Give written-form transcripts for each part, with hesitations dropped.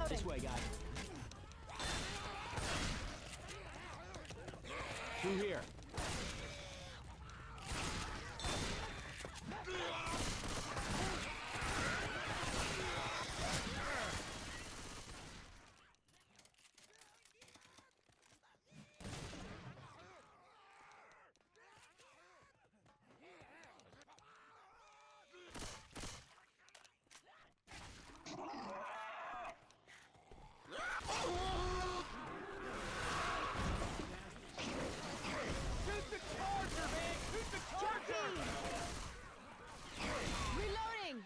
This way, guys. Through here. Reloading!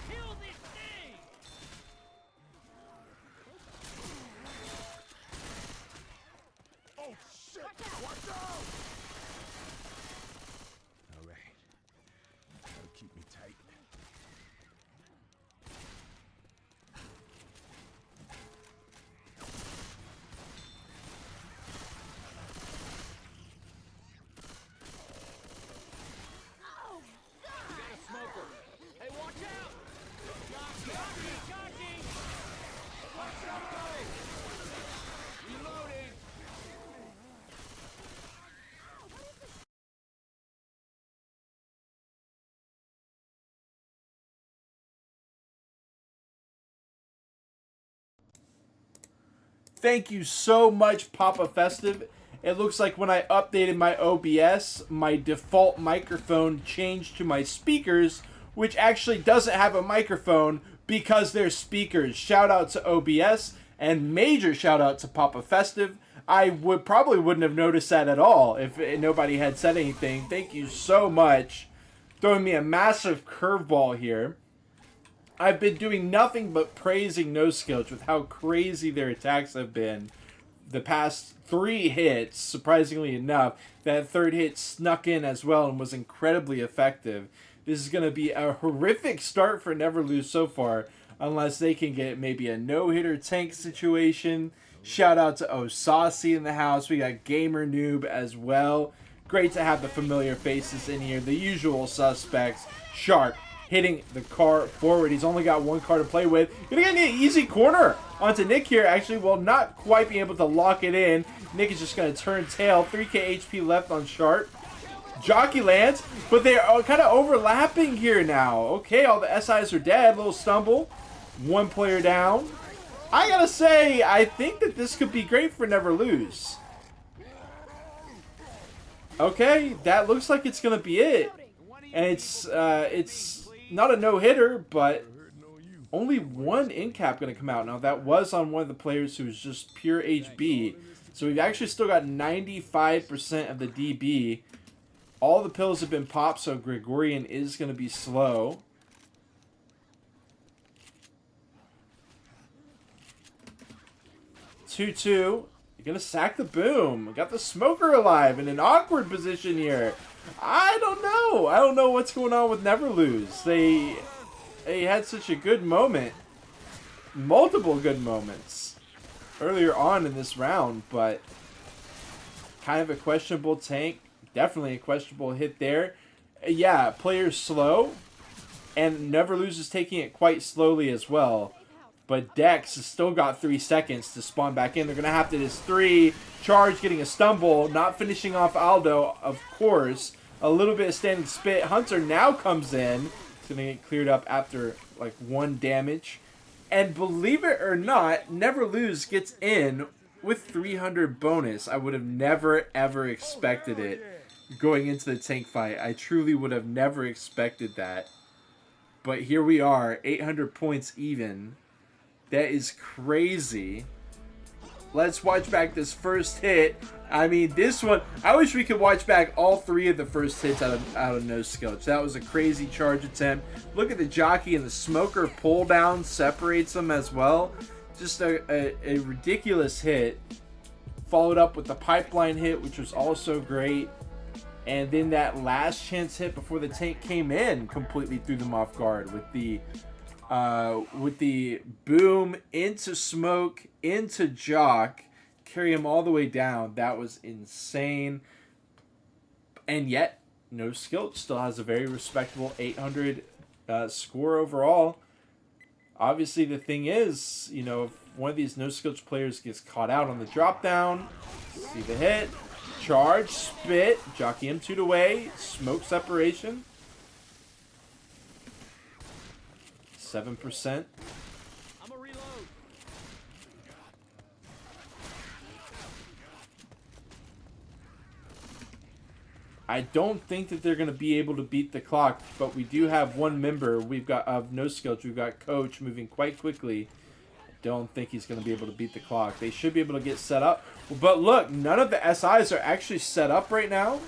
Kill this thing! Oh shit! Watch out! All right. That'll keep me tight. Smoker. Hey, watch out! Jockey! Watch out, guys! Reloading! Thank you so much, Papa Festive. It looks like when I updated my OBS, my default microphone changed to my speakers, which actually doesn't have a microphone because they're speakers. Shout out to OBS and major shout out to Papa Festive. I probably wouldn't have noticed that at all if nobody had said anything. Thank you so much. Throwing me a massive curveball here. I've been doing nothing but praising Noskillch with how crazy their attacks have been. The past 3 hits, surprisingly enough, that third hit snuck in as well and was incredibly effective. This is going to be a horrific start for Neverlose so far, unless they can get maybe a no-hitter tank situation. Shout out to Osasi in the house. We got Gamer Noob as well. Great to have the familiar faces in here. The usual suspects. Sharp hitting the car forward. He's only got 1 car to play with. Gonna get an easy corner onto Nick here. Actually, will not quite be able to lock it in. Nick is just going to turn tail. 3k HP left on Sharp. Jockey lands, but they're kind of overlapping here now. Okay, all the SIs are dead. Little stumble. 1 player down. I gotta say, I think that this could be great for Neverlose. Okay, that looks like it's gonna be it. And it's not a no-hitter, but only 1 in cap going to come out. Now, that was on one of the players who was just pure HB. So we've actually still got 95% of the DB. All the pills have been popped, so Gregorian is going to be slow. Two. You're going to sack the boom. Got the smoker alive in an awkward position here. I don't know. I don't know what's going on with Neverlose. They had such a good moment. Multiple good moments earlier on in this round, but kind of a questionable tank. Definitely a questionable hit there. Yeah, players slow, and Neverlose is taking it quite slowly as well. But Dex has still got 3 seconds to spawn back in. They're going to have to this 3. Charge getting a stumble. Not finishing off Aldo, of course. A little bit of standing spit. Hunter now comes in. It's going to get cleared up after like 1 damage. And believe it or not, Neverlose gets in with 300 bonus. I would have never, ever expected it going into the tank fight. I truly would have never expected that. But here we are, 800 points even. That is crazy. Let's watch back this first hit. I mean, this one, I wish we could watch back all 3 of the first hits out of Noskillch. That was a crazy charge attempt. Look at the jockey, and the smoker pull down separates them as well. Just a ridiculous hit. Followed up with the pipeline hit, which was also great. And then that last chance hit before the tank came in completely threw them off guard with the boom into smoke, into Jock, carry him all the way down. That was insane. And yet, Noskillch still has a very respectable 800 score overall. Obviously, the thing is, you know, if one of these Noskillch players gets caught out on the drop down, see the hit, charge, spit, jockey him 2 away, smoke separation. 7%. I'm a reload. I don't think that they're going to be able to beat the clock, but we do have one member we've got of Noskillch. We've got Coach moving quite quickly. Don't think he's going to be able to beat the clock. They should be able to get set up. But look, none of the SIs are actually set up right now.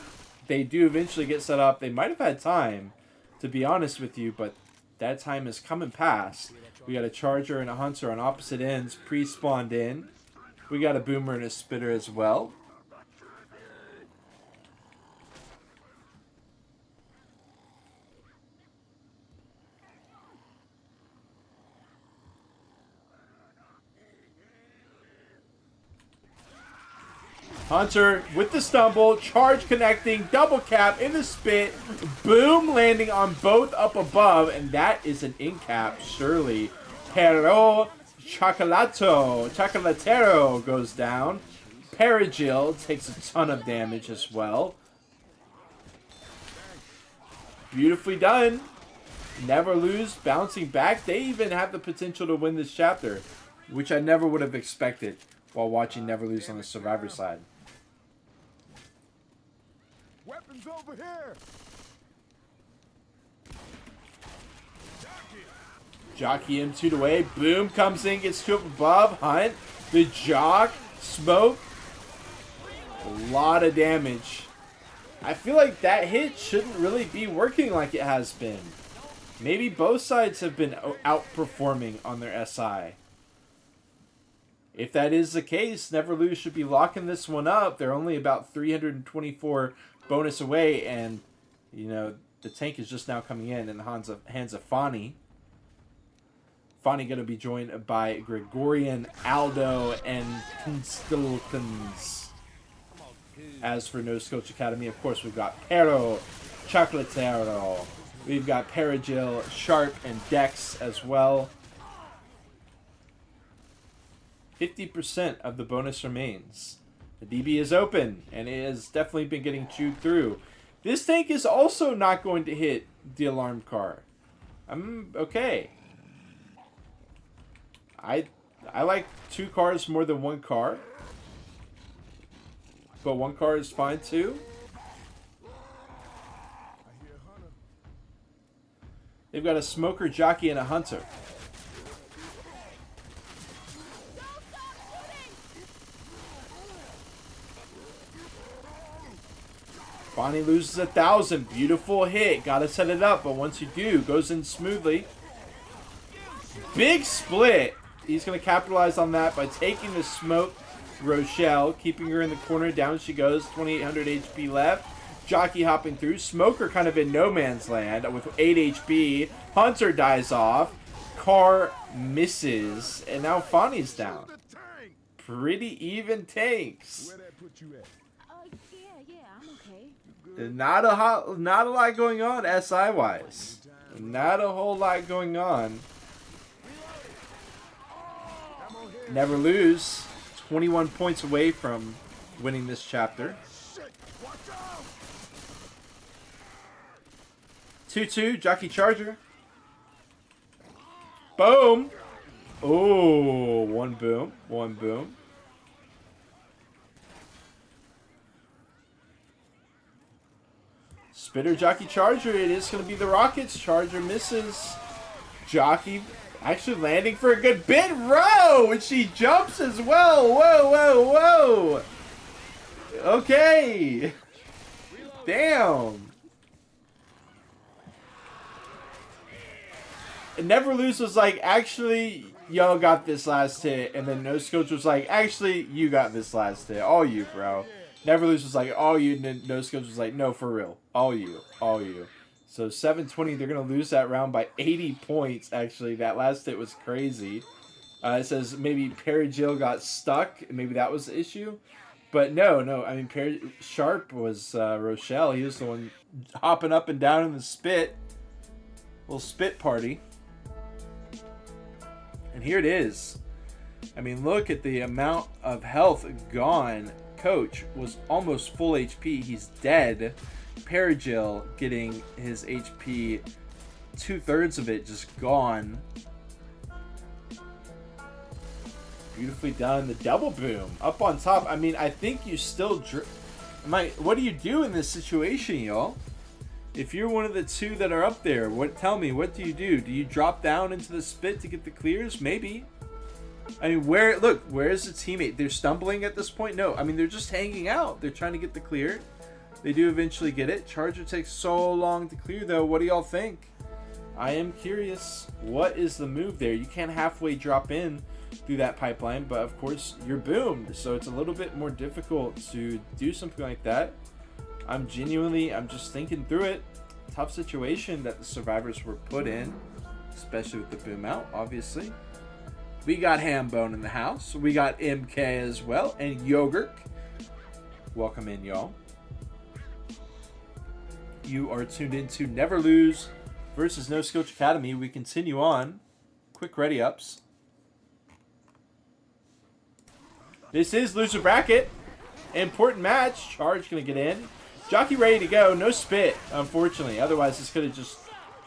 They do eventually get set up. They might have had time, to be honest with you, but that time is coming past. We got a Charger and a Hunter on opposite ends, pre-spawned in. We got a Boomer and a Spitter as well. Hunter with the stumble, charge connecting, double cap in the spit, boom, landing on both up above, and that is an in cap, surely. Pero Chocolatero goes down. Perigil takes a ton of damage as well. Beautifully done. Neverlose bouncing back. They even have the potential to win this chapter, which I never would have expected while watching Neverlose on the Survivor side. Weapons over here. Jockey him 2 away. Boom comes in, gets 2 up above. Hunt. The jock. Smoke. A lot of damage. I feel like that hit shouldn't really be working like it has been. Maybe both sides have been outperforming on their SI. If that is the case, Neverlose should be locking this one up. They're only about 324 bonus away, and, you know, the tank is just now coming in the hands of Fani. Fani going to be joined by Gregorian, Aldo, and Pinstilkins. As for Noskillch Academy, of course, we've got Pero, Chocolatero. We've got Perigil, Sharp, and Dex as well. 50% of the bonus remains. The DB is open, and it has definitely been getting chewed through. This tank is also not going to hit the alarm car. Okay. I like 2 cars more than 1 car. But 1 car is fine too. They've got a Smoker, Jockey, and a Hunter. Bonnie loses 1,000. Beautiful hit. Gotta set it up, but once you do, goes in smoothly. Big split. He's gonna capitalize on that by taking the smoke. Rochelle, keeping her in the corner. Down she goes. 2,800 HP left. Jockey hopping through. Smoker kind of in no man's land with 8 HP. Hunter dies off. Car misses. And now Fani's down. Pretty even tanks. Where that put you at? Yeah, I'm okay. Not a lot going on SI wise. Not a whole lot going on. Neverlose. 21 points away from winning this chapter. 2-2, Jockey Charger. Boom. Oh, 1 boom. 1 boom. Spitter, Jockey, Charger. It is going to be the Rockets. Charger misses. Jockey actually landing for a good bit row, and she jumps as well. Whoa, whoa, whoa. Okay. Damn. And Neverlose was like, actually, y'all got this last hit. And then Noskillch was like, actually, you got this last hit. All you, bro. Neverlose was like, all you. And Noskillch was like, no, for real. All you. All you. So 720, they're going to lose that round by 80 points, actually. That last hit was crazy. It says maybe Perigil got stuck. Maybe that was the issue. But no. I mean, Sharp was Rochelle. He was the one hopping up and down in the spit. Little spit party. And here it is. I mean, look at the amount of health gone. Coach was almost full HP. He's dead. Perigil getting his HP, 2/3 of it just gone. Beautifully done. The double boom up on top. I mean, I think you still... what do you do in this situation, y'all? If you're one of the two that are up there, tell me, what do you do? Do you drop down into the spit to get the clears? Maybe. I mean, where's the teammate? They're stumbling at this point? No, I mean, they're just hanging out. They're trying to get the clear. They do eventually get it. Charger takes so long to clear, though. What do y'all think? I am curious. What is the move there? You can't halfway drop in through that pipeline, but of course you're boomed, so it's a little bit more difficult to do something like that. I'm just thinking through it. Tough situation that the survivors were put in, especially with the boom out, obviously. We got Hambone in the house. We got MK as well, and Yogurt. Welcome in, y'all. You are tuned into Neverlose versus Noskillch Academy. We continue on. Quick ready ups. This is loser bracket. Important match. Charge gonna get in. Jockey ready to go. No spit, unfortunately. Otherwise, this could have just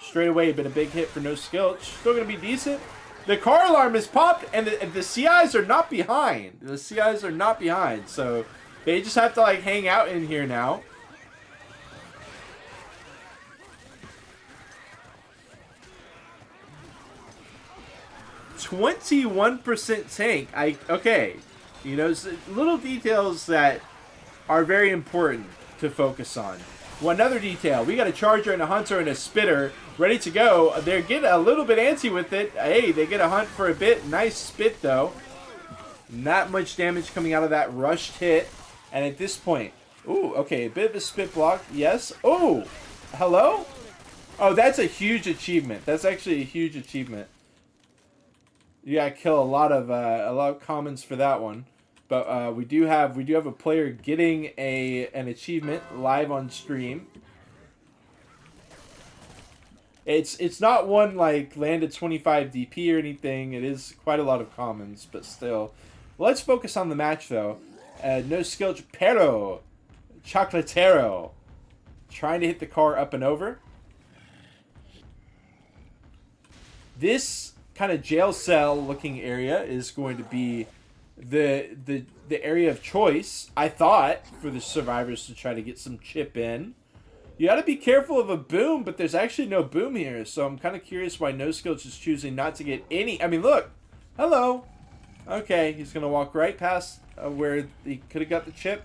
straight away been a big hit for Noskillch. Still gonna be decent. The car alarm is popped, and the CIs are not behind. The CIs are not behind, so they just have to like hang out in here now. %21 tank. Okay. You know, little details that are very important to focus on. One other detail, we got a Charger and a Hunter and a Spitter ready to go. They're getting a little bit antsy with it. Hey, they get a hunt for a bit. Nice spit, though. Not much damage coming out of that rushed hit. And at this point, ooh, okay, a bit of a spit block. Yes. Oh, hello? Oh, that's a huge achievement. That's actually a huge achievement. You gotta kill a lot of commons for that one, but we do have a player getting an achievement live on stream. It's not one like landed 25 DP or anything. It is quite a lot of commons, but still. Let's focus on the match though. Noskillch pero chocolatero trying to hit the car up and over. This kind of jail cell looking area is going to be the area of choice, I thought, for the survivors to try to get some chip in. You got to be careful of a boom, but there's actually no boom here, so I'm kind of curious why Noskillch is choosing not to get any. I mean, look, hello. Okay, he's gonna walk right past where he could have got the chip.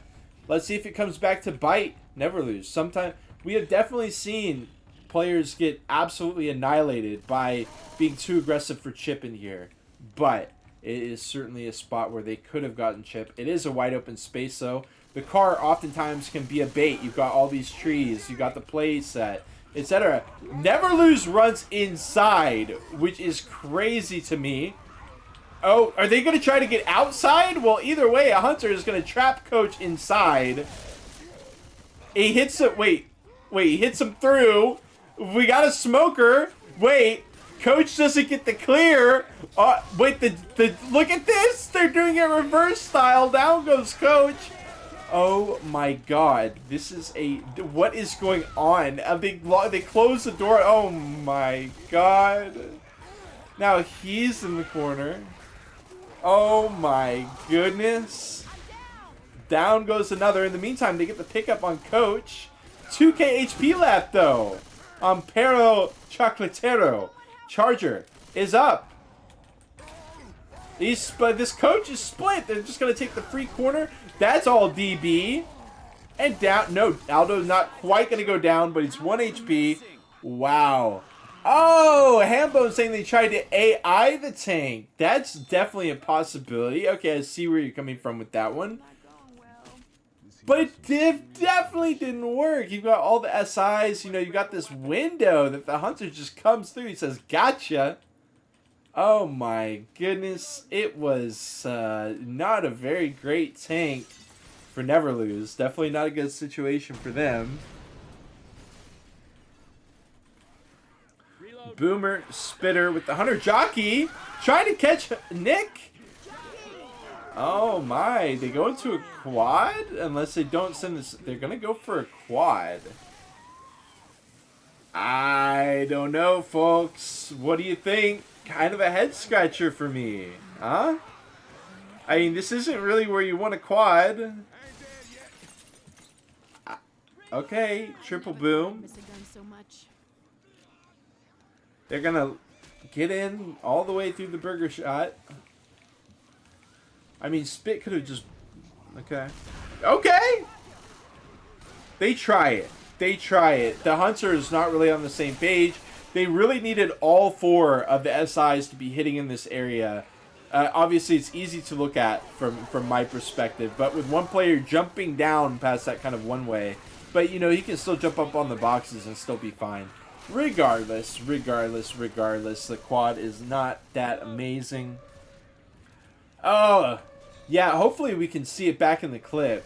Let's see if it comes back to bite Neverlose. Sometime we have definitely seen players get absolutely annihilated by being too aggressive for chip in here, but it is certainly a spot where they could have gotten chip. It is a wide open space though. The car oftentimes can be a bait. You've got all these trees, you got the play set, etc. Neverlose runs inside, which is crazy to me. Oh, are they going to try to get outside? Well, either way, a Hunter is going to trap Coach inside. He hits it. Wait, he hits him through. We got a smoker. Wait, Coach doesn't get the clear. Wait, look at this. They're doing it reverse style. Down goes Coach. Oh my God, this is what is going on? They close the door. Oh my God. Now he's in the corner. Oh my goodness. Down goes another. In the meantime, they get the pickup on Coach. 2k HP left though. Pero Chocolatero. Charger is up. This Coach is split. They're just going to take the free corner. That's all DB. And down. No, Aldo's not quite going to go down, but it's 1 HP. Wow. Oh, Hambone saying they tried to AI the tank. That's definitely a possibility. Okay, I see where you're coming from with that one. But it definitely didn't work. You've got all the SIs. You know, you got this window that the Hunter just comes through. He says, gotcha. Oh my goodness. It was not a very great tank for Neverlose. Definitely not a good situation for them. Boomer, Spitter with the Hunter Jockey. Trying to catch Nick. Oh my, they go into a quad? Unless they don't send this, they're gonna go for a quad. I don't know, folks. What do you think? Kind of a head scratcher for me, huh? I mean, this isn't really where you want a quad. Okay, triple boom. They're gonna get in all the way through the burger shot. I mean, Spit could have just... Okay. Okay! They try it. They try it. The Hunter is not really on the same page. They really needed all 4 of the SIs to be hitting in this area. Obviously, it's easy to look at from my perspective, but with one player jumping down past that kind of one way, but, you know, he can still jump up on the boxes and still be fine. Regardless, the quad is not that amazing. Oh, yeah, hopefully we can see it back in the clip.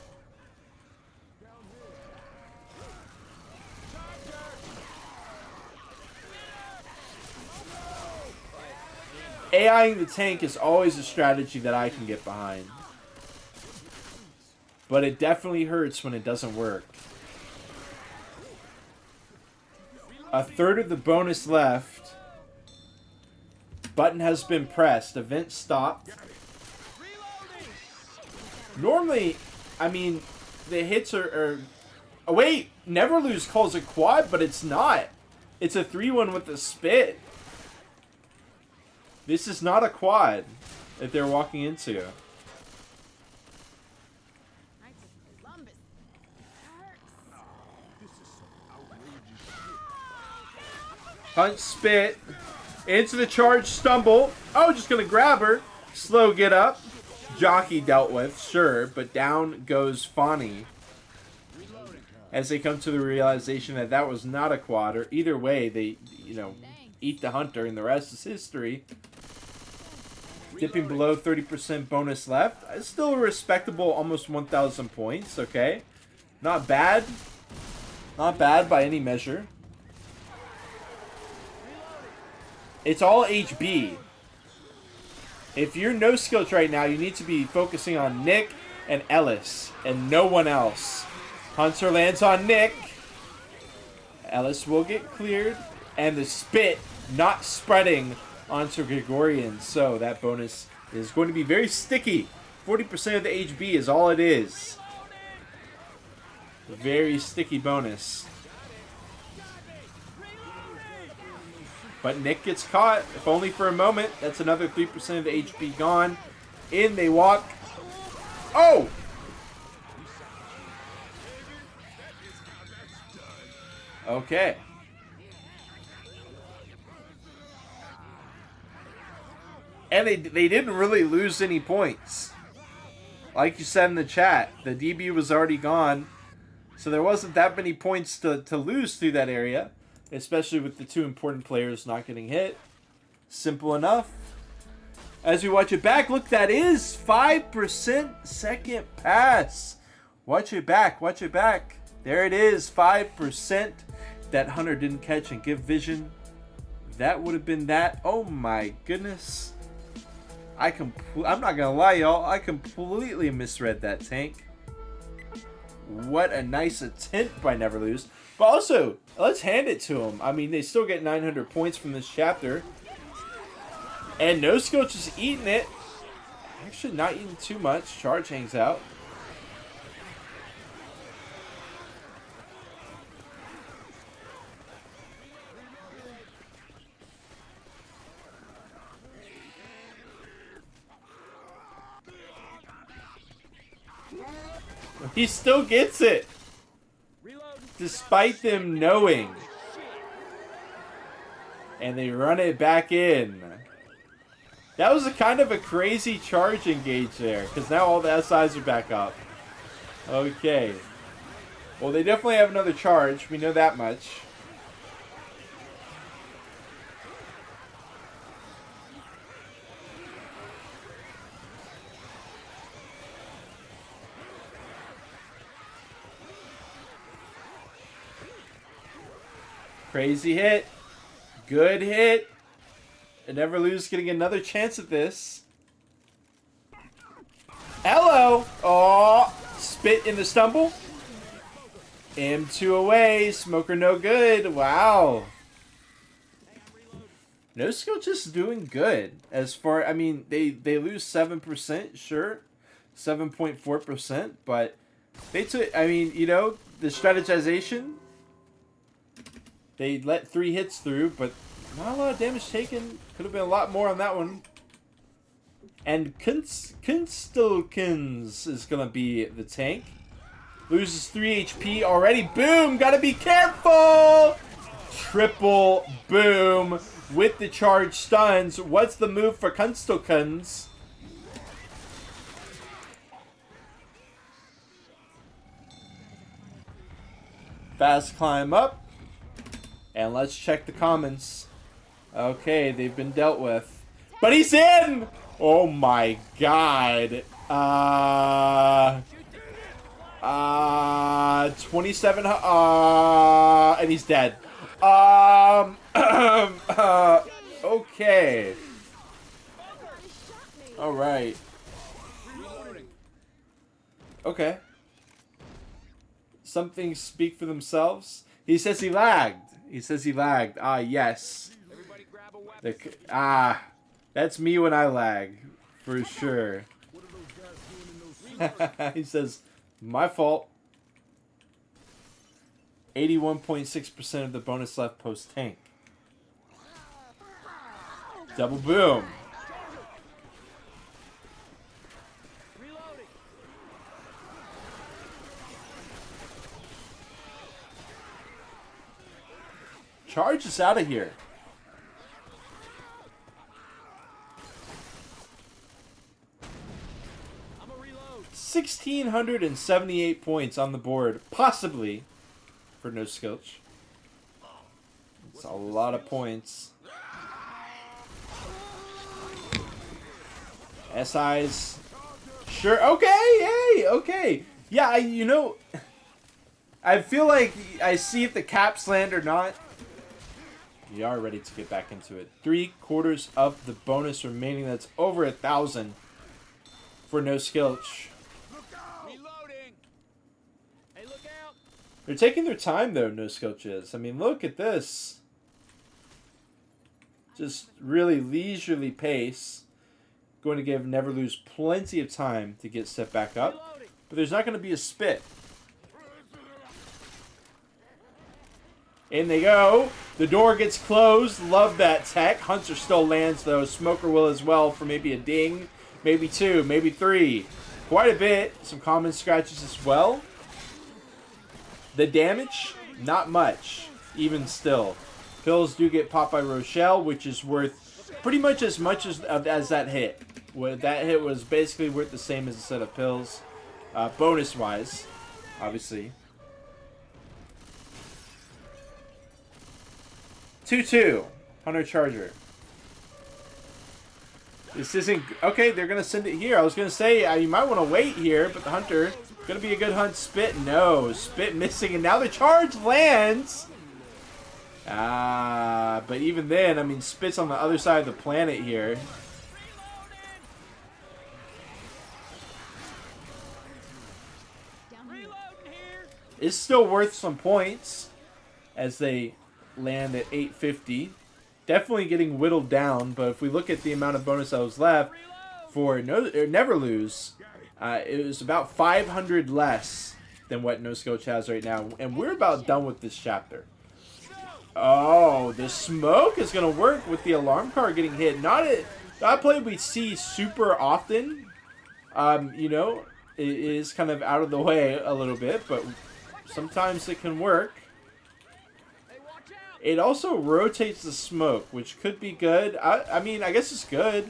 AIing the tank is always a strategy that I can get behind. But it definitely hurts when it doesn't work. A third of the bonus left. Button has been pressed. Event stopped. Normally, I mean, the hits are... Oh, wait! Neverlose calls a quad, but it's not. It's a 3-1 with the Spit. This is not a quad that they're walking into. Hunt Spit. Into the charge, stumble. Oh, just going to grab her. Slow get up. Jockey dealt with, sure. But down goes Fawny. As they come to the realization that that was not a quad. Or either way, they, you know, eat the Hunter and the rest is history. Dipping below 30% bonus left. It's still a respectable almost 1,000 points, okay? Not bad. Not bad by any measure. It's all HB. If you're Noskillch right now, you need to be focusing on Nick and Ellis and no one else. Hunter lands on Nick. Ellis will get cleared. And the Spit not spreading onto Gregorian. So that bonus is going to be very sticky. 40% of the HB is all it is. A very sticky bonus. But Nick gets caught, if only for a moment. That's another 3% of the HP gone. In they walk. Oh! Okay. And they didn't really lose any points. Like you said in the chat, the DB was already gone. So there wasn't that many points to lose through that area. Especially with the 2 important players not getting hit. Simple enough. As we watch it back, look, that is 5% second pass. Watch it back, watch it back. There it is, 5% that Hunter didn't catch and give vision. That would have been that. Oh my goodness. I'm not gonna lie, y'all. I completely misread that tank. What a nice attempt by Neverlose. But also, let's hand it to them. I mean, they still get 900 points from this chapter. And Noskillch is eating it. Actually, not eating too much. Charge hangs out. He still gets it. Despite them knowing. And they run it back in. That was a kind of a crazy charge engage there. Because now all the SIs are back up. Okay. Well, they definitely have another charge. We know that much. Crazy hit. Good hit. And Neverlose getting another chance at this. Hello. Oh, spit in the stumble. M2 away. Smoker no good. Wow. Noskillch is doing good. As far, I mean, they lose 7%, sure. 7.4%, but they took, I mean, you know, the strategization, they let 3 hits through, but not a lot of damage taken. Could have been a lot more on that one. And Kunstelkins is going to be the tank. Loses 3 HP already. Boom! Gotta be careful! Triple boom with the charge stuns. What's the move for Kunstelkins? Fast climb up. And let's check the comments. Okay, they've been dealt with. But he's in! Oh my god. 27, and he's dead. Okay. Alright. Okay. Some things speak for themselves. He says he lagged. He says he lagged. Ah, yes. That's me when I lag. For sure. He says, my fault. 81.6% of the bonus left post tank. Double boom. Charge us out of here. I'm a reload. 1,678 points on the board, possibly, for Noskillch. It's a lot of points. SI's. Sure, okay, hey, okay. Yeah, you know, I feel like I see if the caps land or not. We are ready to get back into it. 3/4 of the bonus remaining. That's over 1,000 for Noskillch. Reloading. Hey, look out. They're taking their time, though, Noskillch is. I mean, look at this. Just really leisurely pace. Going to give Neverlose plenty of time to get set back up. Reloading. But there's not going to be a spit. In they go. The door gets closed. Love that tech. Hunter still lands, though. Smoker will as well for maybe a ding. Maybe 2. Maybe 3. Quite a bit. Some common scratches as well. The damage, not much. Even still. Pills do get popped by Rochelle, which is worth pretty much as that hit. That hit was basically worth the same as a set of pills. Bonus-wise, obviously. 2-2. Hunter Charger. This isn't... Okay, they're going to send it here. I was going to say, you might want to wait here, but the Hunter... Going to be a good hunt. Spit? No. Spit missing, and now the charge lands! But even then, I mean, Spit's on the other side of the planet here. Reloading here. It's still worth some points as they land at 850. Definitely getting whittled down, but if we look at the amount of bonus that was left for Neverlose, it was about 500 less than what Noskillch has right now, and we're about done with this chapter. Oh, the smoke is going to work with the alarm car getting hit. Not a play we see super often. You know, it is kind of out of the way a little bit, but sometimes it can work. It also rotates the smoke, which could be good. I mean, I guess it's good.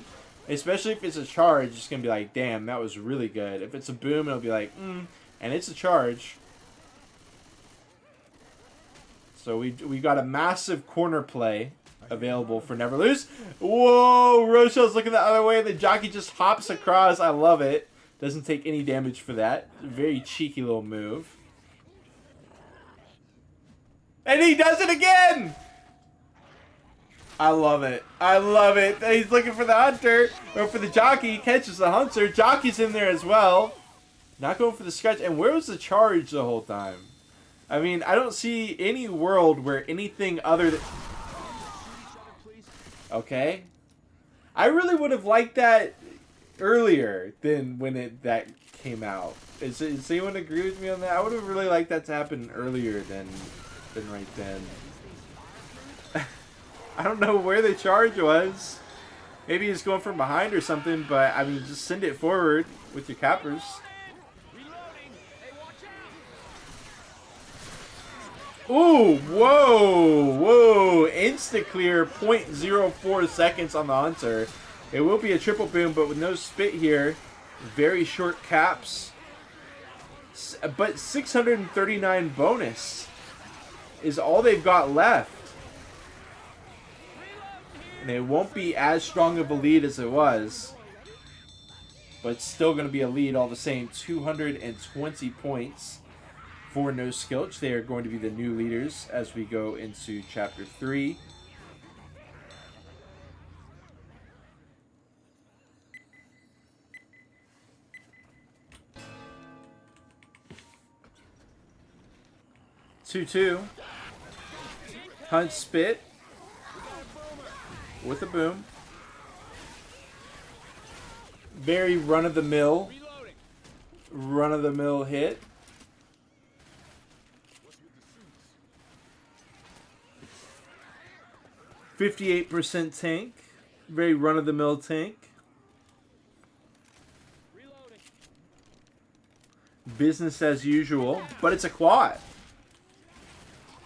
Especially if it's a charge, it's going to be like, damn, that was really good. If it's a boom, it'll be like, and it's a charge. So we got a massive corner play available for Neverlose. Whoa, Rochelle's looking the other way. The jockey just hops across. I love it. Doesn't take any damage for that. Very cheeky little move. And he does it again! I love it. I love it. He's looking for the hunter, or for the jockey. He catches the hunter. Jockey's in there as well. Not going for the scratch. And where was the charge the whole time? I mean, I don't see any world where anything other than... Okay. I really would have liked that earlier than when that came out. Does anyone agree with me on that? I would have really liked that to happen earlier than right then. I don't know where the charge was. Maybe he's going from behind or something, but I mean, just send it forward with your cappers. Ooh, whoa. Instant clear, 0.04 seconds on the hunter. It will be a triple boom, but with no spit here. Very short caps. But 639 bonus is all they've got left. And it won't be as strong of a lead as it was. But it's still going to be a lead all the same. 220 points for Noskillch. They are going to be the new leaders as we go into Chapter 3. Two. Hunt spit. With a boom. Very run-of-the-mill hit. .58% tank. Very run-of-the-mill tank. Business as usual, but it's a quad.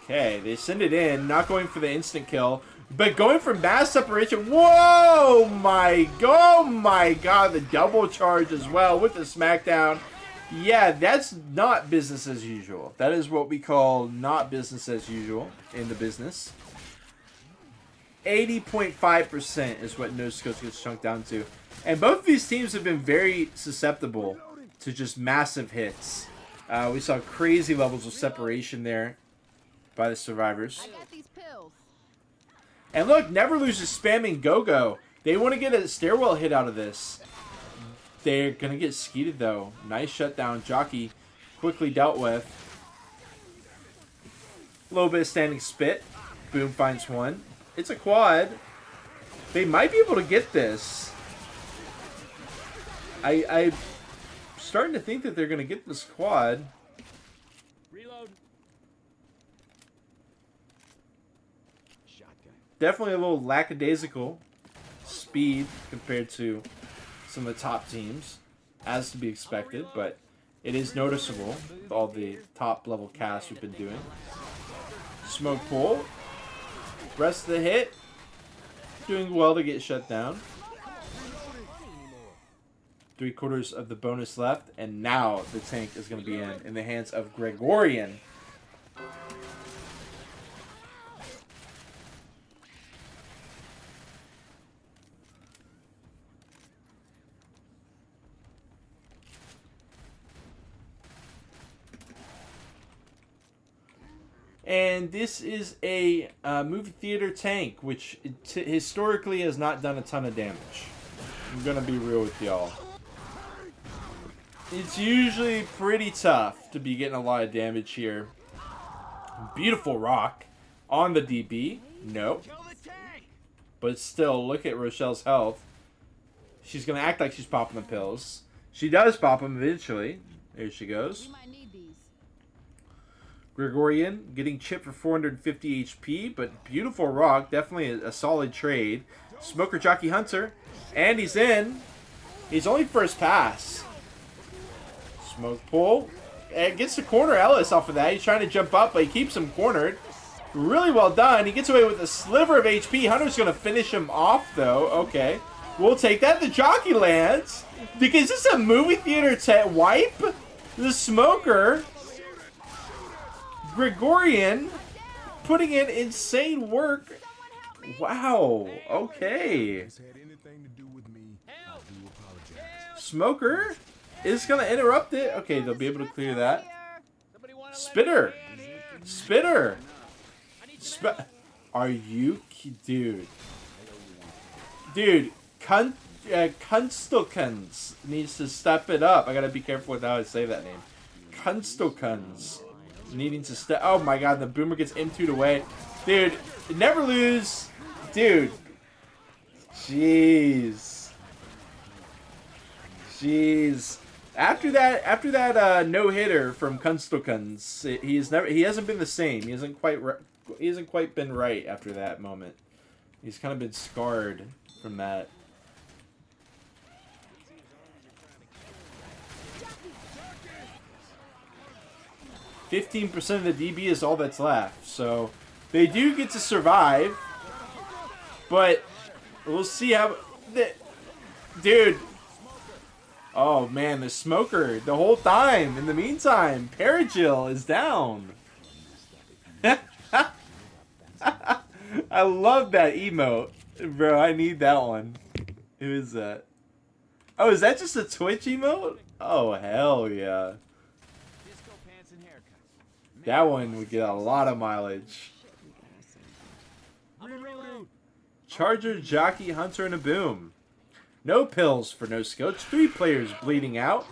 Okay, they send it in, not going for the instant kill, but going for mass separation. Whoa, oh my god, the double charge as well with the smackdown. Yeah, that's not business as usual. That is what we call not business as usual in the business. 80.5% is what Noskillch gets chunked down to. And both of these teams have been very susceptible to just massive hits. We saw crazy levels of separation there by the survivors. And look, Neverlose is spamming Go-Go. They want to get a stairwell hit out of this. They're going to get skeeted, though. Nice shutdown. Jockey quickly dealt with. A little bit of standing spit. Boom finds one. It's a quad. They might be able to get this. I'm starting to think that they're going to get this quad. Reload. Definitely a little lackadaisical speed compared to some of the top teams, as to be expected, but it is noticeable with all the top level casts we've been doing. Smoke pull. Rest of the hit. Doing well to get shut down. 3/4 of the bonus left, and now the tank is going to be in the hands of Gregorian. And this is a movie theater tank, which historically has not done a ton of damage. I'm going to be real with y'all. It's usually pretty tough to be getting a lot of damage here. Beautiful rock on the DB. Nope. But still, look at Rochelle's health. She's going to act like she's popping the pills. She does pop them eventually. There she goes. Gregorian getting chipped for 450 HP, but beautiful rock. Definitely a solid trade. Smoker, Jockey, Hunter. And he's in. He's only first pass. Smoke pull. And gets to corner Ellis off of that. He's trying to jump up, but he keeps him cornered. Really well done. He gets away with a sliver of HP. Hunter's going to finish him off, though. Okay. We'll take that. The Jockey lands. Is this a movie theater wipe? The Smoker. Gregorian putting in insane work. Wow. Okay. Smoker is going to interrupt it. Okay, they'll be able to clear that. Spitter. Are you... Dude. Dude. Kunstelkens needs to step it up. I gotta be careful with how I say that name. Kunstelkens needing to step... Oh my god, the boomer gets M2'd away. Dude, Neverlose. Dude. Jeez. Jeez. After that no-hitter from Kunstelkens, he hasn't been the same. He hasn't quite been right after that moment. He's kind of been scarred from that. 15% of the DB is all that's left, so they do get to survive, but we'll see how... Dude. Oh, man, the smoker the whole time. In the meantime, Perigil is down. I love that emote. Bro, I need that one. Who is that? Oh, is that just a Twitch emote? Oh, hell yeah. That one would get a lot of mileage. Charger, Jockey, Hunter, and a Boom. No pills for Noskillch. 3 players bleeding out.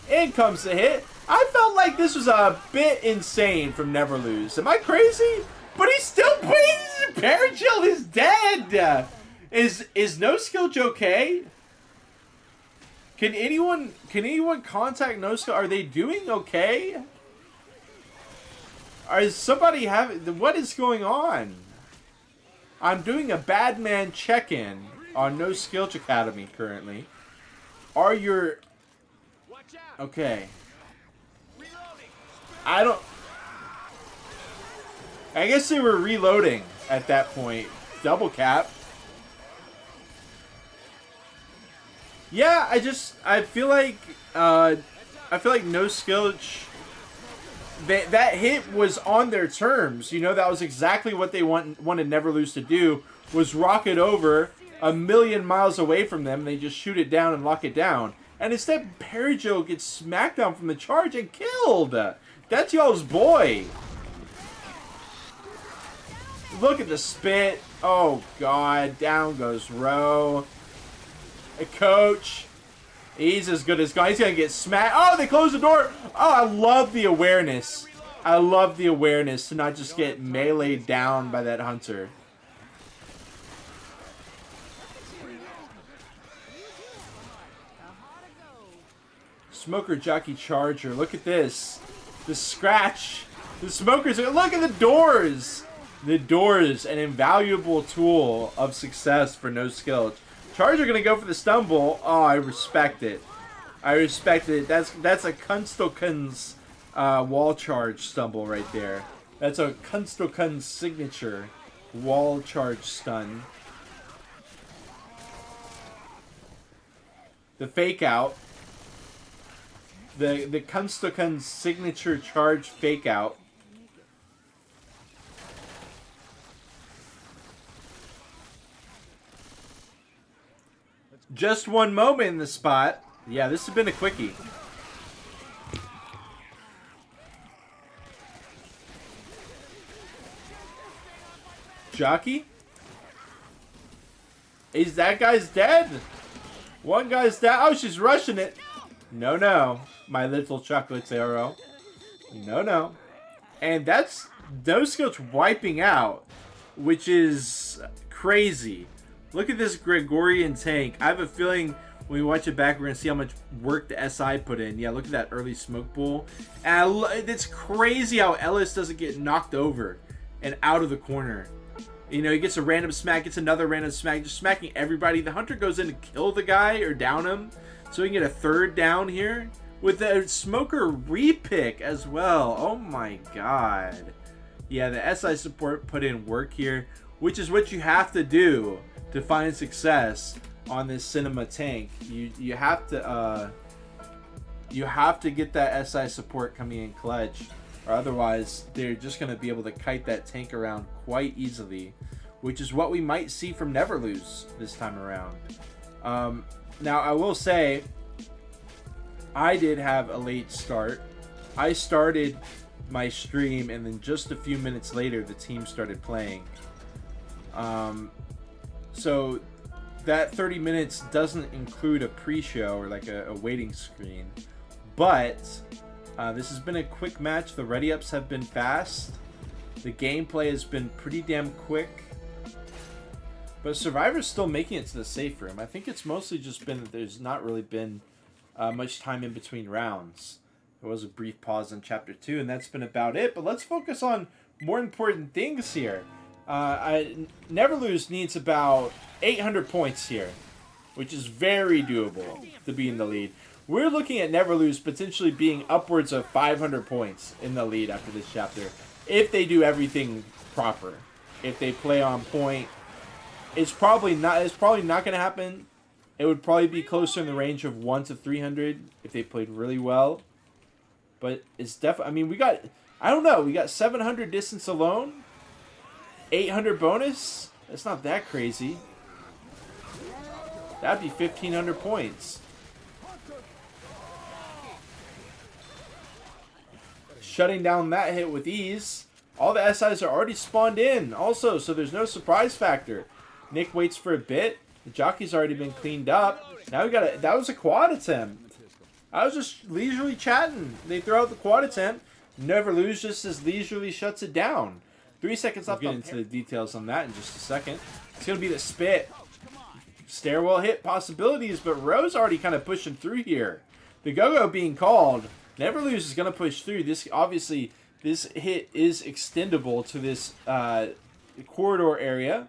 In comes the hit. I felt like this was a bit insane from Neverlose. Am I crazy? But he's still playing. Perigil is dead. Is Noskillch okay? Can anyone contact Noskillch? Are they doing okay? Is somebody having... What is going on? I'm doing a bad man check-in on Noskillch Academy currently. Are your... Okay. I don't... I guess they were reloading at that point. Double cap. Yeah, I feel like Noskillch... That hit was on their terms. You know, that was exactly what they wanted Neverlose to do, was rock it over a million miles away from them. They just shoot it down and lock it down. And instead, Perigil gets smacked down from the charge and killed. That's y'all's boy. Look at the spit. Oh, God. Down goes Roe. Coach. He's as good as gone. He's going to get smacked. Oh, they closed the door. Oh, I love the awareness. I love the awareness to not just get meleeed down by that Hunter. Smoker, Jockey, Charger. Look at this. The scratch. The smokers. Look at the doors. The doors. An invaluable tool of success for Noskillch. Charger gonna go for the stumble. Oh, I respect it. I respect it. That's a Kunstelkens wall charge stumble right there. That's a Kunstelkens signature wall charge stun. The fake out. The Kunstelkens signature charge fake out. Just one moment in the spot. Yeah, this has been a quickie. Jockey? Is that guy's dead? One guy's dead. Oh, she's rushing it. No, no. My little chocolate arrow. No, no. And that's Noskillch wiping out, which is crazy. Look at this Gregorian tank. I have a feeling when we watch it back, we're going to see how much work the SI put in. Yeah, look at that early smoke pool. And it's crazy how Ellis doesn't get knocked over and out of the corner. You know, he gets a random smack, gets another random smack, just smacking everybody. The Hunter goes in to kill the guy or down him, so he can get a third down here. With the Smoker repick as well. Oh my god. Yeah, the SI support put in work here, which is what you have to do to find success on this cinema tank. You have to get that SI support coming in clutch, or otherwise they're just going to be able to kite that tank around quite easily, which is what we might see from Neverlose this time around. Now I will say I did have a late start. I started my stream and then just a few minutes later the team started playing. So that 30 minutes doesn't include a pre-show or like a waiting screen. But this has been a quick match. The ready-ups have been fast. The gameplay has been pretty damn quick. But Survivor's still making it to the safe room. I think it's mostly just been that there's not really been much time in between rounds. There was a brief pause in Chapter 2, and that's been about it. But let's focus on more important things here. Neverlose needs about 800 points here, which is very doable to be in the lead. We're looking at Neverlose potentially being upwards of 500 points in the lead after this chapter, if they do everything proper. If they play on point, it's probably not going to happen. It would probably be closer in the range of 1 to 300 if they played really well. But it's definitely, I mean, we got 700 distance alone, 800 bonus. That's not that crazy. That'd be 1,500 points. Shutting down that hit with ease. All the SIs are already spawned in also, so there's no surprise factor. Nick waits for a bit. The jockey's already been cleaned up. Now we got that was a quad attempt. I was just leisurely chatting. They throw out the quad attempt. Neverlose just as leisurely shuts it down. 3 seconds left. We'll get into the details on that in just a second. It's going to be the spit. Stairwell hit possibilities, but Rose already kind of pushing through here. The go-go being called. Neverlose is going to push through. This obviously, this hit is extendable to this corridor area.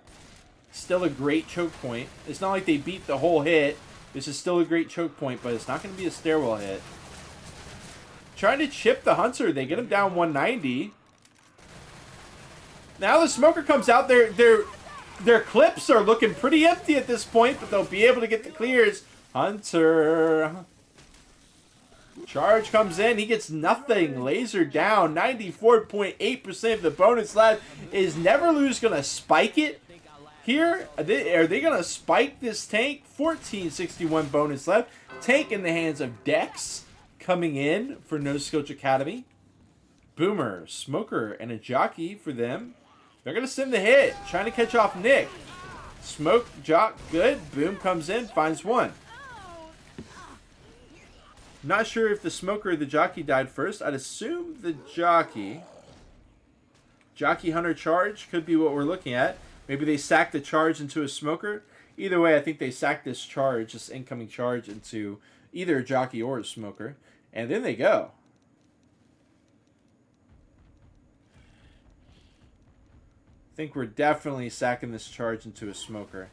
Still a great choke point. It's not like they beat the whole hit. This is still a great choke point, but it's not going to be a stairwell hit. Trying to chip the Hunter. They get him down 190. Now the smoker comes out. Their clips are looking pretty empty at this point, but they'll be able to get the clears. Hunter. Charge comes in. He gets nothing. Laser down. 94.8% of the bonus left. Is Neverlose going to spike it here? Are they going to spike this tank? 1461 bonus left. Tank in the hands of Dex coming in for Noskillch Academy. Boomer, Smoker, and a jockey for them. They're going to send the hit. Trying to catch off Nick. Smoke, Jock, good. Boom comes in, finds one. Not sure if the Smoker or the jockey died first. I'd assume the jockey. Jockey Hunter charge could be what we're looking at. Maybe they sacked the charge into a Smoker. Either way, I think they sacked this charge, this incoming charge, into either a jockey or a Smoker. And then they go. I think we're definitely sacking this charge into a Smoker.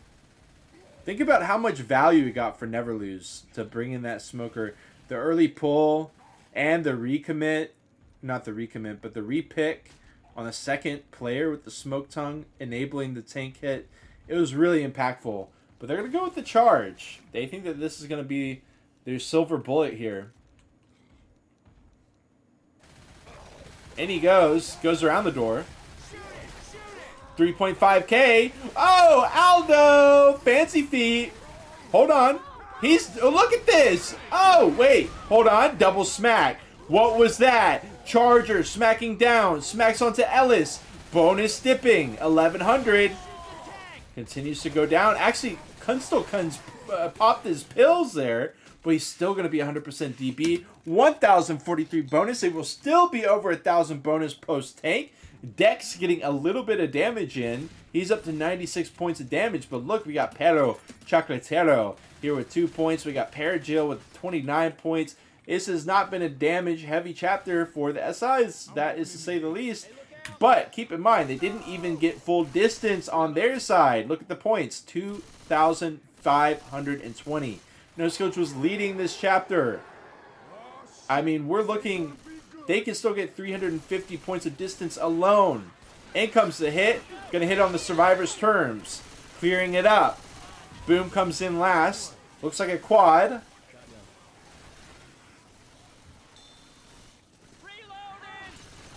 Think about how much value we got for Neverlose to bring in that Smoker. The early pull and the recommit, not the recommit, but the repick on the second player with the smoke tongue, enabling the tank hit. It was really impactful. But they're going to go with the charge. They think that this is going to be their silver bullet here. And he goes around the door. 3.5k. Oh, Aldo! Fancy feet. Hold on. Look at this. Oh, wait. Hold on. Double smack. What was that? Charger smacking down. Smacks onto Ellis. Bonus dipping. 1100. Continues to go down. Actually, Kunstelkun's popped his pills there, but he's still going to be 100% DB. 1043 bonus. It will still be over 1,000 bonus post-tank. Dex getting a little bit of damage in. He's up to 96 points of damage, but look, we got Pero Chocolatero here with 2 points. We got Perigil with 29 points. This has not been a damage-heavy chapter for the SIs, that is to say the least. But keep in mind, they didn't even get full distance on their side. Look at the points, 2,520. Noskillch was leading this chapter. I mean, we're looking... They can still get 350 points of distance alone. In comes the hit. Going to hit on the survivor's terms. Clearing it up. Boom comes in last. Looks like a quad.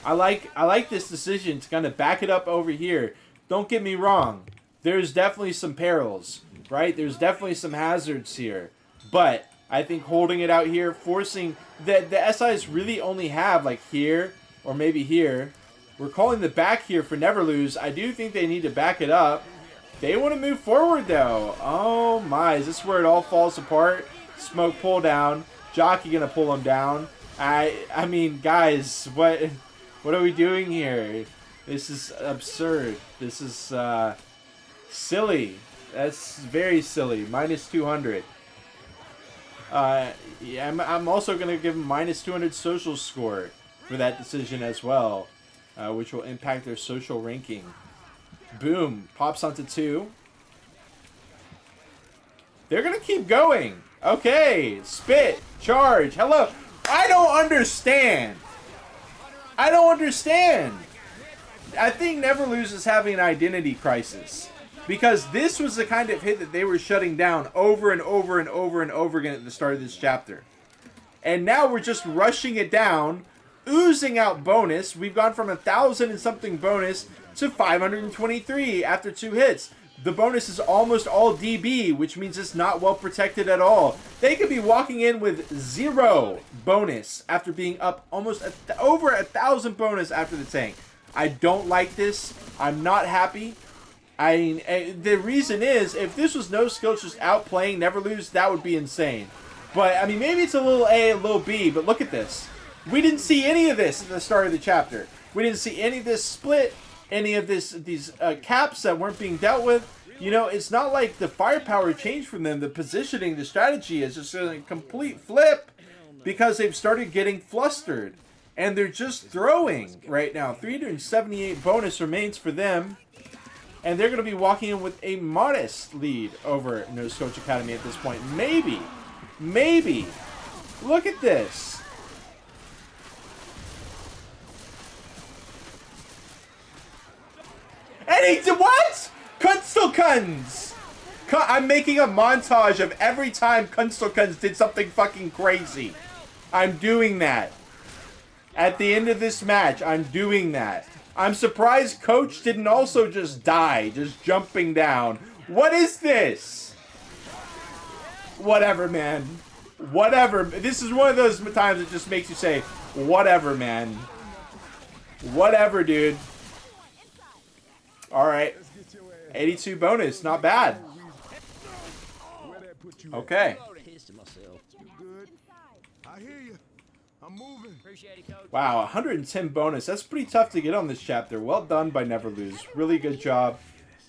I like this decision to kind of back it up over here. Don't get me wrong. There's definitely some perils, right? There's definitely some hazards here. But I think holding it out here, forcing... The SIs really only have, like, here or maybe here. We're calling the back here for Neverlose. I do think they need to back it up. They want to move forward, though. Oh, my. Is this where it all falls apart? Smoke pull down. Jockey going to pull him down. I mean, guys, what are we doing here? This is absurd. This is silly. That's very silly. Minus 200. Yeah, I'm also going to give him minus 200 social score for that decision as well, which will impact their social ranking. Boom. Pops onto 2. They're going to keep going. Okay. Spit. Charge. Hello. I don't understand. I don't understand. I think Neverlose is having an identity crisis. Because this was the kind of hit that they were shutting down over and over and over and over again at the start of this chapter. And now we're just rushing it down, oozing out bonus. We've gone from 1,000 and something bonus to 523 after 2 hits. The bonus is almost all DB, which means it's not well protected at all. They could be walking in with 0 bonus after being up almost over 1,000 bonus after the tank. I don't like this. I'm not happy. I mean, the reason is, if this was Noskillch just outplaying Neverlose, that would be insane. But, I mean, maybe it's a little A, a little B, but look at this. We didn't see any of this at the start of the chapter. We didn't see any of this split, any of these caps that weren't being dealt with. You know, it's not like the firepower changed from them. The positioning, the strategy is just a complete flip because they've started getting flustered. And they're just throwing right now. 378 bonus remains for them. And they're going to be walking in with a modest lead over Noskillch Academy at this point. Maybe. Maybe. Look at this. And he did what? Kunstelkunz. I'm making a montage of every time Kunstelkunz did something fucking crazy. I'm doing that. At the end of this match, I'm doing that. I'm surprised Coach didn't also just die, just jumping down. What is this? Whatever, man. Whatever. This is one of those times that just makes you say, whatever, man. Whatever, dude. Alright. 82 bonus. Not bad. Okay. I hear you. I'm moving. Wow, 110 bonus. That's pretty tough to get on this chapter. Well done by Neverlose. Really good job.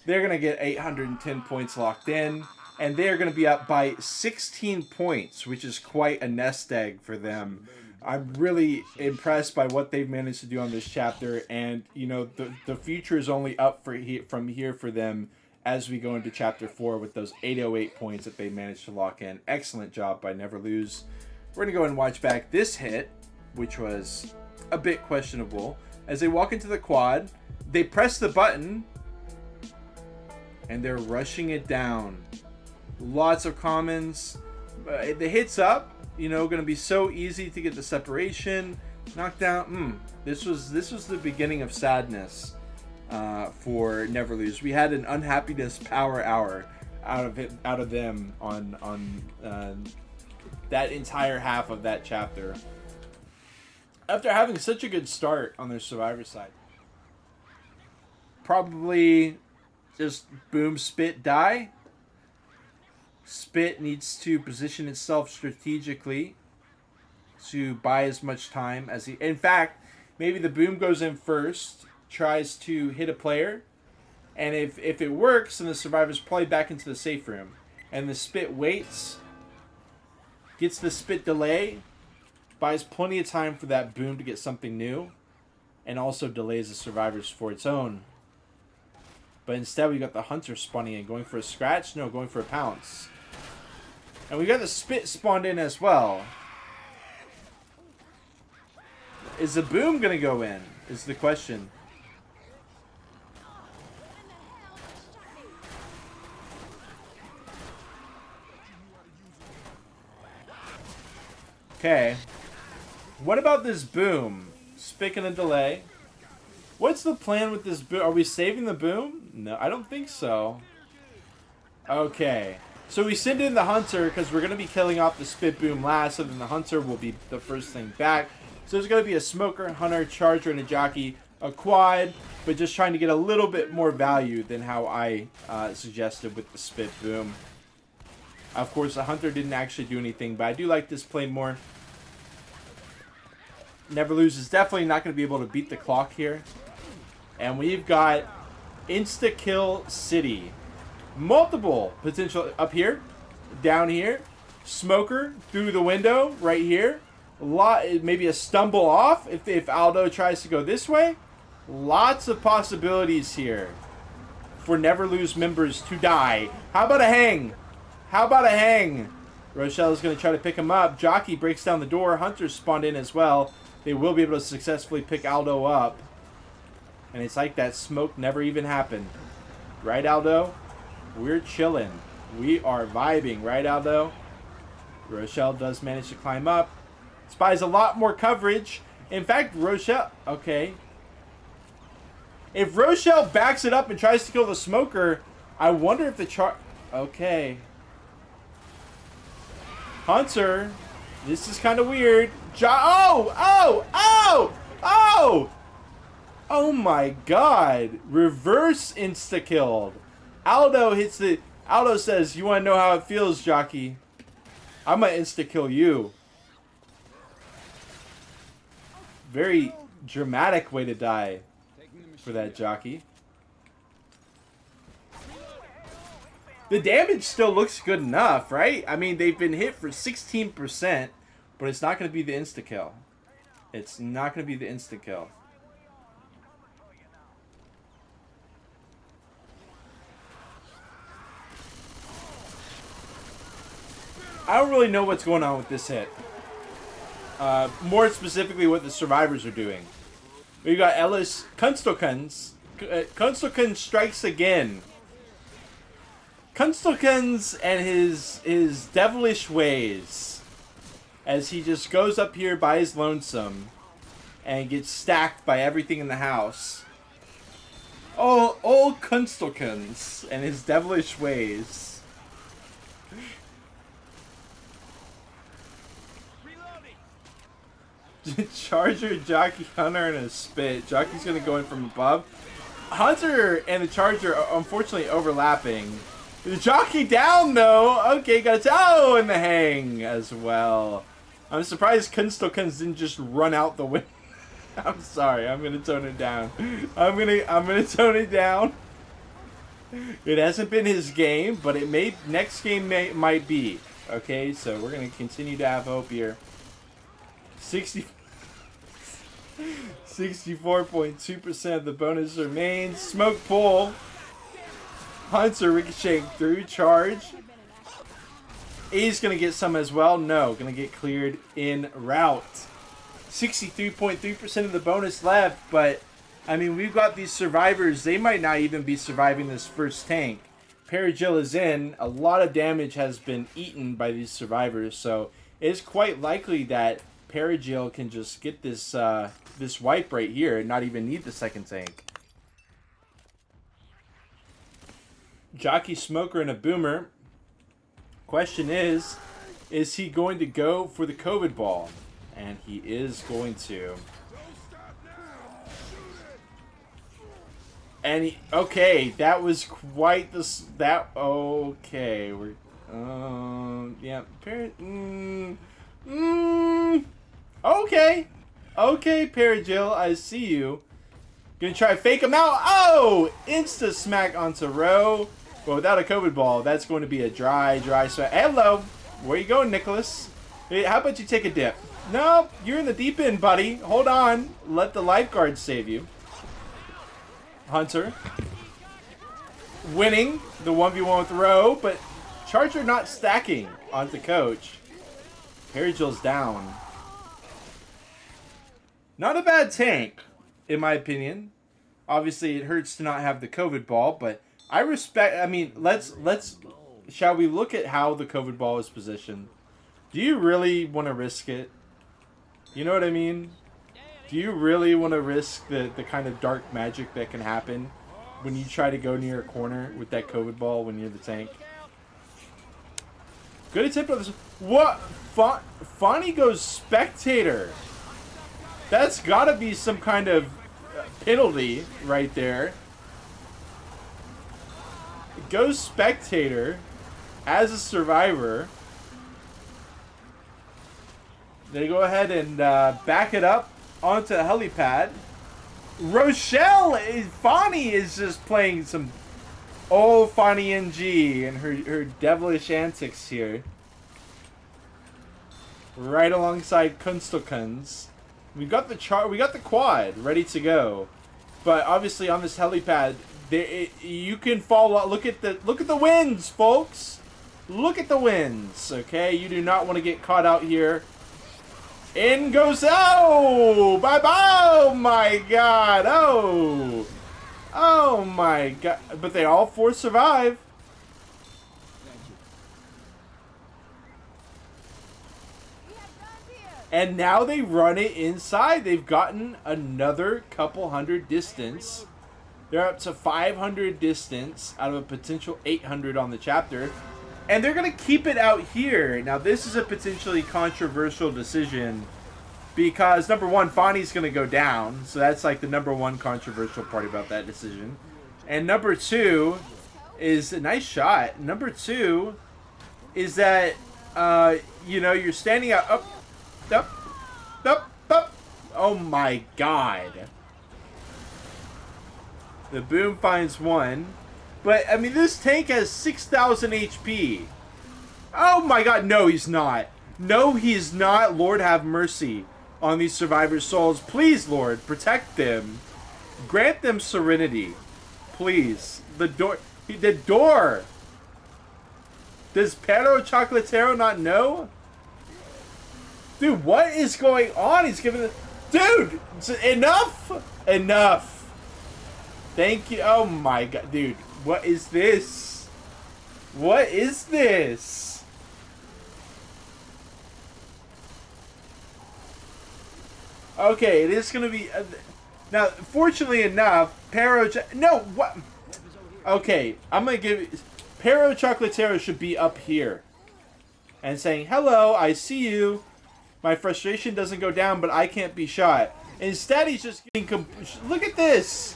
They're going to get 810 points locked in. And they're going to be up by 16 points, which is quite a nest egg for them. I'm really impressed by what they've managed to do on this chapter. And, you know, the future is only up from here for them as we go into Chapter 4 with those 808 points that they managed to lock in. Excellent job by Neverlose. We're going to go and watch back this hit, which was a bit questionable. As they walk into the quad, they press the button, and they're rushing it down. Lots of commons. The hit's up, you know, going to be so easy to get the separation. Knockdown. This was the beginning of sadness for Neverlose. We had an unhappiness power hour out of them on that entire half of that chapter. After having such a good start on their survivor side. Probably just boom, spit, die. Spit needs to position itself strategically to buy as much time as he... In fact, maybe the boom goes in first, tries to hit a player, and if it works, then the survivor's probably back into the safe room. And the spit waits, gets the spit delay, buys plenty of time for that boom to get something new, and also delays the survivors for its own. But instead we got the hunter spawning in, going for a scratch? No, going for a pounce. And we got the spit spawned in as well. Is the boom going to go in? Is the question. Okay. What about this boom? Speaking of delay. What's the plan with this boom? Are we saving the boom? No, I don't think so. Okay. So we send in the hunter because we're going to be killing off the spit boom last, so then the hunter will be the first thing back. So there's going to be a smoker, hunter, charger, and a jockey. a quad, but just trying to get a little bit more value than how I suggested with the spit boom. Of course, the Hunter didn't actually do anything, but I do like this play more. Neverlose is definitely not going to be able to beat the clock here. And we've got insta-kill city. Multiple potential up here, down here, smoker through the window right here. Maybe a stumble off if Aldo tries to go this way. Lots of possibilities here for Neverlose members to die. How about a hang? How about a hang? Rochelle is going to try to pick him up. Jockey breaks down the door. Hunter spawned in as well. They will be able to successfully pick Aldo up. And it's like that smoke never even happened. Right, Aldo? We're chilling. We are vibing. Right, Aldo? Rochelle does manage to climb up. Spies a lot more coverage. In fact, Rochelle... Okay. If Rochelle backs it up and tries to kill the smoker, I wonder if the Okay. Hunter. This is kind of weird. Oh my god. Reverse insta-killed. Aldo hits the... Aldo says, you want to know how it feels, jockey? I'm going to insta-kill you. Very dramatic way to die for that jockey. The damage still looks good enough, right? I mean, they've been hit for 16%, but it's not going to be the insta-kill. It's not going to be the insta-kill. I don't really know what's going on with this hit. More specifically, what the survivors are doing. We got Ellis Kunstelkens. Kunstelkens strikes again. Kunstelkens and his devilish ways, as he just goes up here by his lonesome and gets stacked by everything in the house. Oh, old Kunstelkens and his devilish ways. Charger, Jockey, Hunter, and a spit. Jockey's going to go in from above. Hunter and the Charger are unfortunately overlapping. The Jockey down, though. Okay, got a toe in the hang as well. I'm surprised Kunstelkens didn't just run out the window. I'm sorry. I'm going to tone it down. I'm gonna tone it down. It hasn't been his game, but next game might be. Okay, so we're going to continue to have hope here. 64.2% of the bonus remains. Smoke pull. Hunter ricocheting through. Charge. A's going to get some as well. No. Going to get cleared in route. 63.3% of the bonus left. But, I mean, we've got these survivors. They might not even be surviving this first tank. Perigil is in. A lot of damage has been eaten by these survivors. So, it's quite likely that Perigil can just get this this wipe right here and not even need the second tank. Jockey, Smoker, and a Boomer. Question is he going to go for the COVID ball? And he is going to. And okay, that was quite this. Okay, we're yeah. Okay, Perigil, I see you. Gonna try to fake him out. Oh! Insta smack onto Row. But without a COVID ball, that's going to be a dry smack. Hello! Where you going, Nicholas? Hey, how about you take a dip? No, you're in the deep end, buddy. Hold on. Let the lifeguard save you. Hunter. Winning the 1v1 with Row, but Charger not stacking onto Coach. Perigil's down. Not a bad tank, in my opinion. Obviously, it hurts to not have the COVID ball, but I respect... I mean, shall we look at how the COVID ball is positioned? Do you really want to risk it? You know what I mean? Do you really want to risk the kind of dark magic that can happen when you try to go near a corner with that COVID ball when you're the tank? Good attempt on this. What? Fonny goes spectator. That's gotta be some kind of penalty right there. Goes spectator as a survivor. They go ahead and back it up onto the helipad. Rochelle, Fonnie is just playing some old Fonnie NG and her devilish antics here. Right alongside Kunstelkunz. We got the quad ready to go. But obviously on this helipad, you can fall out. Look at the winds, folks. Look at the winds, okay? You do not want to get caught out here. In goes, oh, bye-bye, oh my god, oh my god, but they all four survive. And now they run it inside. They've gotten another couple hundred distance. They're up to 500 distance out of a potential 800 on the chapter. And they're going to keep it out here. Now, this is a potentially controversial decision because, number one, Fonnie's going to go down. So that's like the number one controversial part about that decision. And number two is a nice shot. Number two is that, you know, you're standing up. Oh, my God. The boom finds one. But, I mean, this tank has 6,000 HP. Oh my god, no, he's not. No, he's not. Lord, have mercy on these survivors' souls. Please, Lord, protect them. Grant them serenity. Please. The door. The door! Does Pero Chocolatero not know? Dude, what is going on? He's giving the... Dude! Enough! Enough! Thank you. Oh my god, dude. What is this? What is this? Okay, it is going to be... now, fortunately enough, no, what? Okay, I'm going to give... Pero Chocolatero should be up here. And saying, hello, I see you. My frustration doesn't go down, but I can't be shot. Instead, he's just getting... Look at this!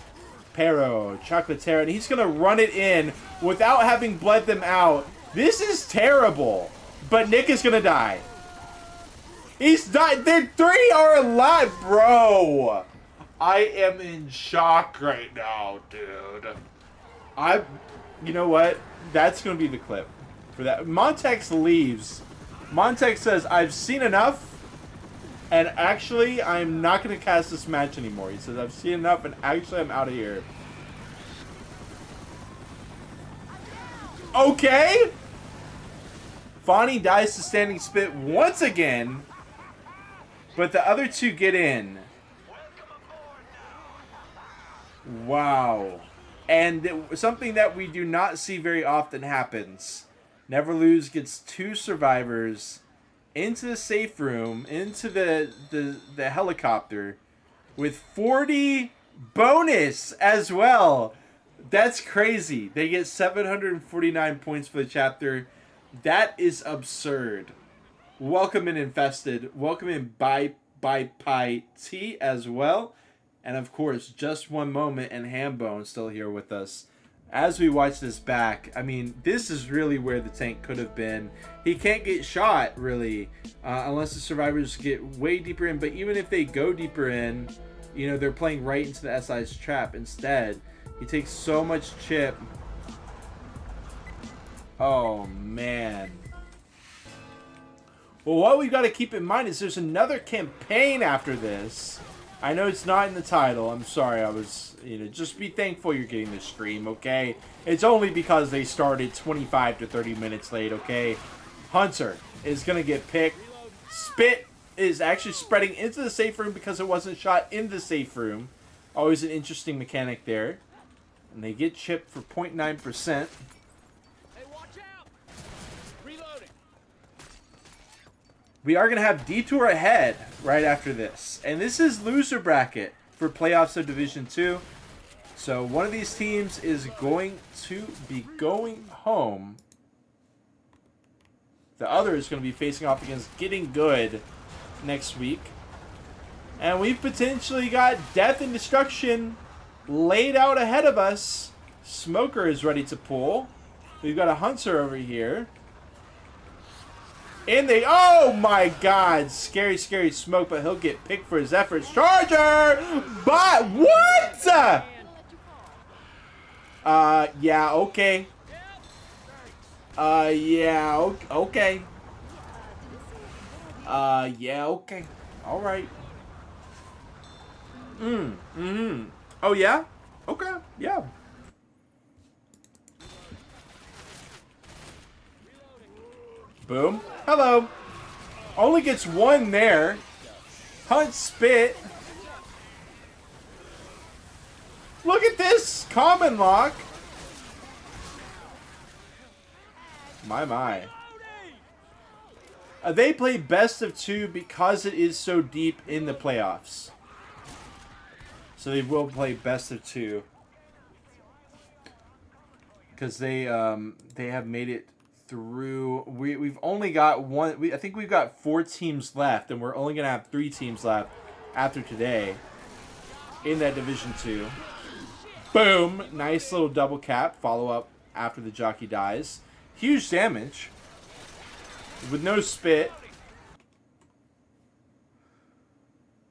Pero Chocolatero, and he's gonna run it in without having bled them out. This is terrible. But Nick is gonna die. He's died. The three are alive, bro. I am in shock right now, dude. You know what? That's gonna be the clip for that. Montex leaves. Montex says, "I've seen enough. And actually, I'm not going to cast this match anymore." He says, "I've seen enough, and actually, I'm out of here." Okay! Fonnie dies to standing spit once again. But the other two get in. Wow. And something that we do not see very often happens. Neverlose gets two survivors into the safe room, into the helicopter, with 40 bonus as well. That's crazy. They get 749 points for the chapter. That is absurd. Welcome in Infested. Welcome in Bye Pie T as well. And of course, Just One Moment and Hambone still here with us. As we watch this back, I mean, this is really where the tank could have been. He can't get shot, really, unless the survivors get way deeper in. But even if they go deeper in, you know, they're playing right into the SI's trap instead. He takes so much chip. Oh, man. Well, what we've got to keep in mind is there's another campaign after this. I know it's not in the title. I'm sorry. I was, you know, just be thankful you're getting this stream, okay? It's only because they started 25 to 30 minutes late, okay? Hunter is going to get picked. Spit is actually spreading into the safe room because it wasn't shot in the safe room. Always an interesting mechanic there. And they get chipped for 0.9%. Hey, watch out! Reloading. We are going to have Detour ahead right after this. And this is loser bracket for playoffs of Division 2. So one of these teams is going to be going home. The other is going to be facing off against Getting Good next week. And we've potentially got death and destruction laid out ahead of us. Smoker is ready to pull. We've got a Hunter over here. And they... Oh, my God. Scary, scary Smoke, but he'll get picked for his efforts. Charger! But... What? Yeah, okay. Yeah, okay. Yeah, okay. All right. Oh, yeah? Okay, yeah. Boom. Hello. Only gets one there. Hunt spit. Look at this common lock. My. They play best of 2 because it is so deep in the playoffs. So they will play best of 2. Because they have made it through. We've only got one. I think we've got 4 teams left, and we're only gonna have 3 teams left after today in that Division 2. Boom! Nice little double cap follow up after the jockey dies. Huge damage with no spit.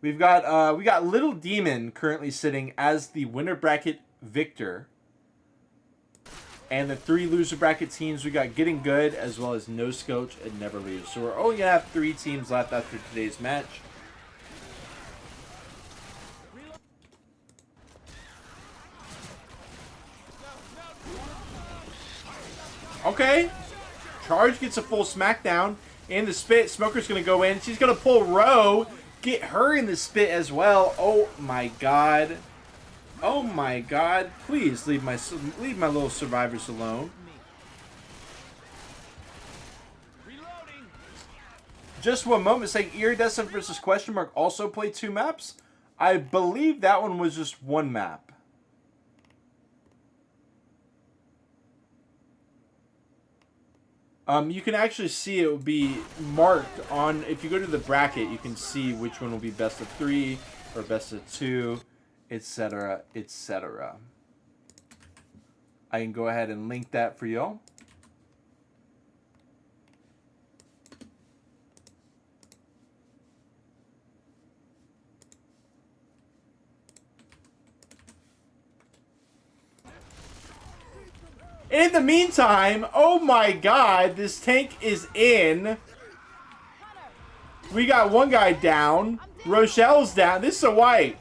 We got Little Demon currently sitting as the winner bracket victor. And the 3 loser bracket teams, we got Getting Good as well as Noskillch and Neverlose. So we're only going to have 3 teams left after today's match. Okay. Charge gets a full smackdown. And the spit. Smoker's going to go in. She's going to pull Row. Get her in the spit as well. Oh my God. Oh my God! Please leave my little survivors alone. Just one moment. Saying Iridescent versus Question Mark also played 2 maps. I believe that one was just 1 map. You can actually see it will be marked on. If you go to the bracket, you can see which one will be best of 3 or best of 2. Etc. Etc. I can go ahead and link that for y'all. In the meantime, oh my God, this tank is in. We got one guy down. Rochelle's down. This is a wipe.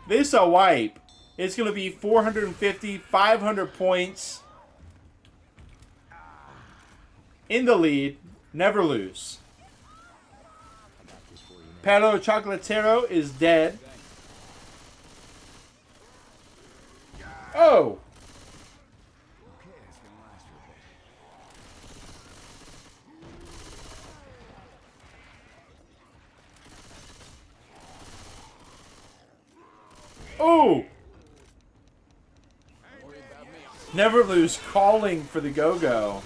This is a wipe. It's going to be 450, 500 points. In the lead. Neverlose. Pero Chocolatero is dead. Oh! Oh! Neverlose calling for the go-go.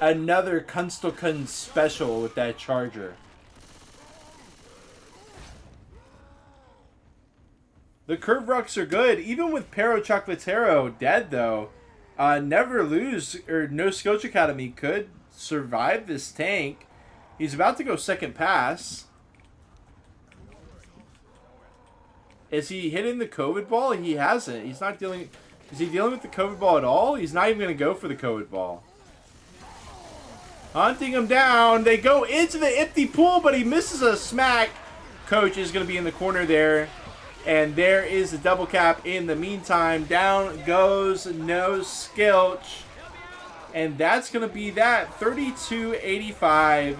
Another Kunstelkund special with that charger. The curve rucks are good. Even with Pero Chocolatero dead, though, Neverlose or Noskillch Academy could survive this tank. He's about to go second pass. Is he hitting the COVID ball? He hasn't. He's not dealing... Is he dealing with the COVID ball at all? He's not even going to go for the COVID ball. Hunting him down. They go into the empty pool, but he misses a smack. Coach is going to be in the corner there. And there is a double cap in the meantime. Down goes Noskillch. And that's going to be that. 32-85.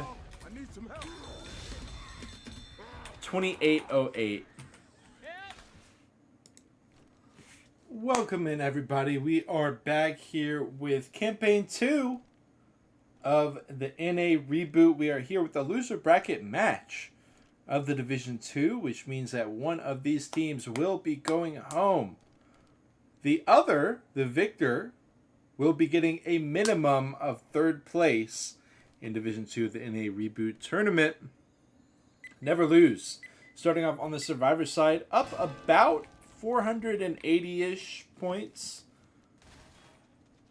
28-08. Welcome in, everybody. We are back here with Campaign 2 of the NA ReBooT. We are here with the loser bracket match of the Division 2, which means that one of these teams will be going home. The other, the victor, will be getting a minimum of 3rd place in Division 2 of the NA ReBooT tournament. Neverlose Starting off on the survivor side, up about 480-ish points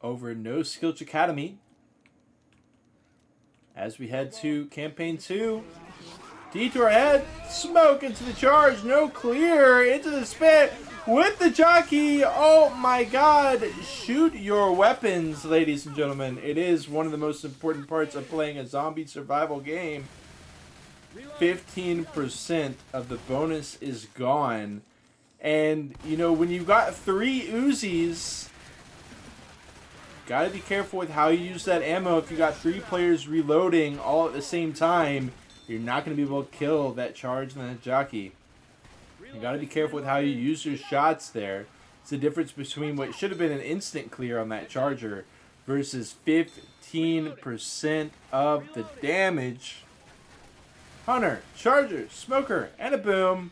over Noskillch Academy. As we head to campaign 2, Detour ahead, smoke into the charge, no clear, into the spit with the jockey. Oh my god, shoot your weapons, ladies and gentlemen. It is one of the most important parts of playing a zombie survival game. 15% of the bonus is gone. And, you know, when you've got 3 Uzis, gotta be careful with how you use that ammo. If you got 3 players reloading all at the same time, you're not going to be able to kill that charge and that jockey. You got to be careful with how you use your shots there. It's the difference between what should have been an instant clear on that charger versus 15% of the damage. Hunter, charger, smoker, and a boom.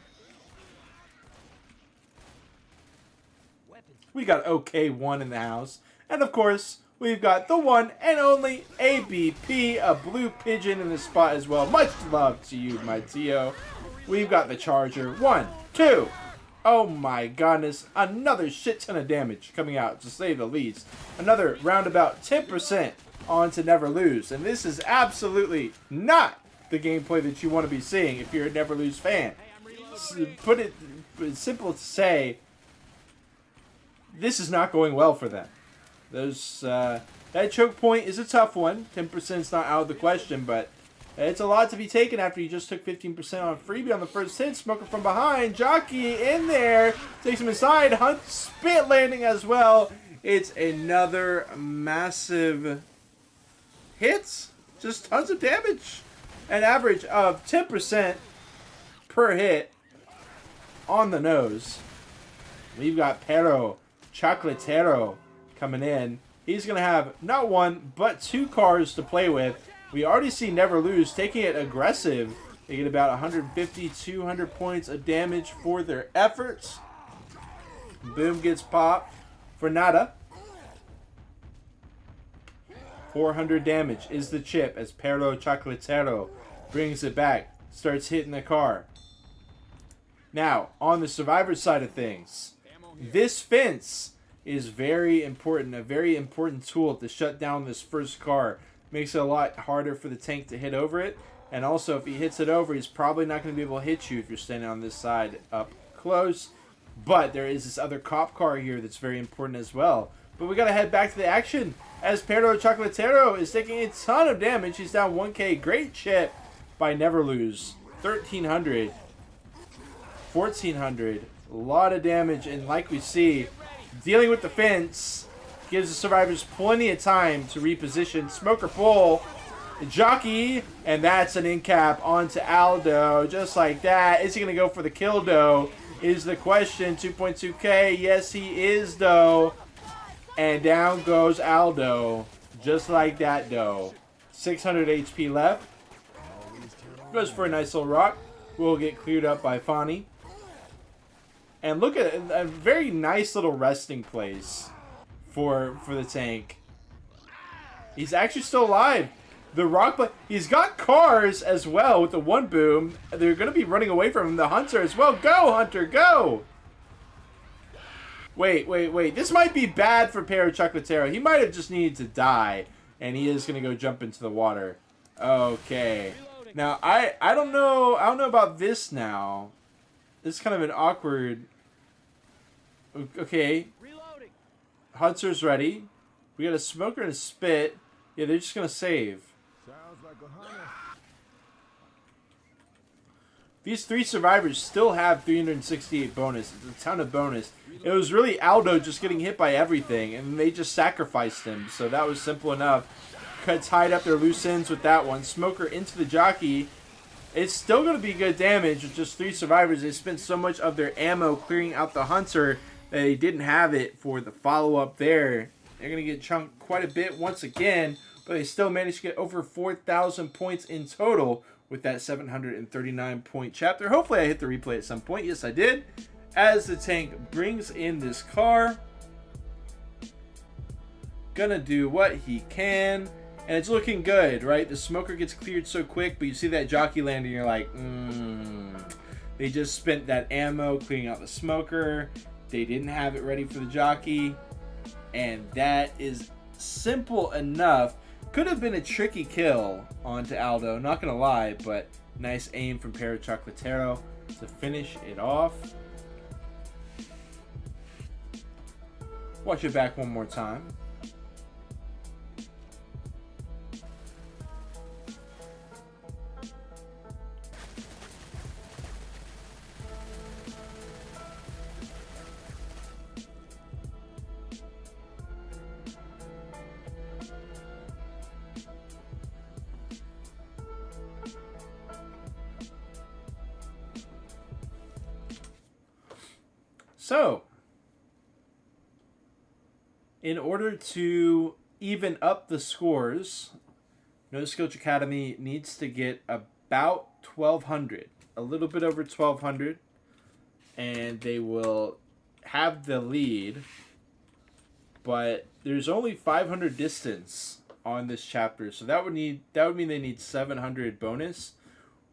We got OK1 in the house. And of course, we've got the one and only ABP, a blue pigeon in the spot as well. Much love to you, my Tio. We've got the charger. 1, 2. Oh my goodness. Another shit ton of damage coming out, to say the least. Another roundabout 10% on to Neverlose. And this is absolutely not the gameplay that you want to be seeing if you're a Neverlose fan. Put it simple to say, this is not going well for them. That choke point is a tough one. 10% is not out of the question, but it's a lot to be taken after you just took 15% on freebie on the first hit. Smoker from behind. Jockey in there. Takes him inside. Hunt spit landing as well. It's another massive hit. Just tons of damage. An average of 10% per hit on the nose. We've got Pero Chocolatero coming in. He's going to have not 1, but 2 cars to play with. We already see Neverlose taking it aggressive. They get about 150, 200 points of damage for their efforts. Boom gets popped for nada. 400 damage is the chip as Perlo Chocolatero brings it back. Starts hitting the car. Now, on the survivor side of things, this fence is very important, a very important tool to shut down this first car. Makes it a lot harder for the tank to hit over it, and also if he hits it over, he's probably not going to be able to hit you if you're standing on this side up close. But there is this other cop car here that's very important as well. But we got to head back to the action as Pedro Chocolatero is taking a ton of damage. He's down 1k. Great chip by Neverlose. 1300, 1400, a lot of damage, and like we see, dealing with the fence gives the survivors plenty of time to reposition. Smoker pull, jockey, and that's an in cap onto Aldo, just like that. Is he going to go for the kill, though, is the question. 2.2k, yes he is, though. And down goes Aldo, just like that, though. 600 HP left. Goes for a nice little rock. Will get cleared up by Fani. And look at it, a very nice little resting place for the tank. He's actually still alive. The rock, but he's got cars as well with the 1 boom. They're going to be running away from him. The Hunter as well. Go, Hunter, go! Wait. This might be bad for Pero Chocolatero. He might have just needed to die, and he is going to go jump into the water. Okay. Now, I don't know about this now. This is kind of an awkward... Okay. Hunter's ready. We got a smoker and a spit. Yeah, they're just going to save. Sounds like a hunter. These 3 survivors still have 368 bonus. It's a ton of bonus. It was really Aldo just getting hit by everything, and they just sacrificed him. So that was simple enough. Tied up their loose ends with that one. Smoker into the jockey. It's still going to be good damage with just 3 survivors. They spent so much of their ammo clearing out the Hunter that they didn't have it for the follow-up there. They're going to get chunked quite a bit once again, but they still managed to get over 4,000 points in total with that 739-point chapter. Hopefully I hit the replay at some point. Yes, I did. As the tank brings in this car. Gonna do what he can. And it's looking good, right? The smoker gets cleared so quick, but you see that jockey landing, you're like, They just spent that ammo cleaning out the smoker. They didn't have it ready for the jockey. And that is simple enough. Could have been a tricky kill onto Aldo, not going to lie, but nice aim from Pero Chocolatero to finish it off. Watch it back one more time. So, in order to even up the scores, Noskillch Academy needs to get about 1,200, a little bit over 1,200, and they will have the lead. But there's only 500 distance on this chapter, so that would mean they need 700 bonus,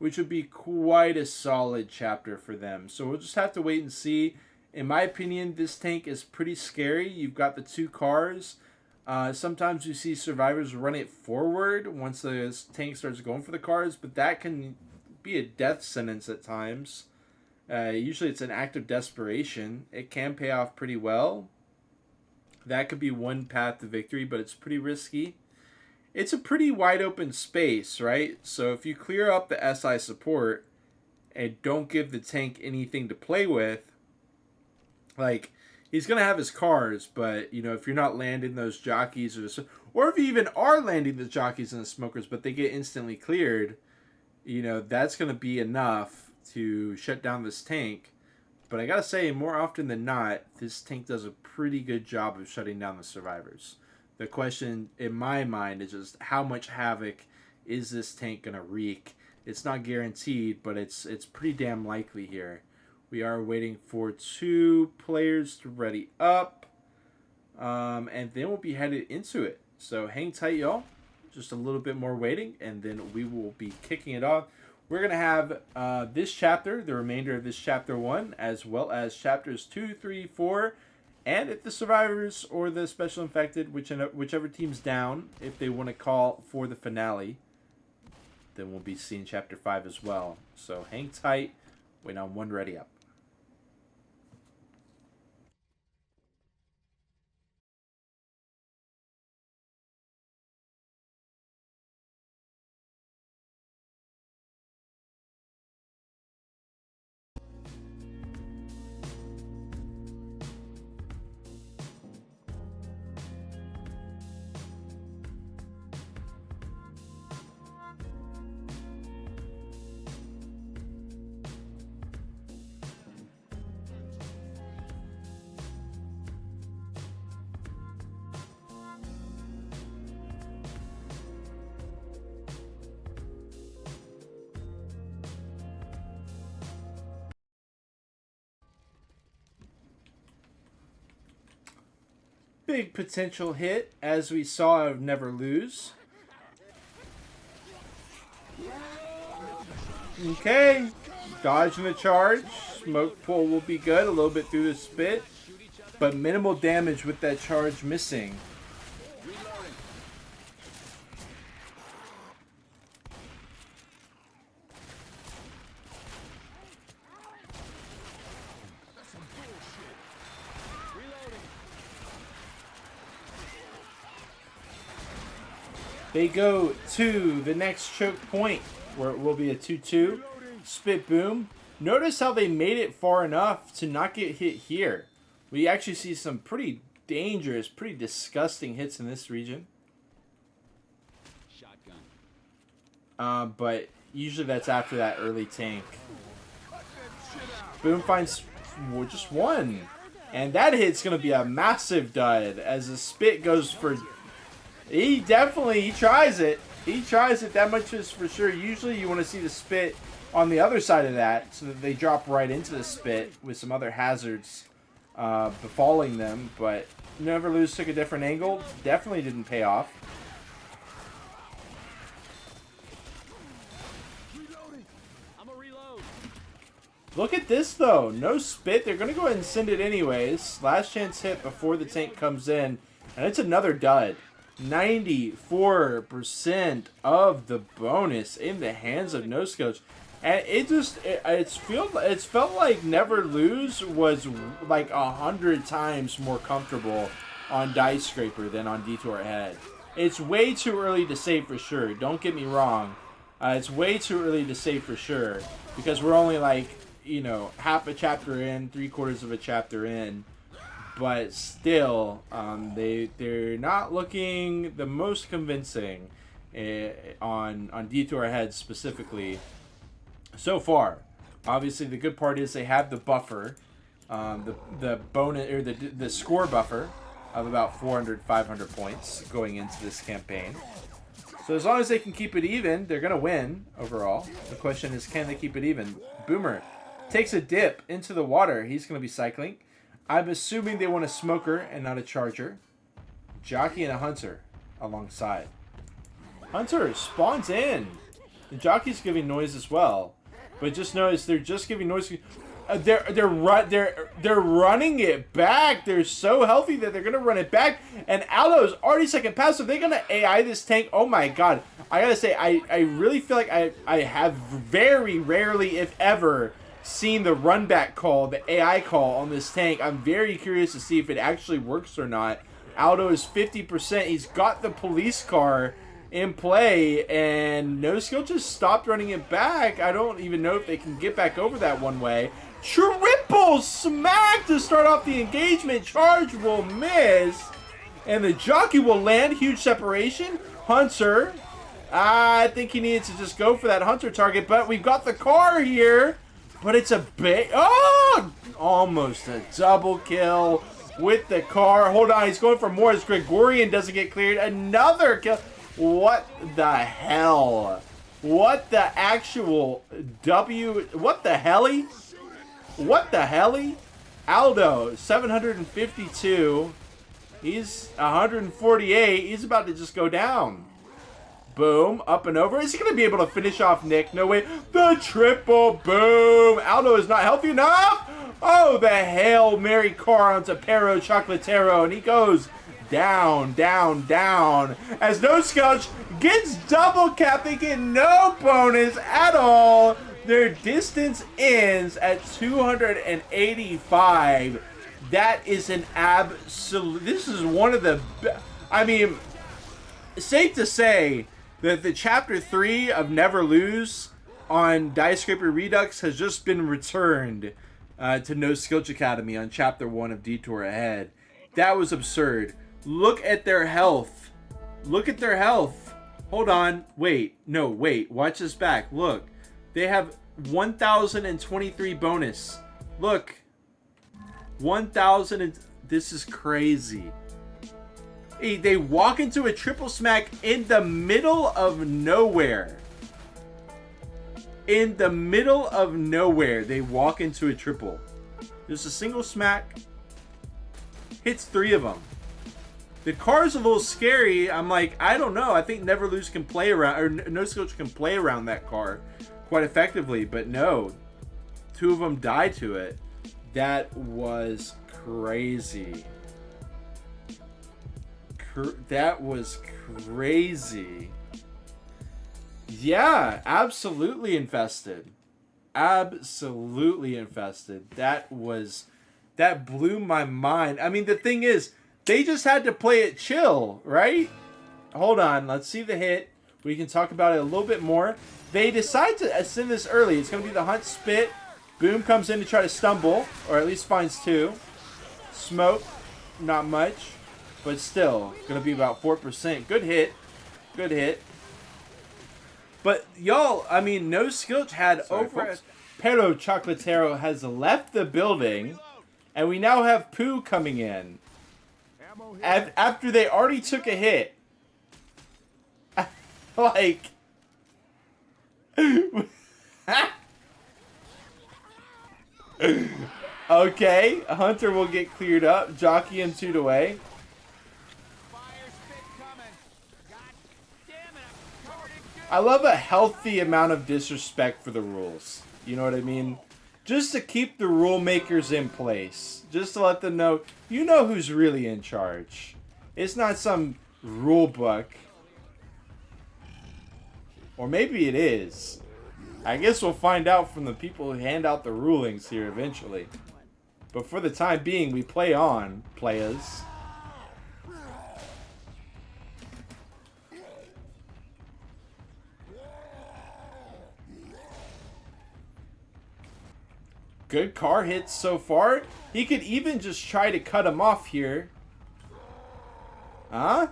which would be quite a solid chapter for them. So we'll just have to wait and see. In my opinion, this tank is pretty scary. You've got the 2 cars. Sometimes you see survivors run it forward once the tank starts going for the cars, but that can be a death sentence at times. Usually it's an act of desperation. It can pay off pretty well. That could be one path to victory, but it's pretty risky. It's a pretty wide open space, right? So if you clear up the SI support and don't give the tank anything to play with, like, he's going to have his cars, but, you know, if you're not landing those jockeys, or if you even are landing the jockeys and the smokers, but they get instantly cleared, you know, that's going to be enough to shut down this tank. But I got to say, more often than not, this tank does a pretty good job of shutting down the survivors. The question, in my mind, is just how much havoc is this tank going to wreak? It's not guaranteed, but it's pretty damn likely here. We are waiting for 2 players to ready up. And then we'll be headed into it. So hang tight, y'all. Just a little bit more waiting, and then we will be kicking it off. We're going to have this chapter, the remainder of this chapter 1, as well as chapters 2, 3, 4, and if the survivors or the special infected, whichever team's down, if they want to call for the finale, then we'll be seeing chapter 5 as well. So hang tight. Wait on one ready up. Big potential hit, as we saw of Neverlose. Okay, dodging the charge. Smoke pull will be good, a little bit through the spit, but minimal damage with that charge missing. They go to the next choke point, where it will be a 2-2. Spit boom. Notice how they made it far enough to not get hit here. We actually see some pretty dangerous, pretty disgusting hits in this region. But usually that's after that early tank. Boom finds just one. And that hit's going to be a massive dud as the spit goes for... He tries it. He tries it, that much is for sure. Usually you want to see the spit on the other side of that so that they drop right into the spit with some other hazards befalling them. But Neverlose took a different angle. Definitely didn't pay off. Look at this, though. No spit. They're going to go ahead and send it anyways. Last chance hit before the tank comes in. And it's another dud. 94% of the bonus in the hands of Noskillch. And it's felt like Neverlose was like 100 times more comfortable on Diescraper than on Detour Ahead. It's way too early to say for sure. Don't get me wrong. It's way too early to say for sure. Because we're only like, you know, half a chapter in, 3/4 of a chapter in. But still, they're not looking the most convincing on Detour Ahead specifically so far. Obviously, the good part is they have the buffer, the bonus or the score buffer of about 400-500 points going into this campaign. So as long as they can keep it even, they're gonna win overall. The question is, can they keep it even? Boomer takes a dip into the water. He's gonna be cycling. I'm assuming they want a smoker and not a charger. Jockey and a hunter alongside. Hunter spawns in. The jockey's giving noise as well, but just notice they're just giving noise. They're running it back. They're so healthy that they're gonna run it back. And Aldo's already second pass. So they're gonna AI this tank. Oh my god! I gotta say, I really feel like I have very rarely, if ever, seen the run back call, the AI call on this tank. I'm very curious to see if it actually works or not. Aldo is 50%. He's got the police car in play, and Noskillch just stopped running it back. I don't even know if they can get back over that one way. Triple smack to start off the engagement. Charge will miss, and the jockey will land. Huge separation. Hunter, I think he needs to just go for that Hunter target, but we've got the car here. But it's a big... Oh! Almost a double kill with the car. Hold on, he's going for more as Gregorian doesn't get cleared. Another kill. What the hell? What the actual W... What the helly? What the helly? Aldo, 752. He's 148. He's about to just go down. Boom, up and over. Is he going to be able to finish off Nick? No way. The triple boom. Aldo is not healthy enough. Oh, the Hail Mary car onto Pero Chocolatero. And he goes down, down, down. As Noskillch gets double capped. They get no bonus at all. Their distance ends at 285. That is an absolute... This is one of the... I mean, safe to say that the Chapter 3 of Neverlose on Diescraper Redux has just been returned to Noskillch Academy on Chapter 1 of Detour Ahead. That was absurd. Look at their health. Look at their health. Hold on. Wait. No, wait. Watch this back. Look. They have 1,023 bonus. Look. 1,000 and... This is crazy. They walk into a triple smack in the middle of nowhere. In the middle of nowhere, they walk into a triple. There's a single smack. Hits 3 of them. The car's a little scary. I'm like, I don't know. I think Neverlose can play around, or Noskillch can play around that car quite effectively. But no. 2 of them die to it. That was crazy. That was crazy. Yeah, absolutely infested. Absolutely infested. That blew my mind. I mean, the thing is, they just had to play it chill, right? Hold on, let's see the hit. We can talk about it a little bit more. They decide to send this early. It's going to be the Hunt Spit. Boom comes in to try to stumble, or at least finds 2. Smoke, not much. But still, going to be about 4%. Good hit. Good hit. But, y'all, I mean, Noskillch had Pero Chocolatero has left the building. And we now have Pooh coming in. After they already took a hit. Like... Okay, Hunter will get cleared up. Jockey and toot away. I love a healthy amount of disrespect for the rules. You know what I mean? Just to keep the rule makers in place. Just to let them know, you know who's really in charge. It's not some rule book. Or maybe it is. I guess we'll find out from the people who hand out the rulings here eventually. But for the time being, we play on, players. Good car hits so far. He could even just try to cut him off here. Huh?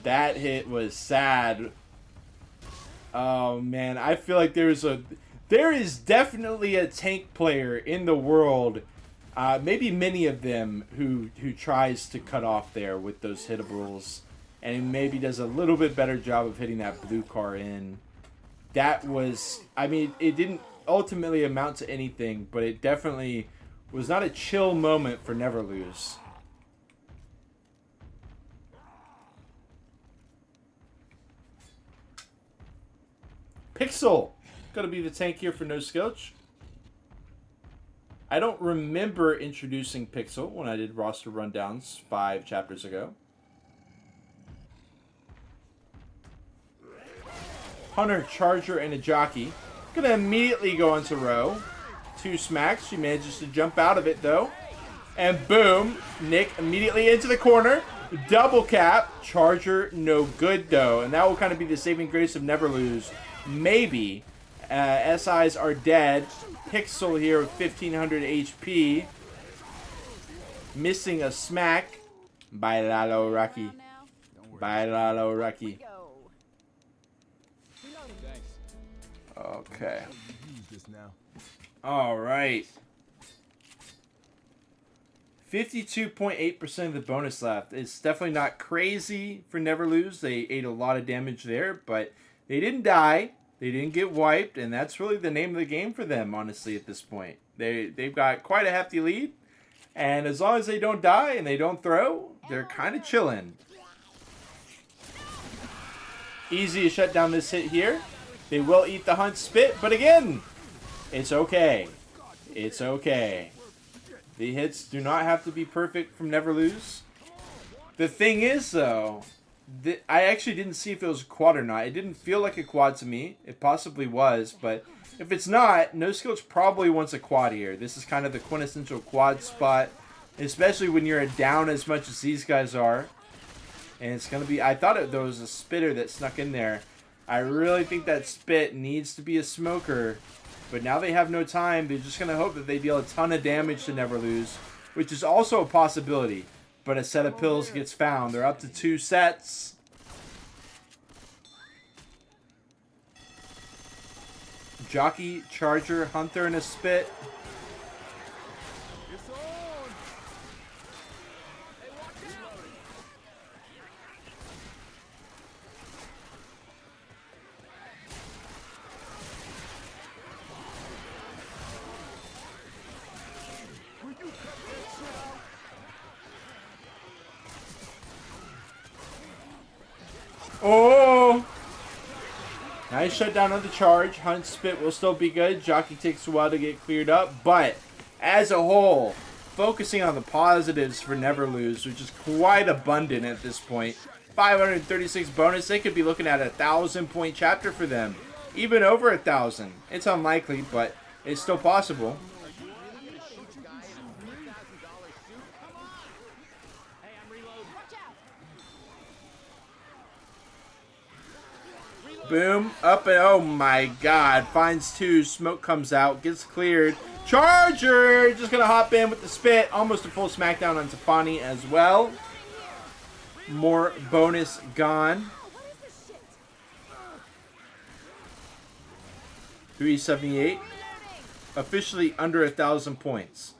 That hit was sad. Oh man, I feel like there is definitely a tank player in the world, maybe many of them, who tries to cut off there with those hitables, and maybe does a little bit better job of hitting that blue car in. That was, I mean, it didn't ultimately amount to anything, but it definitely was not a chill moment for Neverlose. Pixel, gonna be the tank here for Noskillch. I don't remember introducing Pixel when I did roster rundowns 5 chapters ago. Hunter, Charger, and a Jockey. Gonna immediately go into row. 2 smacks. She manages to jump out of it though. And boom, Nick immediately into the corner. Double cap. Charger, no good though. And that will kind of be the saving grace of Neverlose. Maybe. SIs are dead. Pixel here with 1500 HP. Missing a smack. Bailalo Rocky. Bailalo Rocky. Okay. All right. 52.8% of the bonus left. It's definitely not crazy for Neverlose. They ate a lot of damage there, but they didn't die. They didn't get wiped, and that's really the name of the game for them, honestly, at this point. They've got quite a hefty lead, and as long as they don't die and they don't throw, they're kind of chilling. Easy to shut down this hit here. They will eat the Hunt Spit, but again, it's okay. It's okay. The hits do not have to be perfect from Neverlose. The thing is, though, I actually didn't see if it was a quad or not. It didn't feel like a quad to me. It possibly was, but if it's not, Noskillch probably wants a quad here. This is kind of the quintessential quad spot, especially when you're down as much as these guys are. And it's going to be... I thought there was a spitter that snuck in there. I really think that spit needs to be a smoker. But now they have no time. They're just going to hope that they deal a ton of damage to Neverlose, which is also a possibility. But a set of pills gets found. They're up to 2 sets. Jockey, Charger, Hunter, and a spit. Oh! Nice shutdown of the charge. Hunt Spit will still be good. Jockey takes a while to get cleared up. But, as a whole, focusing on the positives for Neverlose, which is quite abundant at this point. 536 bonus. They could be looking at a 1,000-point chapter for them. Even over 1,000. It's unlikely, but it's still possible. Boom, up and oh my god, finds 2, smoke comes out, gets cleared. Charger, just gonna hop in with the spit, almost a full smackdown on Tafani as well. More bonus gone. 378, officially under 1,000 points.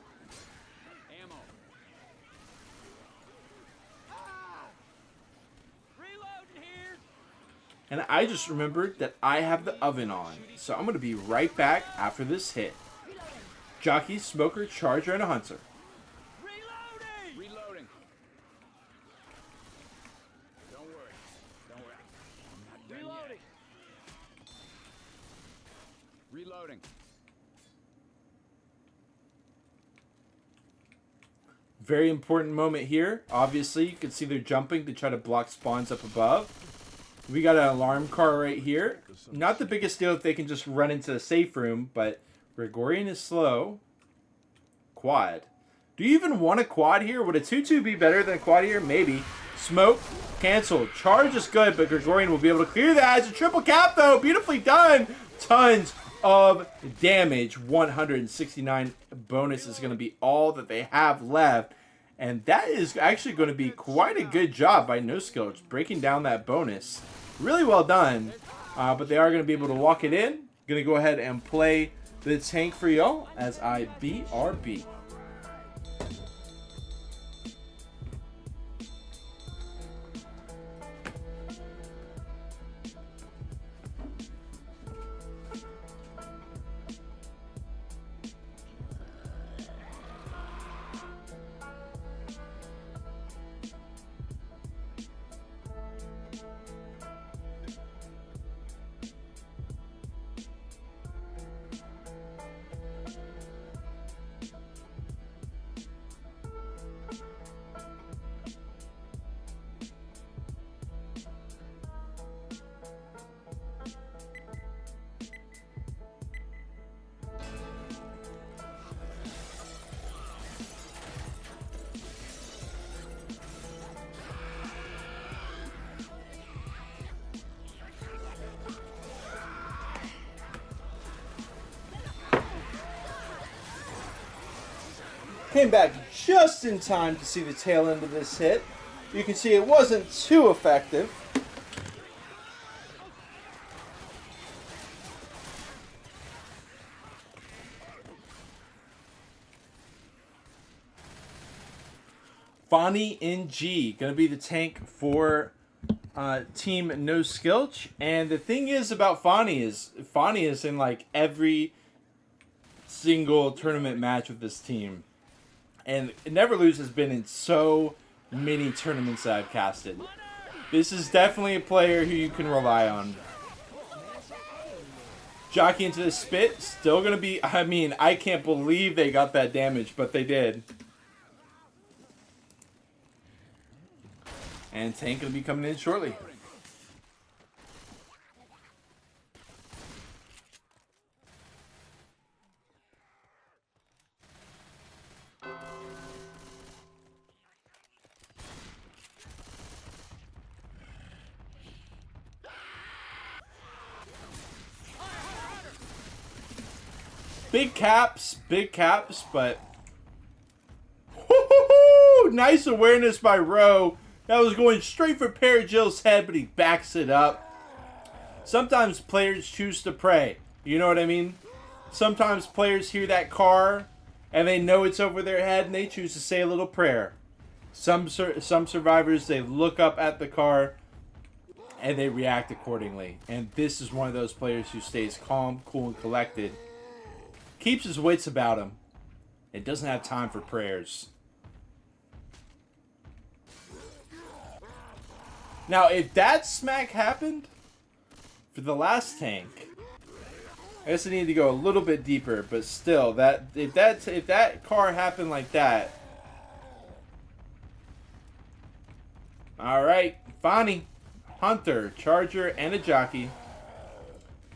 And I just remembered that I have the oven on. So I'm going to be right back after this hit. Jockey, Smoker, Charger, and a Hunter. Reloading! Reloading. Don't worry. Don't worry. I'm not done yet. Reloading. Very important moment here. Obviously, you can see they're jumping to try to block spawns up above. We got an alarm car right here. Not the biggest deal if they can just run into the safe room, but Gregorian is slow. Quad. Do you even want a quad here? Would a 2-2 be better than a quad here? Maybe. Smoke. Cancel. Charge is good, but Gregorian will be able to clear that. It's a triple cap, though. Beautifully done. Tons of damage. 169 bonus is going to be all that they have left. And that is actually going to be quite a good job by Noskillch, breaking down that bonus. Really well done. But they are going to be able to walk it in. Going to go ahead and play the tank for y'all as I BRB. Came back just in time to see the tail end of this hit. You can see it wasn't too effective. Fonny in G, going to be the tank for Team Noskillch. And the thing is about Fonny is in like every single tournament match with this team. And Neverlose has been in so many tournaments that I've casted. This is definitely a player who you can rely on. Jockey into the spit. Still going to be... I mean, I can't believe they got that damage, but they did. And tank going to be coming in shortly. Big caps, but nice awareness by Rowe. That was going straight for Perigil's head, but he backs it up. Sometimes players choose to pray. You know what I mean? Sometimes players hear that car and they know it's over their head and they choose to say a little prayer. Some survivors, they look up at the car and they react accordingly. And this is one of those players who stays calm, cool, and collected. Keeps his wits about him. It doesn't have time for prayers. Now, if that smack happened for the last tank, I guess I need to go a little bit deeper. But still, if that car happened like that, all right, Fonny, Hunter, Charger, and a jockey.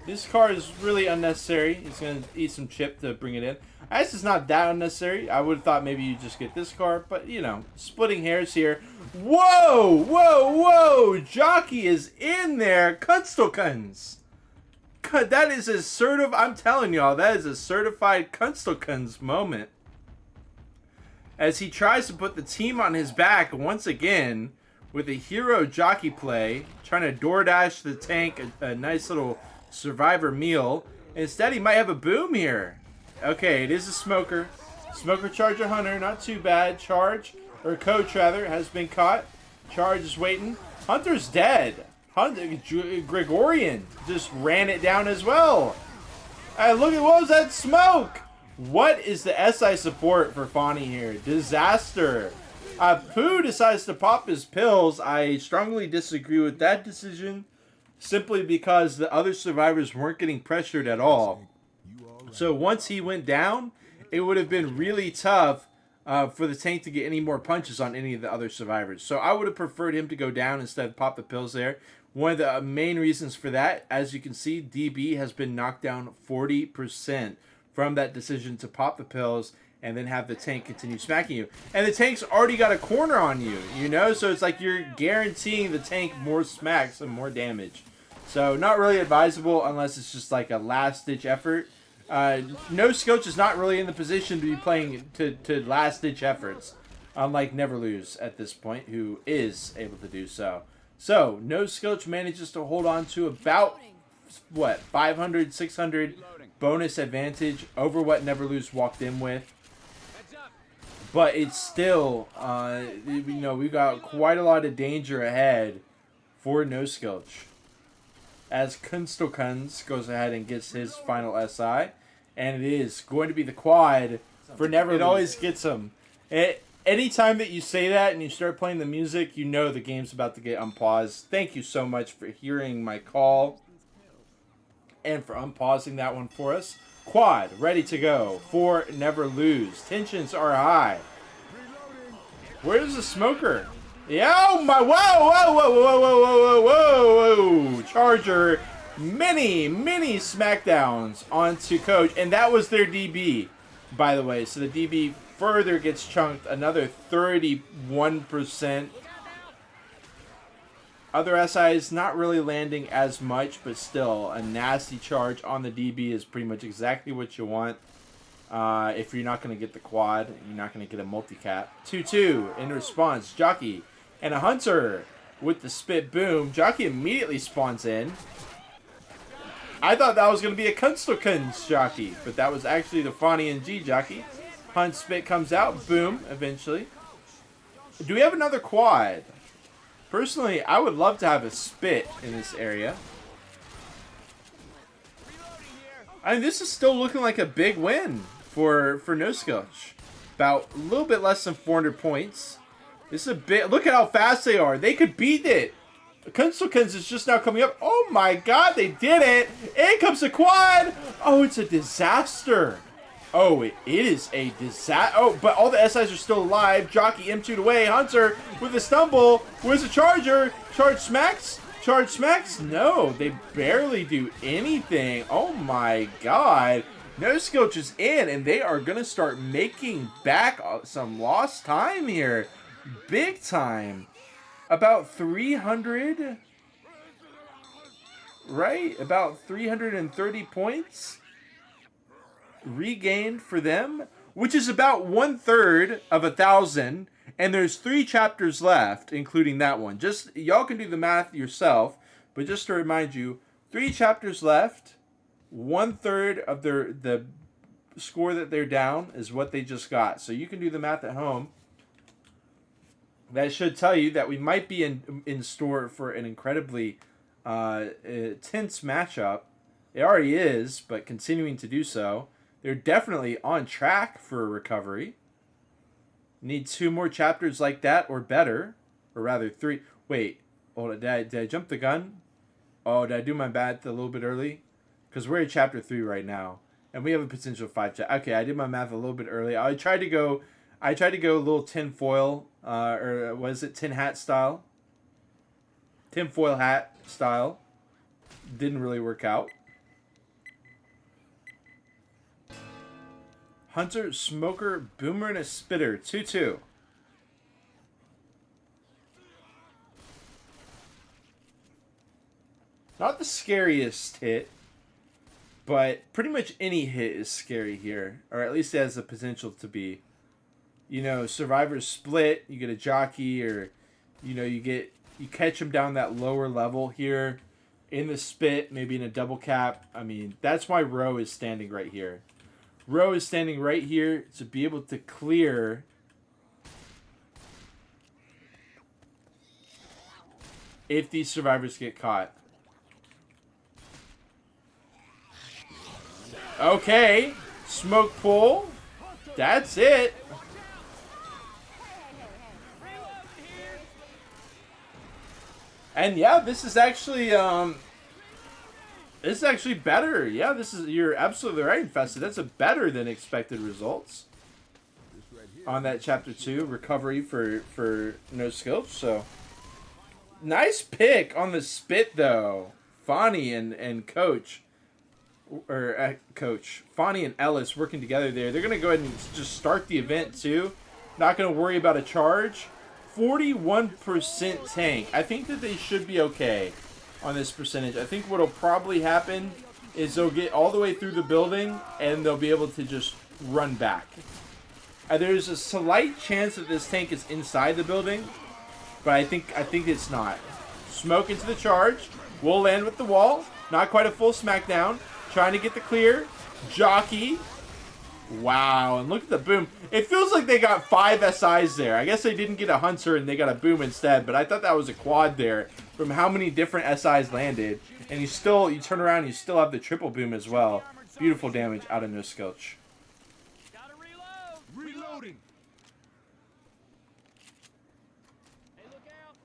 This car is really unnecessary. He's going to eat some chip to bring it in. I guess it's not that unnecessary. I would have thought maybe you just get this car. But, you know, splitting hairs here. Whoa! Whoa! Whoa! Jockey is in there. Kunstelkuns. That is a I'm telling y'all, that is a certified Kunstelkuns moment. As he tries to put the team on his back once again with a hero jockey play. Trying to DoorDash the tank a nice little survivor meal. Instead, he might have a boom here. Okay, it is a smoker. Smoker Charger Hunter, not too bad. Charge, or Coach rather, has been caught. Charge is waiting. Hunter's dead. Gregorian just ran it down as well. Look at what was that smoke? What is the SI support for Fonny here? Disaster. Pooh decides to pop his pills. I strongly disagree with that decision. Simply because the other survivors weren't getting pressured at all. So once he went down, it would have been really tough for the tank to get any more punches on any of the other survivors. So I would have preferred him to go down instead of pop the pills there. One of the main reasons for that, as you can see, DB has been knocked down 40% from that decision to pop the pills and then have the tank continue smacking you. And the tank's already got a corner on you, you know? So it's like you're guaranteeing the tank more smacks and more damage. So not really advisable unless it's just like a last-ditch effort. Noskillch is not really in the position to be playing to last-ditch efforts, unlike Neverlose at this point, who is able to do so. So, Noskillch manages to hold on to about, what, 500, 600 bonus advantage over what Neverlose walked in with. But it's still, you know, we got quite a lot of danger ahead for Noskillch. As Kunstelkunz goes ahead and gets his final SI. And it is going to be the quad for Neverlose. It always gets him. Anytime that you say that and you start playing the music, you know the game's about to get unpaused. Thank you so much for hearing my call and for unpausing that one for us. Quad, ready to go for Neverlose. Tensions are high. Where's the smoker? Yeah, oh my, whoa, whoa, whoa, whoa, whoa, whoa, whoa, whoa. Charger, many smackdowns onto Coach. And that was their DB, by the way. So the DB further gets chunked, another 31%. Other SIs not really landing as much, but still a nasty charge on the DB is pretty much exactly what you want. If you're not going to get the quad, you're not going to get a multi-cap. 2-2 in response. Jockey and a Hunter with the spit boom. Jockey immediately spawns in. I thought that was going to be a Kunstelkunz jockey, but that was actually the Fonny and G jockey. Hunt spit comes out. Boom, eventually. Do we have another quad? Personally, I would love to have a spit in this area. I mean, this is still looking like a big win for Noskillch. About a little bit less than 400 points. This is a bit. Look at how fast they are. They could beat it. Kunstelkunz is just now coming up. Oh my god, they did it. In comes the quad. Oh, it's a disaster. Oh, it is a disaster. Oh, but all the SIs are still alive. Jockey M2'd away. Hunter with a stumble. Where's the charger? Charge smacks? Charge smacks? No, they barely do anything. Oh my god. Noskillch is in, and they are going to start making back some lost time here. Big time. About 300, right? About 330 points regained for them, which is about 1/3 of 1,000. And there's 3 chapters left, including that one. Just y'all can do the math yourself, but just to remind you, 3 chapters left. 1/3 of the score that they're down is what they just got. So you can do the math at home. That should tell you that we might be in store for an incredibly tense matchup. It already is, but continuing to do so. They're definitely on track for a recovery. Need 2 more chapters like that or better. Or rather 3. Wait, hold on. Did I jump the gun? Oh, did I do my math a little bit early? Because we're in chapter 3 right now. And we have a potential 5 Okay, I did my math a little bit early. I tried to go a little tin foil, or was it tin hat style? Tin foil hat style. Didn't really work out. Hunter, Smoker, Boomer, and a Spitter. 2-2. Not the scariest hit, but pretty much any hit is scary here. Or at least it has the potential to be. You know, survivors split, you get a jockey, or, you know, you catch them down that lower level here in the spit, maybe in a double cap. I mean, that's why Row is standing right here. Row is standing right here to be able to clear if these survivors get caught. Okay, smoke pull. That's it. And yeah, this is actually This is actually better. Yeah, this is, you're absolutely right, Infested. That's a better than expected results on that chapter 2 recovery for Noskillch. So nice pick on the spit though. Fani and Coach, or Coach Fani and Ellis working together there. They're gonna go ahead and just start the event too. Not gonna worry about a charge. 41% tank. I think that they should be okay on this percentage. I think what'll probably happen is they'll get all the way through the building and they'll be able to just run back. There's a slight chance that this tank is inside the building, but I think it's not. Smoke into the charge. We'll land with the wall. Not quite a full smackdown. Trying to get the clear. Jockey. Wow, and look at the boom. It feels like they got 5 SIs there. I guess they didn't get a hunter and they got a boom instead, but I thought that was a quad there from how many different SIs landed. And you turn around and you still have the triple boom as well. Beautiful damage out of Noskillch. Gotta reload. Reloading. Hey, look out.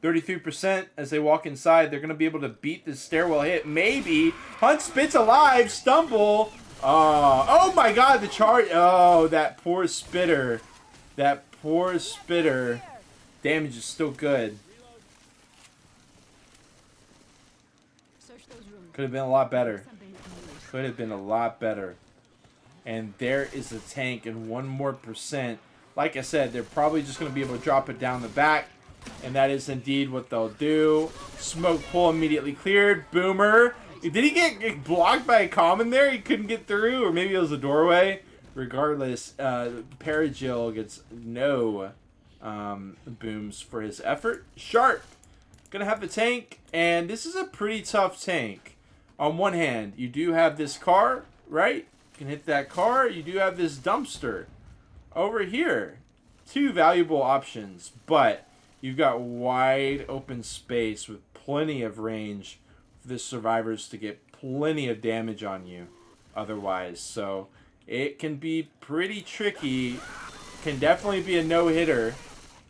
33% as they walk inside. They're going to be able to beat this stairwell hit. Maybe. Hunt spits alive. Stumble. Oh my god, the charge. Oh, that poor spitter. That poor spitter. Damage is still good. Could have been a lot better. Could have been a lot better. And there is the tank, and 1 more %. Like I said, they're probably just going to be able to drop it down the back. And that is indeed what they'll do. Smoke pull immediately cleared. Boomer. Did he get blocked by a common there? He couldn't get through? Or maybe it was a doorway? Regardless, Perigil gets no booms for his effort. Sharp. Gonna have the tank. And this is a pretty tough tank. On one hand, you do have this car, right? You can hit that car. You do have this dumpster over here. 2 valuable options. But you've got wide open space with plenty of range for the survivors to get plenty of damage on you otherwise. So it can be pretty tricky. Can definitely be a no-hitter.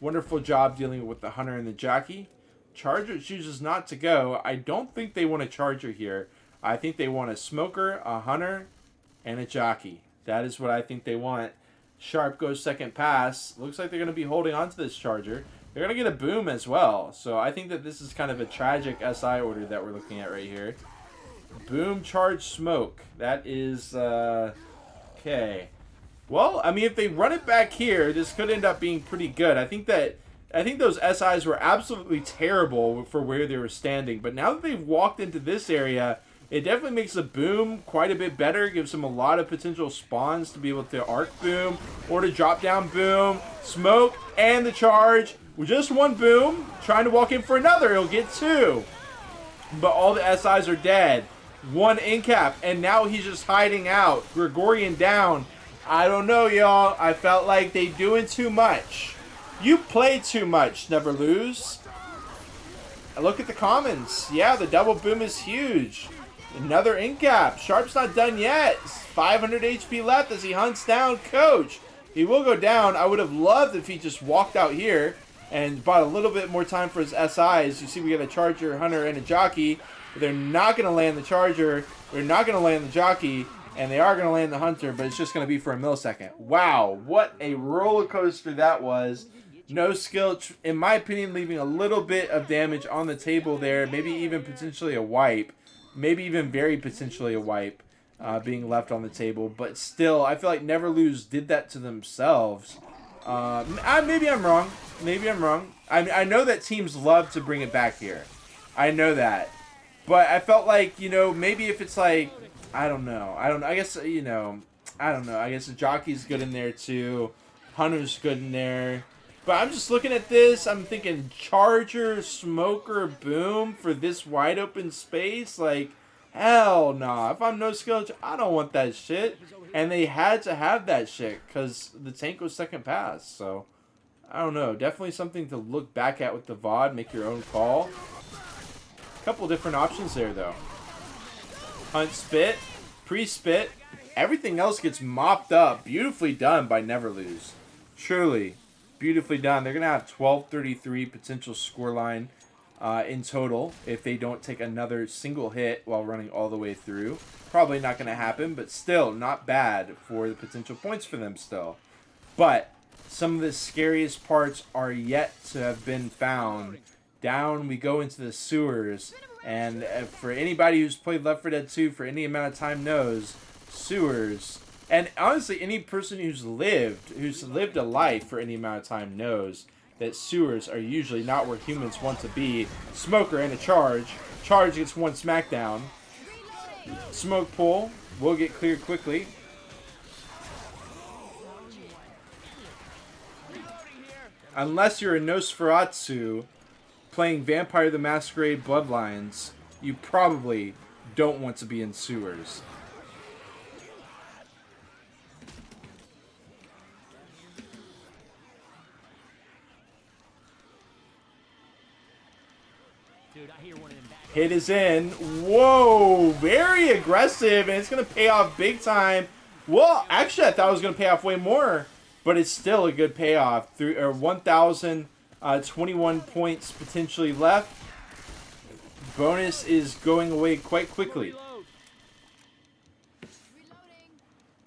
Wonderful job dealing with the hunter and the jockey. Charger chooses not to go. I don't think they want a charger here. I think they want a smoker, a hunter, and a jockey. That is what I think they want. Sharp goes second pass. Looks like they're going to be holding on to this charger. They're going to get a boom as well. So I think that this is kind of a tragic SI order that we're looking at right here. Boom, charge, smoke. That is, okay. Well, I mean, if they run it back here, this could end up being pretty good. I think those SIs were absolutely terrible for where they were standing. But now that they've walked into this area, it definitely makes the boom quite a bit better. Gives them a lot of potential spawns to be able to arc boom or to drop down boom, smoke, and the charge. With just 1 boom, trying to walk in for another, he'll get 2. But all the SIs are dead. 1 in cap, and now he's just hiding out. Gregorian down. I don't know, y'all. I felt like they doing too much. You play too much, Neverlose. Look at the comments. Yeah, the double boom is huge. Another in cap. Sharp's not done yet. 500 HP left as he hunts down Coach. He will go down. I would have loved if he just walked out here and bought a little bit more time for his SIs. You see we got a charger, hunter, and a jockey. But they're not going to land the charger. They're not going to land the jockey. And they are going to land the hunter, but it's just going to be for a millisecond. Wow, what a roller coaster that was. Noskillch, in my opinion, leaving a little bit of damage on the table there. Maybe even potentially a wipe. Maybe even very potentially a wipe being left on the table. But still, I feel like Neverlose did that to themselves. Maybe I'm wrong. Maybe I'm wrong. I know that teams love to bring it back here. I know that. But I felt like, you know, maybe if it's like, I don't know. I guess, you know, I don't know. I guess the jockey's good in there too. Hunter's good in there. But I'm just looking at this. I'm thinking charger, smoker, boom for this wide open space. Like, hell nah. If I'm Noskillch, I don't want that shit. And they had to have that shit because the tank was second pass. So, I don't know. Definitely something to look back at with the VOD. Make your own call. A couple different options there, though. Hunt spit. Pre-spit. Everything else gets mopped up. Beautifully done by Neverlose. Truly. Beautifully done. They're going to have 12-33 potential scoreline. in total if they don't take another single hit while running all the way through. Probably not going to happen, but still not bad for the potential points for them still. But some of the scariest parts are yet to have been found. Down we go into the sewers, and for anybody who's played Left 4 Dead 2 for any amount of time knows, sewers, and honestly any person who's lived a life for any amount of time knows that sewers are usually not where humans want to be. Smoker and a charge. Charge gets one smackdown. Smoke pool will get cleared quickly. Unless you're a Nosferatu playing Vampire the Masquerade Bloodlines, you probably don't want to be in sewers. Dude, I hear one of them back. Hit is in. Whoa, very aggressive, and it's going to pay off big time. Well, actually, I thought it was going to pay off way more, but it's still a good payoff. 1,021 points potentially left. Bonus is going away quite quickly.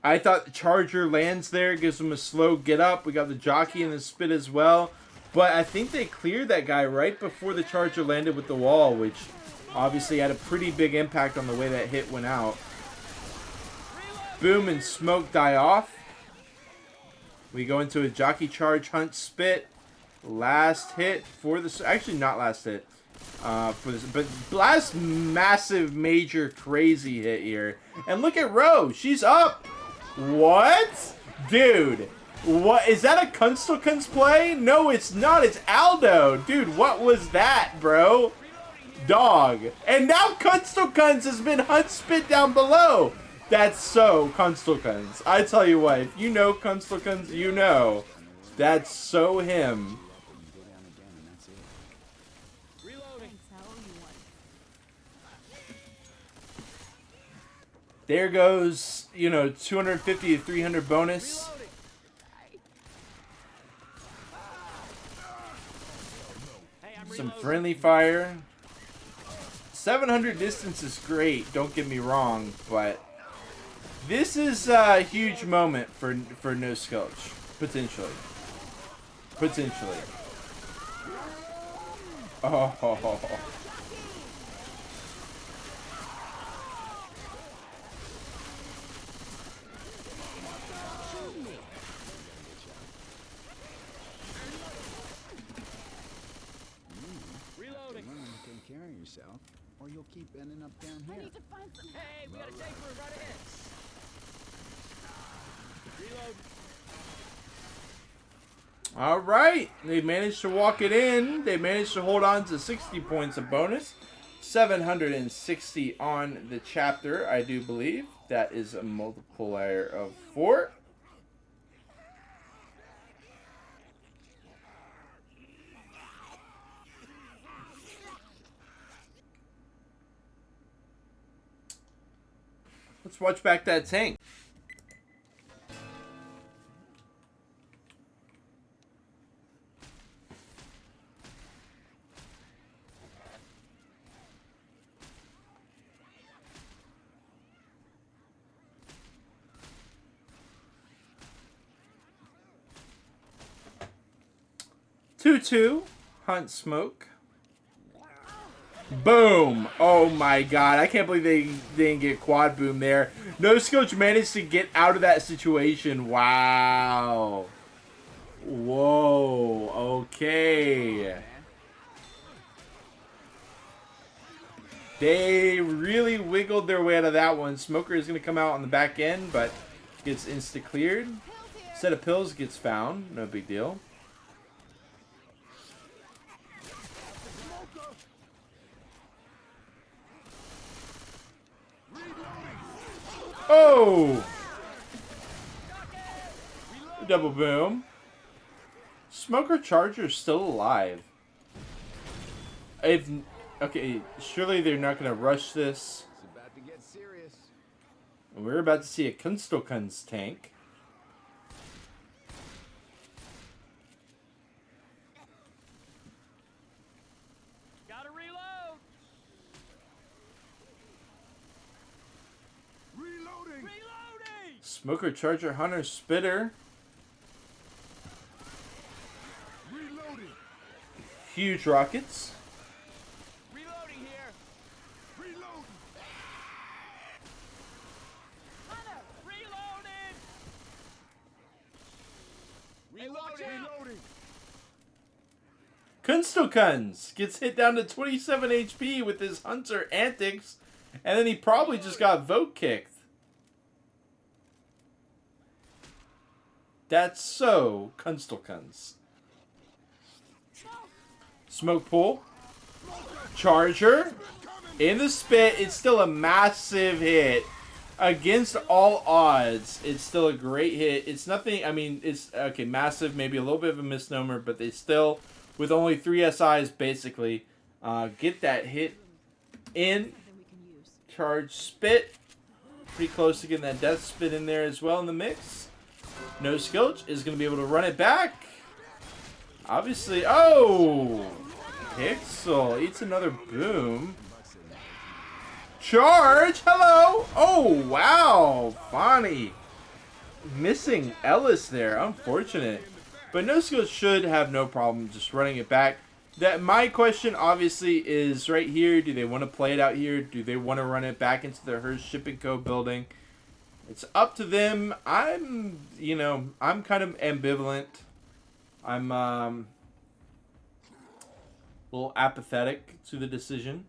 I thought the Charger lands there, gives him a slow get up. We got the Jockey and the Spit as well. But I think they cleared that guy right before the Charger landed with the wall, which obviously had a pretty big impact on the way that hit went out. Boom and Smoke die off. We go into a Jockey Charge, Hunt, Spit. Last hit for the... Actually, not last hit. For this, but last massive, major, crazy hit here. And look at Ro. She's up. What? Dude. What? Is that a Kunstelkunst play? No, it's not. It's Aldo. Dude, what was that, bro? Dog. And now Kunstelkunst has been Hunt Spit down below. That's so Kunstelkunst. I tell you what, if you know Kunstelkunst, you know. That's so him. There goes, 250 to 300 bonus. Some friendly fire. 700 distance is great, don't get me wrong, but this is a huge moment for Noskillch, potentially. Potentially. Oh. Or you'll keep ending up down here. I need to find some. Hey, we got a tank for right ahead. Reload. All right. They managed to walk it in. They managed to hold on to 60 points of bonus. 760 on the chapter, I do believe. That is a multiplier of 4. Let's watch back that tank. Two, Hunt Smoke. Boom! Oh my god, I can't believe they didn't get quad boom there. Noskillch managed to get out of that situation. Wow. Whoa, okay. They really wiggled their way out of that one. Smoker is going to come out on the back end, but gets insta-cleared. Set of pills gets found. No big deal. Oh! Double boom. Smoker Charger's still alive. Okay, surely they're not going to rush this. It's about to get serious. We're about to see a Kunstelkunst tank. Gotta Smoker, Charger, Hunter, Spitter. Reloading. Huge rockets. Reloading here. Reloading. Reloading. Reloading. Kunstelkunz gets hit down to 27 HP with his Hunter antics, and then he probably just got vote kicked. That's so Kunstelkunz. Smoke pool. Charger. In the spit. It's still a massive hit. Against all odds, it's still a great hit. It's nothing, I mean, it's, okay, massive, maybe a little bit of a misnomer, but they still, with only 3 SIs, basically, get that hit in. Charge spit. Pretty close to getting that death spit in there as well in the mix. Noskillch is going to be able to run it back. Obviously, oh! Pixel eats another boom. Charge! Hello! Oh, wow! Bonnie. Missing Ellis there. Unfortunate. But Noskillch should have no problem just running it back. That my question, obviously, is right here. Do they want to play it out here? Do they want to run it back into the Hearst Shipping Co. building? It's up to them. I'm kind of ambivalent. I'm a little apathetic to the decision.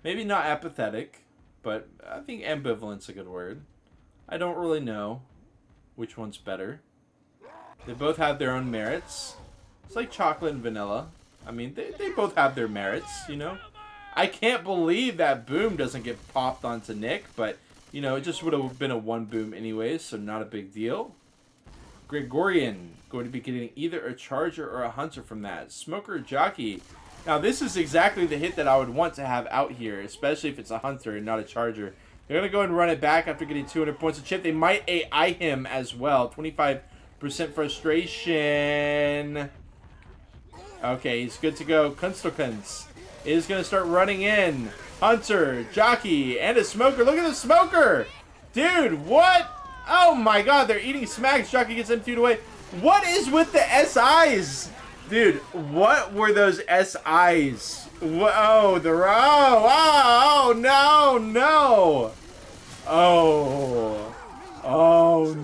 Maybe not apathetic, but I think ambivalent's a good word. I don't really know which one's better. They both have their own merits. It's like chocolate and vanilla. I mean, they both have their merits, you know? I can't believe that boom doesn't get popped onto Nick, but, you know, it just would have been a 1 boom anyways, so not a big deal. Gregorian going to be getting either a Charger or a Hunter from that. Smoker, Jockey. Now, this is exactly the hit that I would want to have out here, especially if it's a Hunter and not a Charger. They're going to go ahead and run it back after getting 200 points of chip. They might AI him as well. 25% frustration. Okay, he's good to go. Kunstelkunz is going to start running in. Hunter, Jockey, and a Smoker. Look at the Smoker! Dude, what? Oh my god, they're eating smacks. Jockey gets them 2'd away. What is with the SIs? Dude, what were those SIs? Whoa, oh, no, no. Oh,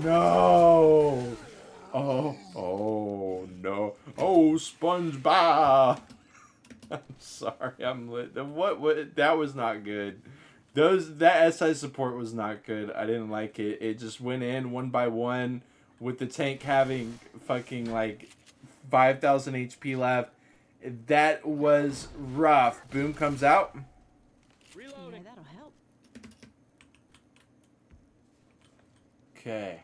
no. Oh, no. Oh, SpongeBob. I'm sorry, I'm lit. What? That was not good. That SI support was not good. I didn't like it. It just went in 1 by 1 with the tank having fucking like 5,000 HP left. That was rough. Boom comes out. Reloading. Yeah, that'll help. Okay.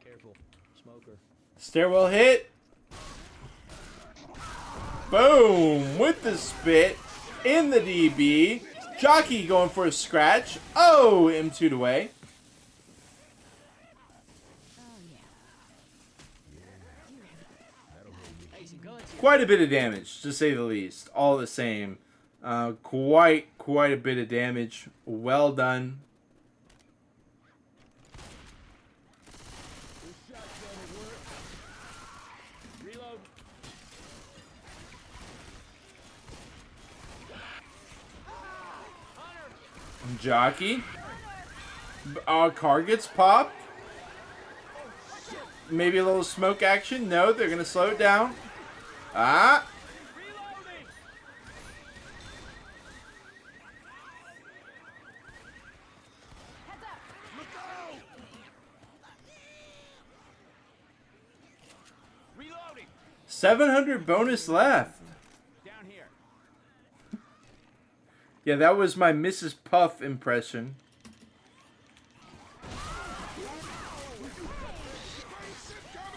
Careful. Smoker. Stairwell hit. Boom! With the spit in the DB. Jockey going for a scratch. Oh, M2'd away. Oh, yeah. Hey, some guns here. Quite a bit of damage, to say the least. All the same. Quite a bit of damage. Well done. Reload. Jockey. Car gets popped. Maybe a little smoke action. No, they're going to slow it down. Ah. Reloading. Reloading. 700 bonus left. Down here. Yeah, that was my Mrs. Puff impression.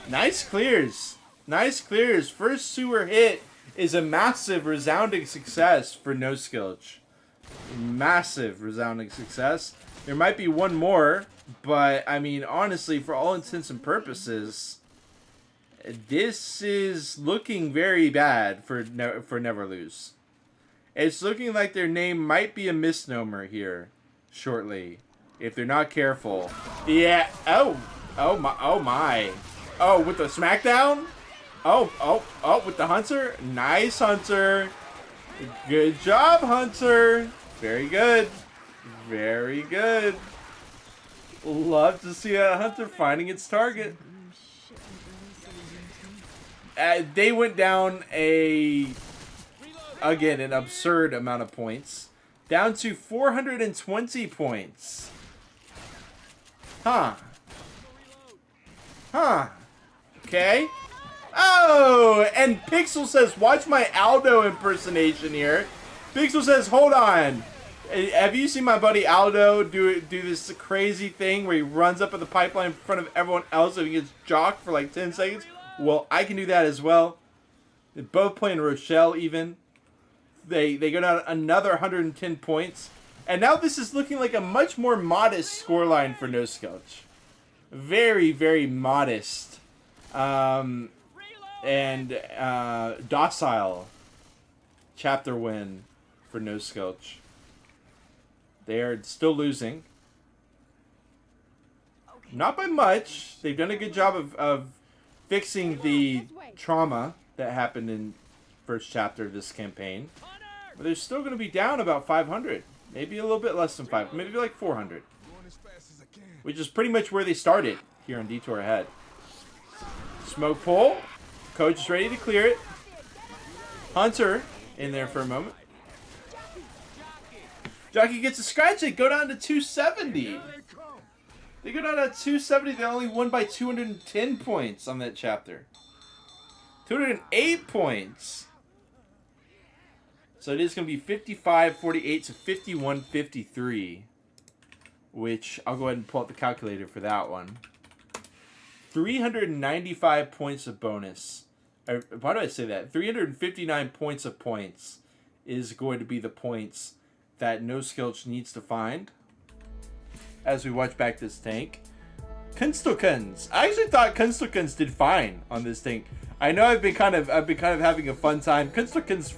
Nice clears. Nice clears. First sewer hit is a massive resounding success for Noskillch. Massive resounding success. There might be one more, but I mean, honestly, for all intents and purposes, this is looking very bad for Neverlose. It's looking like their name might be a misnomer here shortly, if they're not careful. Yeah. Oh my. Oh, with the smackdown. Oh, with the Hunter. Nice, Hunter. Good job, Hunter. Very good. Very good. Love to see a Hunter finding its target. They went down again, an absurd amount of points. Down to 420 points. Huh. Okay. Oh, and Pixel says, watch my Aldo impersonation here. Pixel says, hold on. Have you seen my buddy Aldo do this crazy thing where he runs up at the pipeline in front of everyone else and he gets jocked for like 10 seconds? Well, I can do that as well. They're both playing Rochelle even. They go down another 110 points. And now this is looking like a much more modest scoreline for Noskillch. Very, very modest. And docile chapter win for Noskillch. They are still losing. Not by much. They've done a good job of fixing the trauma that happened in first chapter of this campaign. But they're still going to be down about 500. Maybe a little bit less than 500. Maybe like 400. Which is pretty much where they started here on Detour Ahead. Smoke pull. Coach is ready to clear it. Hunter in there for a moment. Jockey gets a scratch. They go down to 270. They go down to 270. They only won by 210 points on that chapter. 208 points. So it is going to be 55-48 to 51-53. Which, I'll go ahead and pull up the calculator for that one. 395 points of bonus. Why do I say that? 359 points of points is going to be the points that Noskillch needs to find as we watch back this tank. Kunstelkens. I actually thought Kunstelkens did fine on this tank. I know I've been kind of having a fun time. Kunstelkens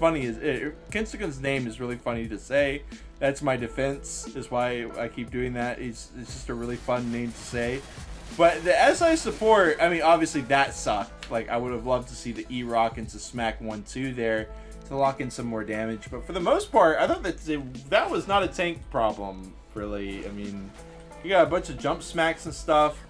Kunstelkens' name is really funny to say. That's my defense. Is why I keep doing that. It's just a really fun name to say. But the SI support, I mean, obviously that sucked. Like, I would have loved to see the E-Rock into Smack 1-2 there to lock in some more damage. But for the most part, I thought that was not a tank problem, really. I mean, you got a bunch of jump smacks and stuff.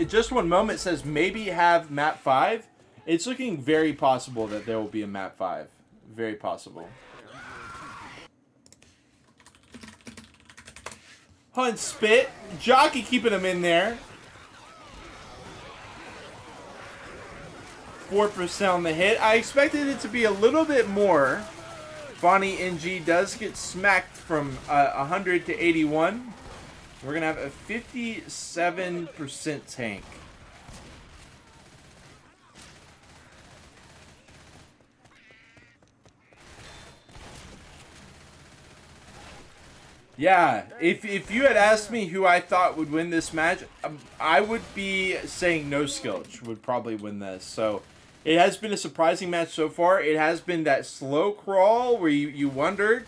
Just one moment says maybe have map 5. It's looking very possible that there will be a map 5. Very possible. Hunt spit. Jockey keeping him in there. 4% on the hit. I expected it to be a little bit more. Bonnie NG does get smacked from 100 to 81. We're going to have a 57% tank. Yeah, if you had asked me who I thought would win this match, I would be saying Noskillch would probably win this. So it has been a surprising match so far. It has been that slow crawl where you wondered,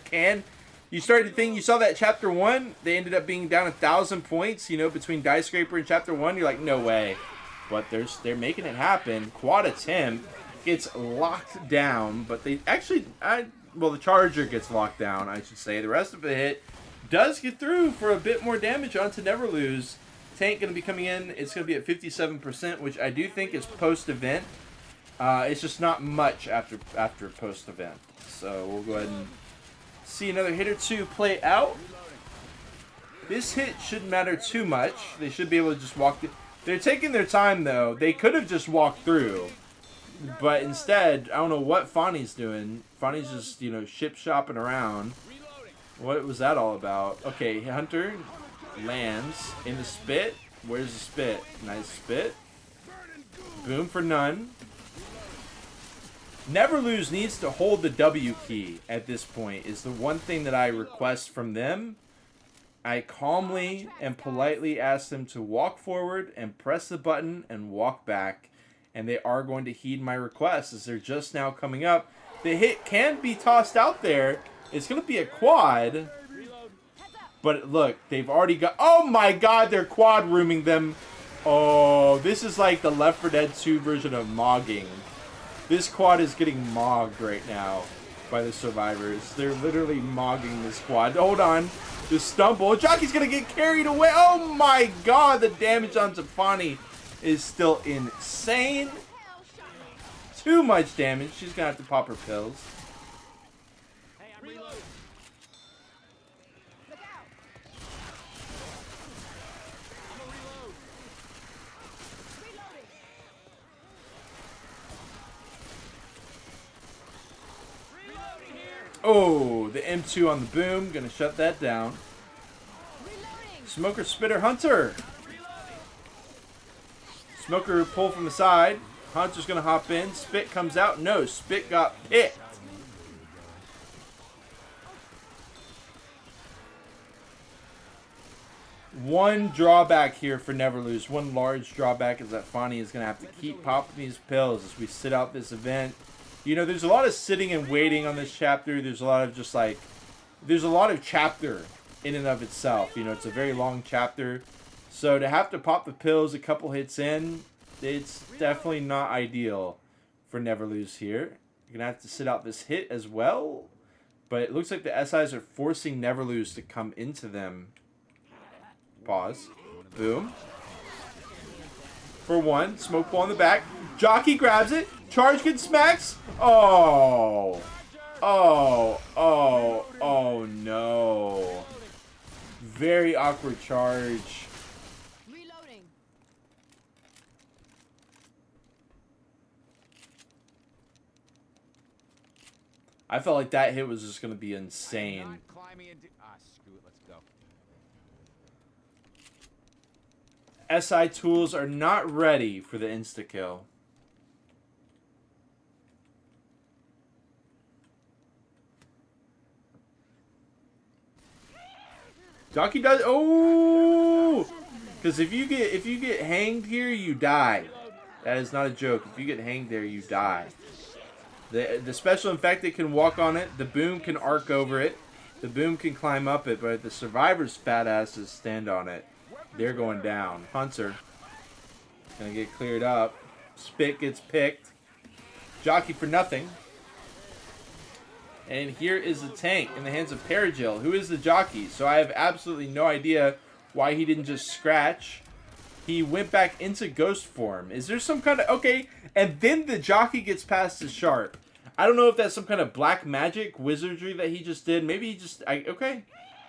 you started to think, you saw that chapter 1, they ended up being down 1,000 points, you know, between Diescraper and chapter 1. You're like, no way. But they're making it happen. Quad attempt gets locked down, but they actually, well, the charger gets locked down, I should say. The rest of the hit does get through for a bit more damage onto Neverlose. Tank going to be coming in. It's going to be at 57%, which I do think is post-event. It's just not much after post-event. So we'll go ahead and see another hit or two play out. This hit shouldn't matter too much. They should be able to just walk through. They're taking their time, though. They could have just walked through. But instead, I don't know what Fonny's doing. Fonny's just, you know, ship-shopping around. What was that all about? Okay, Hunter lands in the spit. Where's the spit? Nice spit. Boom for none. Neverlose needs to hold the W key at this point is the one thing that I request from them. I calmly and politely asked them to walk forward and press the button and walk back. And they are going to heed my request as they're just now coming up. The hit can be tossed out there. It's going to be a quad. But look, they've already got... Oh my god, they're quad rooming them. Oh, this is like the Left 4 Dead 2 version of mogging. This quad is getting mogged right now by the survivors. They're literally mogging this quad. Hold on. The stumble. Jockey's going to get carried away. Oh my god, the damage on Tafani is still insane. Too much damage. She's going to have to pop her pills. Hey, I'm reloading. Look out. I'm gonna reload. Reloading. Reloading here. Oh, the M2 on the boom. Going to shut that down. Reloading. Smoker, Spitter, Hunter. Reloading. Smoker pull from the side. Hunter's going to hop in. Spit comes out. No, Spit got picked. One drawback here for Neverlose. One large drawback is that Fani is going to have to keep popping these pills as we sit out this event. You know, there's a lot of sitting and waiting on this chapter. There's a lot of just like... There's a lot of chapter in and of itself. You know, it's a very long chapter. So to have to pop the pills a couple hits in, it's definitely not ideal for Neverlose here. You're going to have to sit out this hit as well. But it looks like the SIs are forcing Neverlose to come into them. Pause. Boom. For one. Smoke ball in the back. Jockey grabs it. Charge gets smacks. Oh. Oh. Oh. Oh no. Very awkward charge. Reloading. I felt like that hit was just going to be insane. Not climbing into... screw it. Let's go. SI tools are not ready for the insta-kill. Jockey does... Oh! Because if you get hanged here, you die. That is not a joke. If you get hanged there, you die. The special infected can walk on it. The boom can arc over it. The boom can climb up it. But the survivor's fat asses stand on it. They're going down. Hunter gonna get cleared up. Spit gets picked. Jockey for nothing. And here is the tank in the hands of Perigil, who is the jockey. So I have absolutely no idea why he didn't just scratch. He went back into ghost form. Is there some kind of... Okay, and then the jockey gets past his sharp. I don't know if that's some kind of black magic wizardry that he just did. Maybe he just... okay.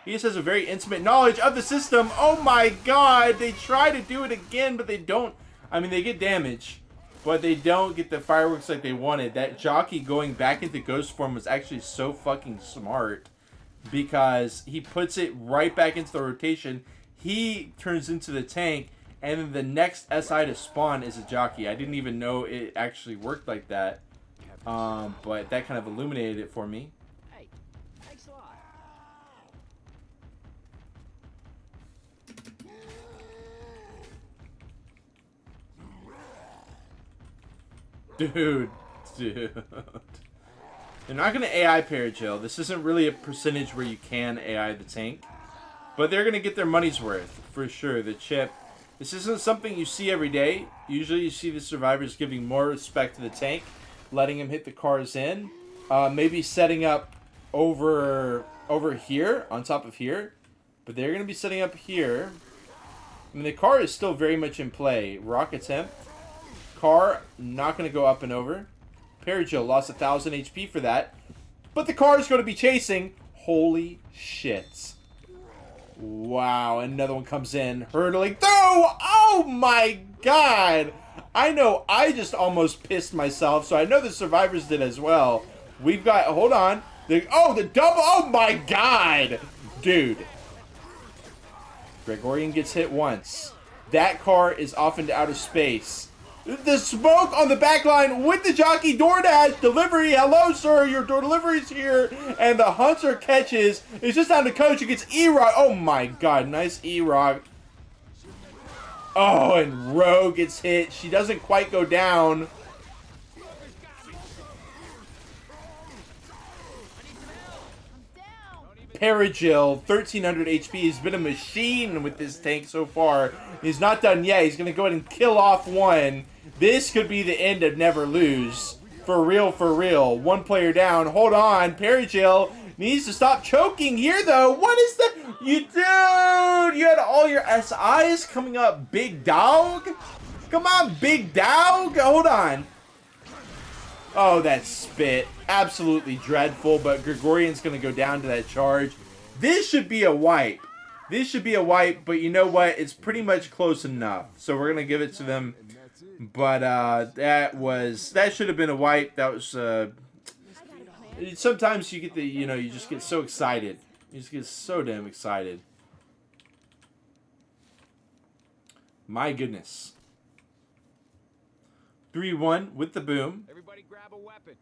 He just has a very intimate knowledge of the system. Oh my god! They try to do it again, but they don't... I mean, they get damage, but they don't get the fireworks like they wanted. That jockey going back into ghost form was actually so fucking smart because he puts it right back into the rotation. He turns into the tank, and then the next SI to spawn is a jockey. I didn't even know it actually worked like that, but that kind of illuminated it for me. Hey, thanks a lot. Dude. They're not going to AI Perigil. This isn't really a percentage where you can AI the tank. But they're going to get their money's worth, for sure. The chip. This isn't something you see every day. Usually you see the survivors giving more respect to the tank, letting him hit the cars in. Maybe setting up over here, on top of here. But they're going to be setting up here. I mean, the car is still very much in play. Rock attempt. Car not going to go up and over. Perigil lost 1,000 HP for that. But the car is going to be chasing. Holy shit. Wow, another one comes in. Hurtling through. Oh my god. I know I just almost pissed myself. So I know the survivors did as well. We've got, hold on. The double. Oh my god. Dude. Gregorian gets hit once. That car is off into outer space. The smoke on the back line with the jockey DoorDash delivery. Hello, sir. Your door delivery's here. And the Hunter catches. It's just down to Coach who gets E-Rock. Oh, my God. Nice E-Rock. Oh, and Rogue gets hit. She doesn't quite go down. Perigil, 1300 HP. He's been a machine with this tank so far. He's not done yet. He's going to go ahead and kill off one. This could be the end of Neverlose. For real, for real. One player down. Hold on. Perigil needs to stop choking here, though. What is that? You, dude, you had all your SIs coming up. Big dog? Come on, big dog. Hold on. Oh, that spit. Absolutely dreadful, but Gregorian's going to go down to that charge. This should be a wipe. This should be a wipe, but you know what? It's pretty much close enough. So we're going to give it to them. But that should have been a wipe. That was, sometimes you get the, you just get so excited. You just get so damn excited. My goodness. 3-1 with the boom. Everybody grab a weapon.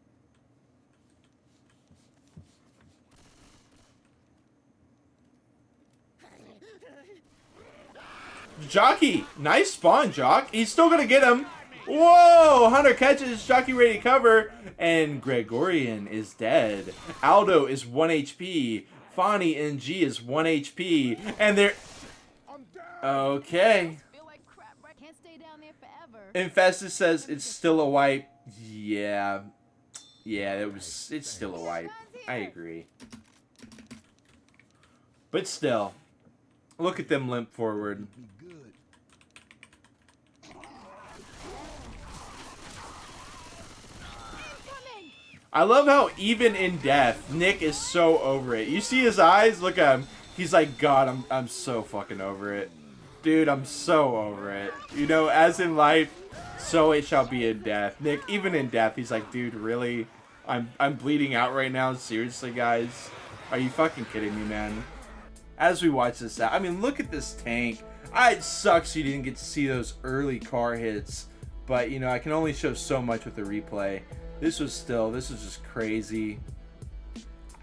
Jockey, nice spawn, Jock. He's still gonna get him. Whoa! Hunter catches, Jockey ready to cover, and Gregorian is dead. Aldo is 1 HP. Fani NG is 1 HP, and they're okay. Infestus says it's still a wipe. Yeah, it's still a wipe. I agree, but still, look at them limp forward. I love how even in death, Nick is so over it. You see his eyes? Look at him. He's like, God, I'm so fucking over it. Dude, I'm so over it. As in life, so it shall be in death. Nick, even in death, he's like, dude, really? I'm bleeding out right now? Seriously, guys? Are you fucking kidding me, man? As we watch this out, I mean, look at this tank. It sucks you didn't get to see those early car hits. But, I can only show so much with the replay. This was just crazy.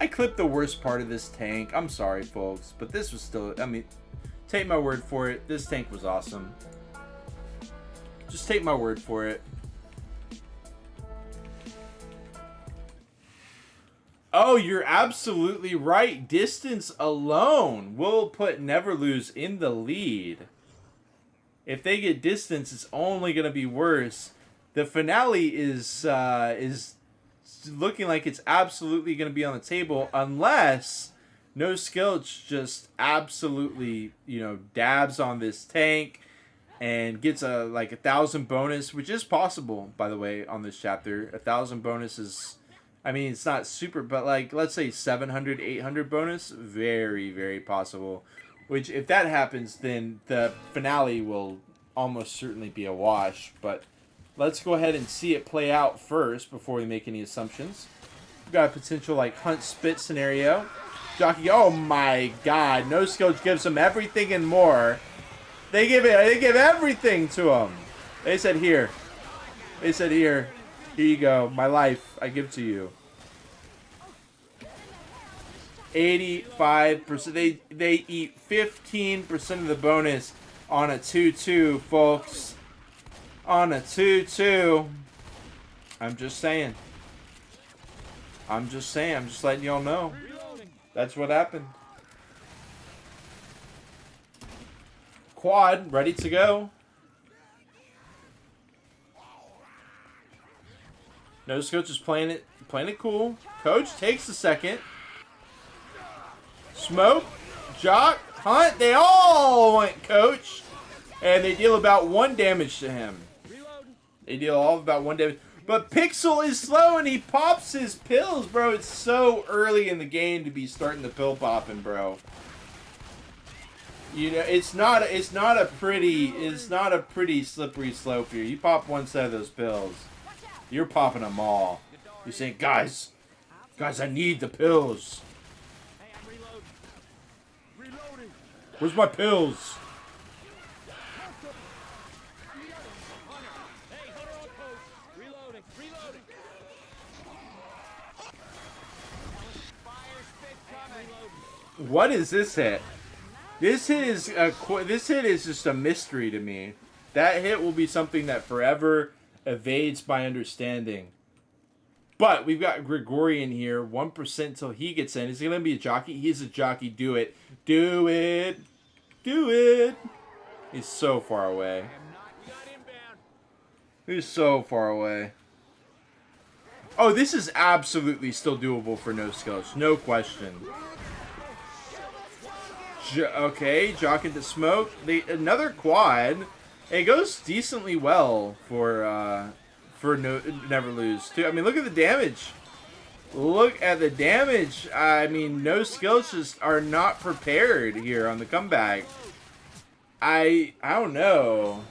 I clipped the worst part of this tank. I'm sorry, folks. But this was still, I mean, take my word for it. This tank was awesome. Just take my word for it. Oh, you're absolutely right. Distance alone will put Neverlose in the lead. If they get distance, it's only going to be worse. The finale is looking like it's absolutely going to be on the table unless Noskillch just absolutely, dabs on this tank and gets a 1,000 bonus, which is possible, by the way, on this chapter. 1,000 bonus is, I mean, it's not super, but let's say 700, 800 bonus, very, very possible. Which, if that happens, then the finale will almost certainly be a wash, but let's go ahead and see it play out first before we make any assumptions. We've got a potential hunt spit scenario. Jockey, oh my God, Noskillch gives him everything and more. They give everything to him. They said here. Here you go, my life, I give to you. 85%. They eat 15% of the bonus on a 2-2, folks. On a 2-2. I'm just saying. I'm just letting y'all know. That's what happened. Quad, ready to go. Noskillch is playing it cool. Coach takes a second. Smoke, Jock, Hunt, they all went Coach. And they deal about 1 damage to him. They deal all about 1 damage. But Pixel is slow and he pops his pills, bro. It's so early in the game to be starting the pill popping, bro. It's not a pretty slippery slope here. You pop one set of those pills, you're popping them all. You're saying, guys, I need the pills. Where's my pills? What is this hit? This hit is just a mystery to me. That hit will be something that forever evades my understanding. But we've got Gregorian here. 1% till he gets in. Is he going to be a jockey? He's a jockey. Do it. Do it. Do it. He's so far away. He's so far away. Oh, this is absolutely still doable for Noskillch. No question. Okay, jock into smoke. Another quad. It goes decently well for Neverlose too. I mean, look at the damage. Look at the damage. I mean, Noskillch just are not prepared here on the comeback. I don't know.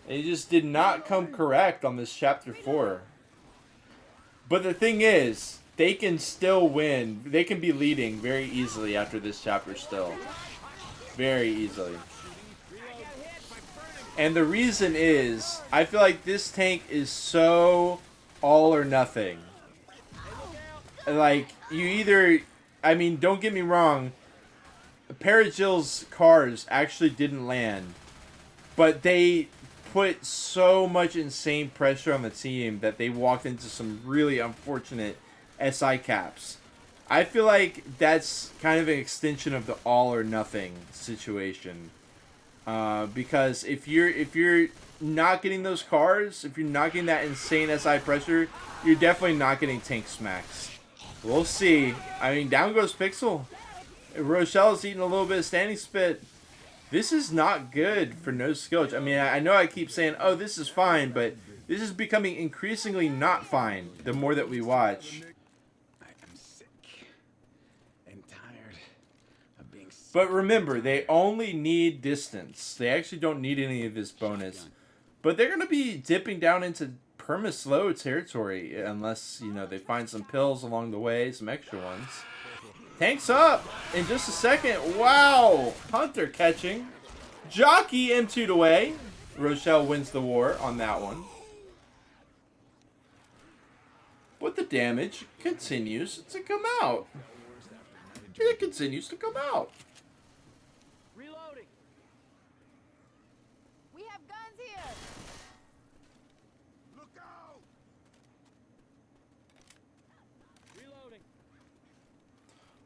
They just did not come correct on this chapter 4. But the thing is, they can still win. They can be leading very easily after this chapter still. Very easily. And the reason is, I feel like this tank is so all or nothing. Like, you either... I mean, don't get me wrong. Perigil's cars actually didn't land. But they put so much insane pressure on the team that they walked into some really unfortunate SI caps. I feel like that's kind of an extension of the all or nothing situation. Because if you're not getting those cars, if you're not getting that insane SI pressure, you're definitely not getting tank smacks. We'll see. I mean, down goes Pixel. Rochelle's eating a little bit of standing spit. This is not good for Noskillch. I mean, I know I keep saying, oh, this is fine, but this is becoming increasingly not fine the more that we watch. I am sick and tired of being sick. But remember, they only need distance. They actually don't need any of this bonus. But they're going to be dipping down into perma-slow territory unless, you know, they find some pills along the way, some extra ones. Tank's up in just a second. Wow. Hunter catching. Jockey M2'd away. Rochelle wins the war on that one. But the damage continues to come out. It continues to come out. Reloading. We have guns here. Look out! Reloading.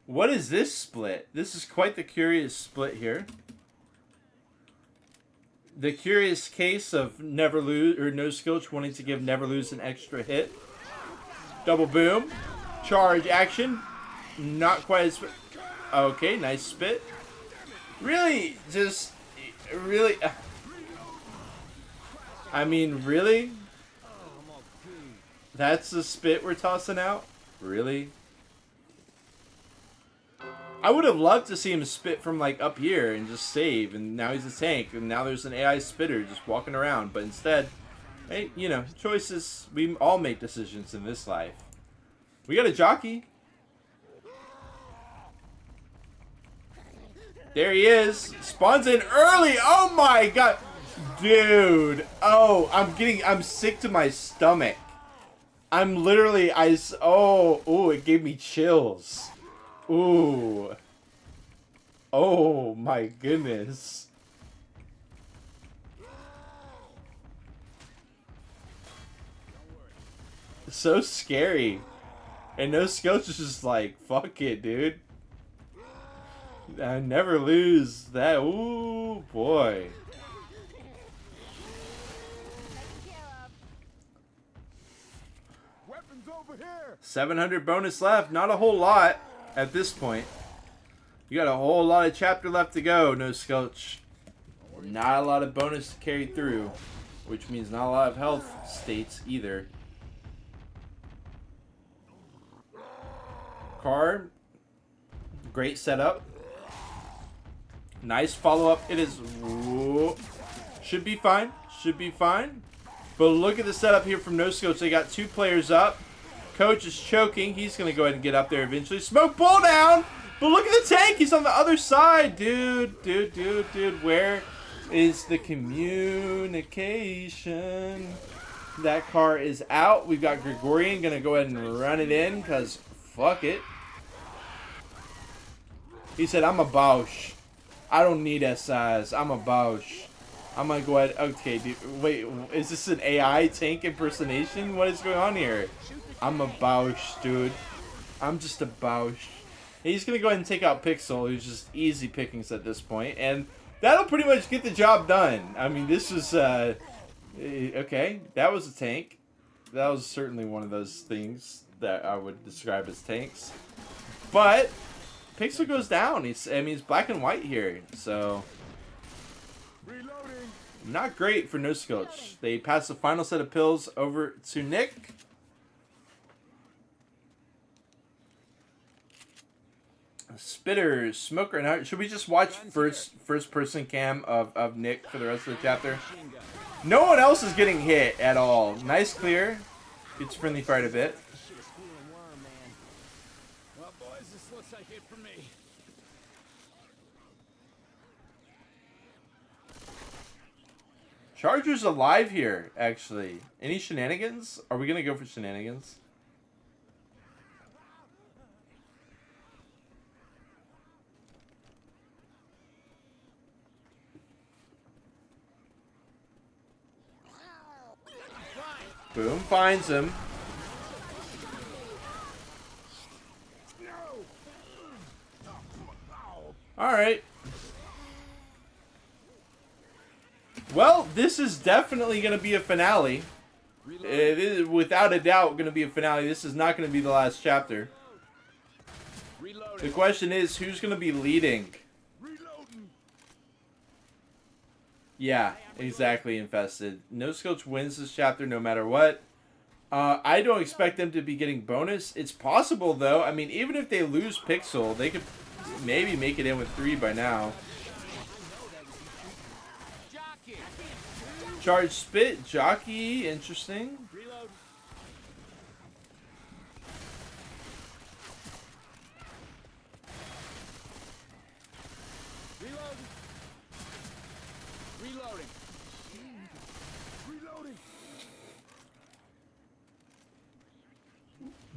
What is this split? This is quite the curious split here. The curious case of Neverlose or Noskillch wanting to give Neverlose an extra hit. Double boom. Charge action. Not quite as... Okay, nice spit. Really? Just... Really? I mean, really? That's the spit we're tossing out? Really? I would have loved to see him spit from, like, up here and just save. And now he's a tank. And now there's an AI spitter just walking around. But instead... Hey, you know, choices. We all make decisions in this life. We got a jockey. There he is. Spawns in early. Oh my god. Dude. Oh, I'm sick to my stomach. I'm literally, ooh, it gave me chills. Ooh. Oh my goodness. So scary. And Noskillch is just like, fuck it, dude. I never lose that. Ooh, boy. Weapons over here! 700 bonus left. Not a whole lot at this point. You got a whole lot of chapter left to go, Noskillch. Not a lot of bonus to carry through. Which means not a lot of health states either. Car. Great setup. Nice follow-up. It is... Whoa. Should be fine. Should be fine. But look at the setup here from Noskillch. They got 2 players up. Coach is choking. He's going to go ahead and get up there eventually. Smoke pull down. But look at the tank. He's on the other side. Dude. Where is the communication? That car is out. We've got Gregorian going to go ahead and run it in because fuck it. He said, I'm a Bausch. I don't need SIs. I'm a Bausch. I'm gonna go ahead. Okay, dude. Wait, is this an AI tank impersonation? What is going on here? I'm a Bausch, dude. I'm just a Bausch. He's gonna go ahead and take out Pixel, who's just easy pickings at this point, and that'll pretty much get the job done. I mean, this is okay. That was a tank. That was certainly one of those things that I would describe as tanks. But Pixel goes down. He's black and white here, so Reloading. not great for Noskillch. They pass the final set of pills over to Nick. Spitter, Smoker, and Heart. Should we just watch first person cam of Nick for the rest of the chapter? No one else is getting hit at all. Nice clear. Gets friendly fired a bit. Well, boys, this looks like it for me. Charger's alive here, actually. Any shenanigans? Are we gonna go for shenanigans? Boom finds him. Alright. Well, this is definitely going to be a finale. It is without a doubt going to be a finale. This is not going to be the last chapter. The question is, who's going to be leading? Yeah, exactly, Infested. Noskillch wins this chapter no matter what. I don't expect them to be getting bonus. It's possible, though. I mean, even if they lose Pixel, they could maybe make it in with 3 by now. Charge Spit, Jockey, interesting. Reload. Reload. Reloading. Reloading.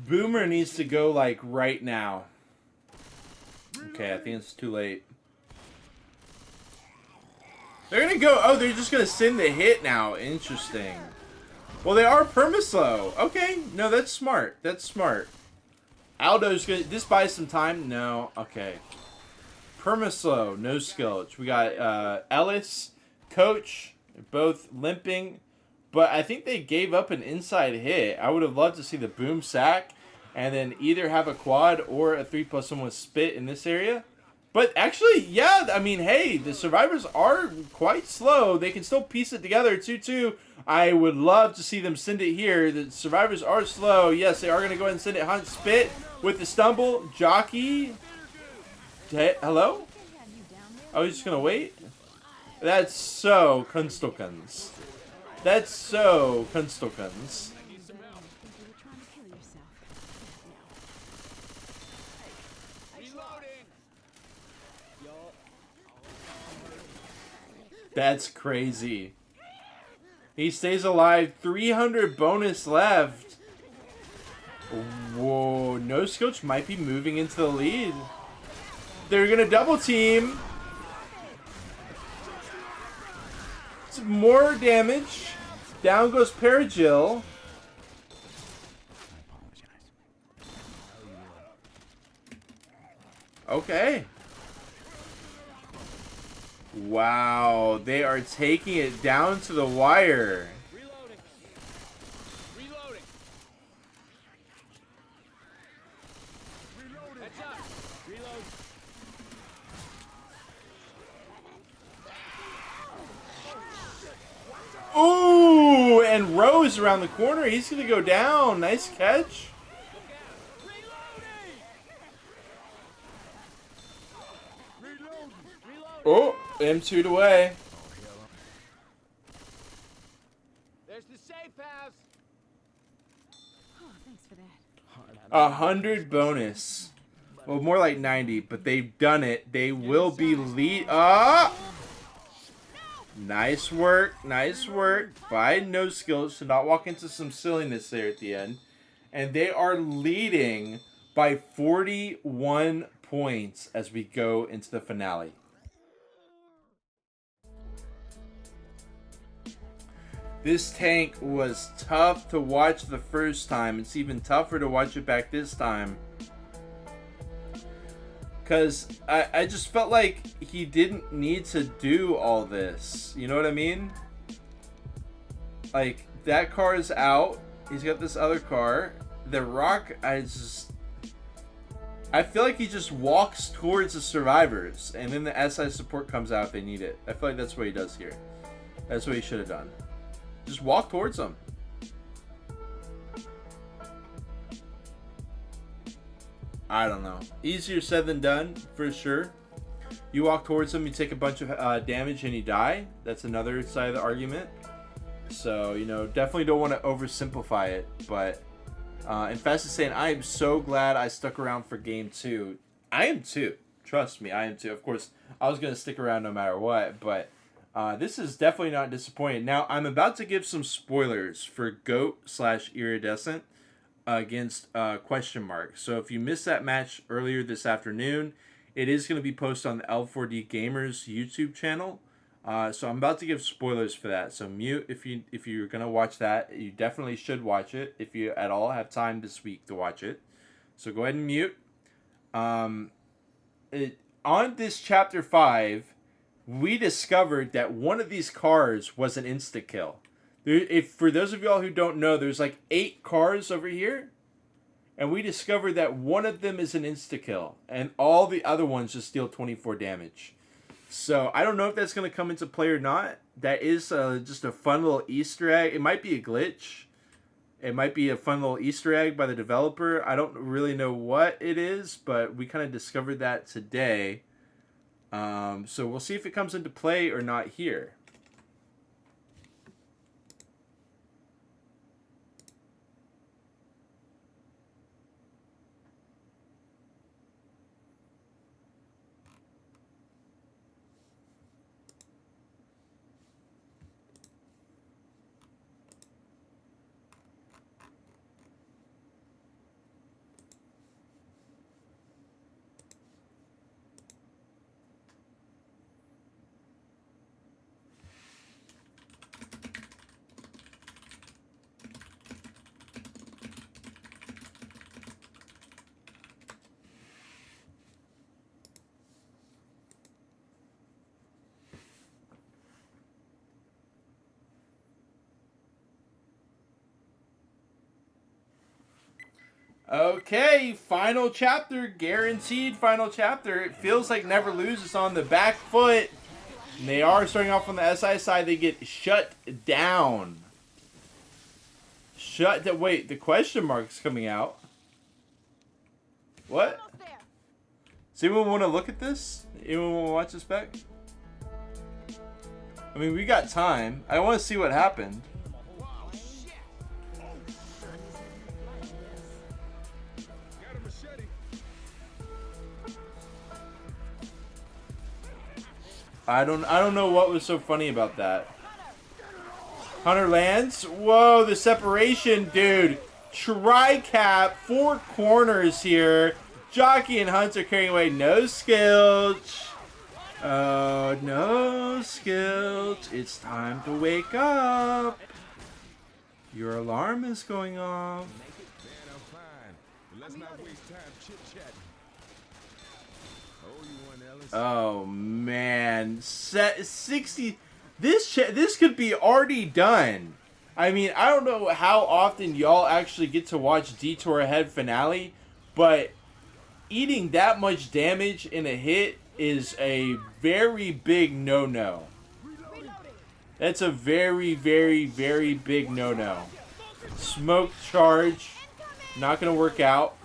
Boomer needs to go, like, right now. Okay, I think it's too late. They're gonna go. Oh, they're just gonna send the hit now. Interesting. Well, they are perma-slow. Okay, no, that's smart. That's smart. Aldo's gonna. This buys some time. No, okay. Perma-slow, Noskillch. We got Ellis, Coach, both limping, but I think they gave up an inside hit. I would have loved to see the boom sack, and then either have a quad or a 3+1 with spit in this area. But actually, yeah, I mean, hey, the survivors are quite slow. They can still piece it together. 2-2. I would love to see them send it here. The survivors are slow. Yes, they are going to go ahead and send it. Hunt Spit with the stumble. Jockey. Hello? Oh, he's just going to wait? That's so Kunstelkens. That's so Kunstelkens. That's crazy. He stays alive. 300 bonus left. Whoa. Noskillch might be moving into the lead. They're going to double team. It's more damage. Down goes Paragil. Okay. Wow, they are taking it down to the wire. Reloading. Reloading. Reloading. Heads up. Reload. Ooh, and Rose around the corner. He's going to go down. Nice catch. Oh, M2'd away. There's the safe house. Oh, thanks for that. 100 bonus. Well, more like 90, but they've done it. They will be lead. Ah! Nice work. Nice work by Noskillch to not walk into some silliness there at the end. And they are leading by 41%. points as we go into the finale. This tank was tough to watch the first time. It's even tougher to watch it back this time. Because I just felt like he didn't need to do all this. You know what I mean? Like, that car is out. He's got this other car. The Rock, I feel like he just walks towards the survivors. And then the SI support comes out if they need it. I feel like that's what he does here. That's what he should have done. Just walk towards them. I don't know. Easier said than done, for sure. You walk towards them, you take a bunch of damage, and you die. That's another side of the argument. So, you know, definitely don't want to oversimplify it. But, and Fast is saying, I am so glad I stuck around for game 2. I am too. Trust me, I am too. Of course, I was going to stick around no matter what, but this is definitely not disappointing. Now, I'm about to give some spoilers for GOAT/Iridescent against Question Mark. So if you missed that match earlier this afternoon, it is going to be posted on the L4D Gamers YouTube channel. So I'm about to give spoilers for that. So mute if you're going to watch that. You definitely should watch it if you at all have time this week to watch it. So go ahead and mute. On this chapter 5, we discovered that one of these cars was an insta-kill. If for those of y'all who don't know, there's like 8 cars over here. And we discovered that one of them is an insta-kill. And all the other ones just deal 24 damage. So I don't know if that's going to come into play or not. That is just a fun little Easter egg. It might be a glitch. It might be a fun little Easter egg by the developer. I don't really know what it is, but we kind of discovered that today. So we'll see if it comes into play or not here. Okay, final chapter, guaranteed final chapter. It feels like Neverlose is on the back foot. And they are starting off on the SI side. They get shut down. Wait, the question mark's coming out. What? Does anyone want to look at this? Anyone want to watch this back? I mean, we got time. I want to see what happened. I don't know what was so funny about that. Hunter lands. Whoa, the separation, dude. Tri-cap, 4 corners here. Jockey and Hunter carrying away Noskillch. Oh, Noskillch. It's time to wake up. Your alarm is going off. Man, I'm fine. But let's not waste time chit-chatting. Oh, you want Ellis? Oh man, 60. This could be already done. I mean, I don't know how often y'all actually get to watch Detour Ahead finale, but eating that much damage in a hit is a very big no-no. That's a very, very, very big no-no. Smoke charge, not gonna work out.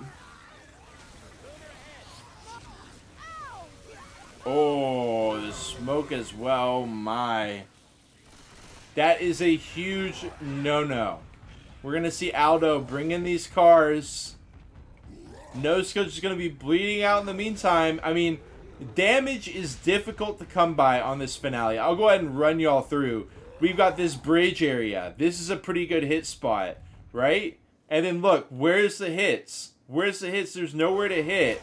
Oh, the smoke as well. My. That is a huge no-no. We're going to see Aldo bring in these cars. Noskillch is going to be bleeding out in the meantime. I mean, damage is difficult to come by on this finale. I'll go ahead and run y'all through. We've got this bridge area. This is a pretty good hit spot, right? And then look, where's the hits? Where's the hits? There's nowhere to hit.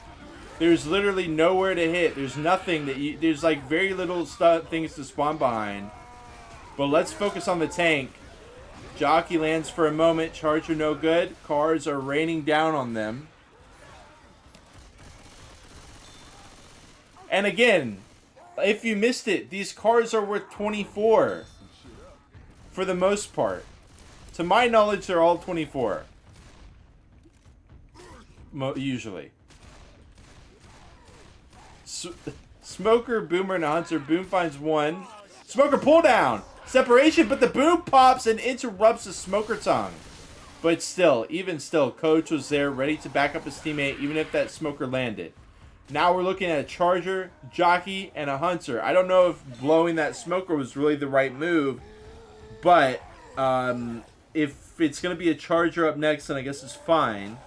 There's literally nowhere to hit. There's nothing that you... There's like very little things to spawn behind. But let's focus on the tank. Jockey lands for a moment. Charger no good. Cars are raining down on them. And again, if you missed it, these cars are worth 24. For the most part. To my knowledge, they're all 24. Usually. Smoker, Boomer, and Hunter. Boom finds one. Smoker pull down. Separation, but the boom pops and interrupts the Smoker tongue. But still, even still, Coach was there ready to back up his teammate even if that Smoker landed. Now we're looking at a Charger, Jockey, and a Hunter. I don't know if blowing that Smoker was really the right move, but if it's going to be a Charger up next, then I guess it's fine.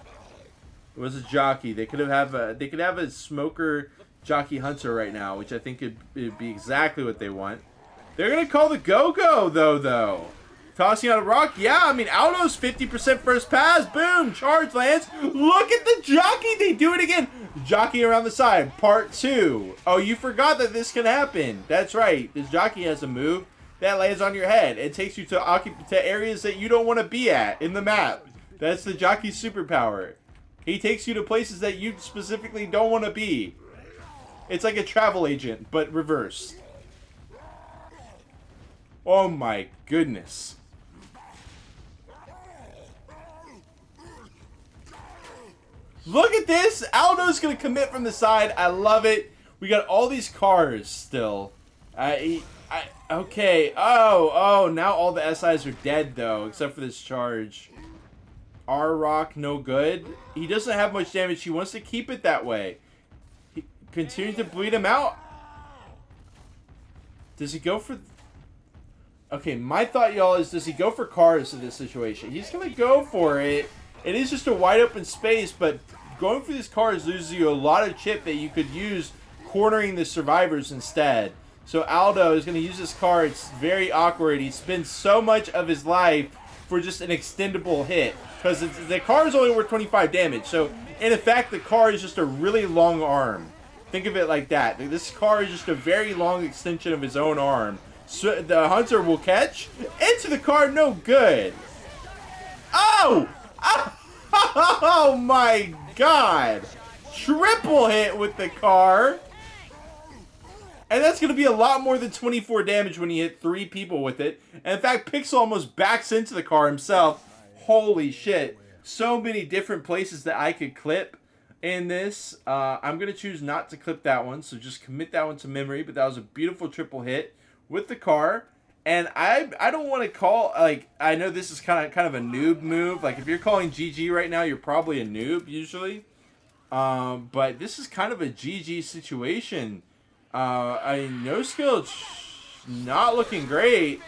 It was a Jockey. They could have a Smoker, Jockey, Hunter right now, which I think it'd be exactly what they want. They're going to call the go-go, though. Tossing out a rock. Yeah, I mean, Aldo's 50% first pass. Boom. Charge lands. Look at the Jockey. They do it again. Jockey around the side. Part 2. Oh, you forgot that this can happen. That's right. This Jockey has a move that lands on your head. It takes you to areas that you don't want to be at in the map. That's the Jockey's superpower. He takes you to places that you specifically don't want to be. It's like a travel agent, but reversed. Oh my goodness. Look at this! Aldo's gonna commit from the side. I love it. We got all these cars still. Okay. Oh, now all the SIs are dead though, except for this charge. R-Rock, no good. He doesn't have much damage. He wants to keep it that way. He continues to bleed him out. Does he go for... Okay, my thought, y'all, is does he go for cars in this situation? He's going to go for it. It is just a wide open space, but going for these cars loses you a lot of chip that you could use cornering the survivors instead. So Aldo is going to use this car. It's very awkward. He spends so much of his life for just an extendable hit. Because the car is only worth 25 damage. So, in effect, the car is just a really long arm. Think of it like that. This car is just a very long extension of his own arm. So the Hunter will catch. Into the car, no good. Oh! Oh my god! Triple hit with the car. And that's going to be a lot more than 24 damage when you hit 3 people with it. And in fact, Pixel almost backs into the car himself. Holy shit. So many different places that I could clip in this. I'm going to choose not to clip that one. So just commit that one to memory. But that was a beautiful triple hit with the car. And I don't want to call, like, I know this is kind of a noob move. Like, if you're calling GG right now, you're probably a noob usually. But this is kind of a GG situation. I mean, Noskillch not looking great.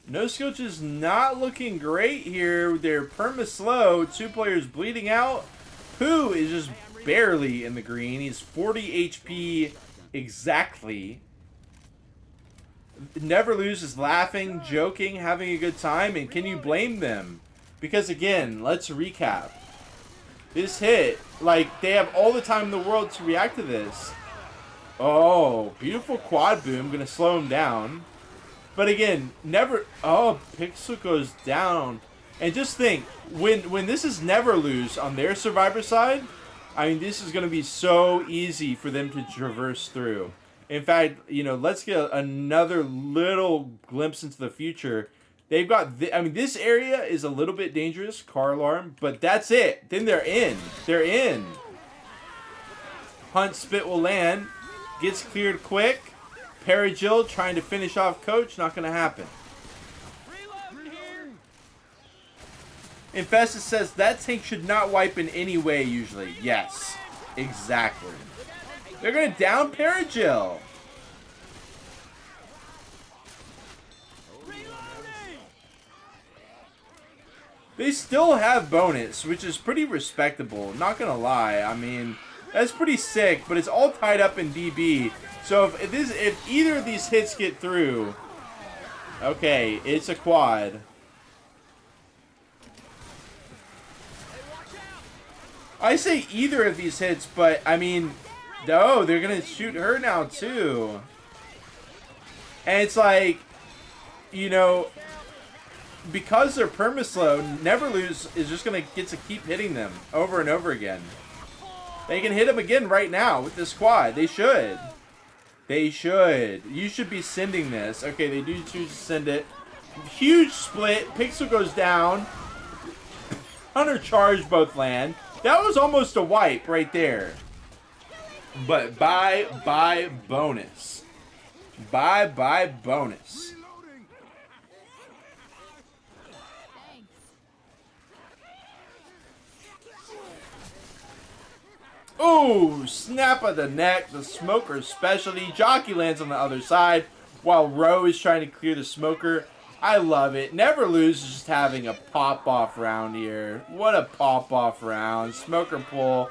Noskillch is not looking great here. They're perma-slow. 2 players bleeding out. Pooh is just barely in the green. He's 40 HP exactly. Neverlose is laughing, joking, having a good time. And can you blame them? Because again, let's recap. This hit, like, they have all the time in the world to react to this. Oh, beautiful quad boom. Gonna slow him down. But again, oh, Pixel goes down. And just think, when this is Neverlose on their survivor side, I mean, this is going to be so easy for them to traverse through. In fact, you know, let's get another little glimpse into the future. They've got, I mean, this area is a little bit dangerous, car alarm, but that's it. Then they're in. They're in. Hunt Spit will land. Gets cleared quick. Perigil trying to finish off Coach. Not going to happen. Infestus says that tank should not wipe in any way usually. Yes. Exactly. They're going to down Perigil. They still have bonus, which is pretty respectable. Not going to lie. I mean, that's pretty sick, but it's all tied up in DB. So if either of these hits get through, okay, it's a quad. I say either of these hits, but I mean, no, they're gonna shoot her now too. And it's like, you know, because they're perma-slow, Neverlose is just gonna get to keep hitting them over and over again. They can hit them again right now with this quad. They should. They should. You should be sending this. Okay, they do choose to send it. Huge split. Pixel goes down. Hunter charge both land. That was almost a wipe right there. But bye bonus. Bye bonus. Ooh, snap of the neck. The smoker's specialty. Jockey lands on the other side while Ro is trying to clear the smoker. I love it. Neverlose is just having a pop-off round here. What a pop-off round. Smoker pull.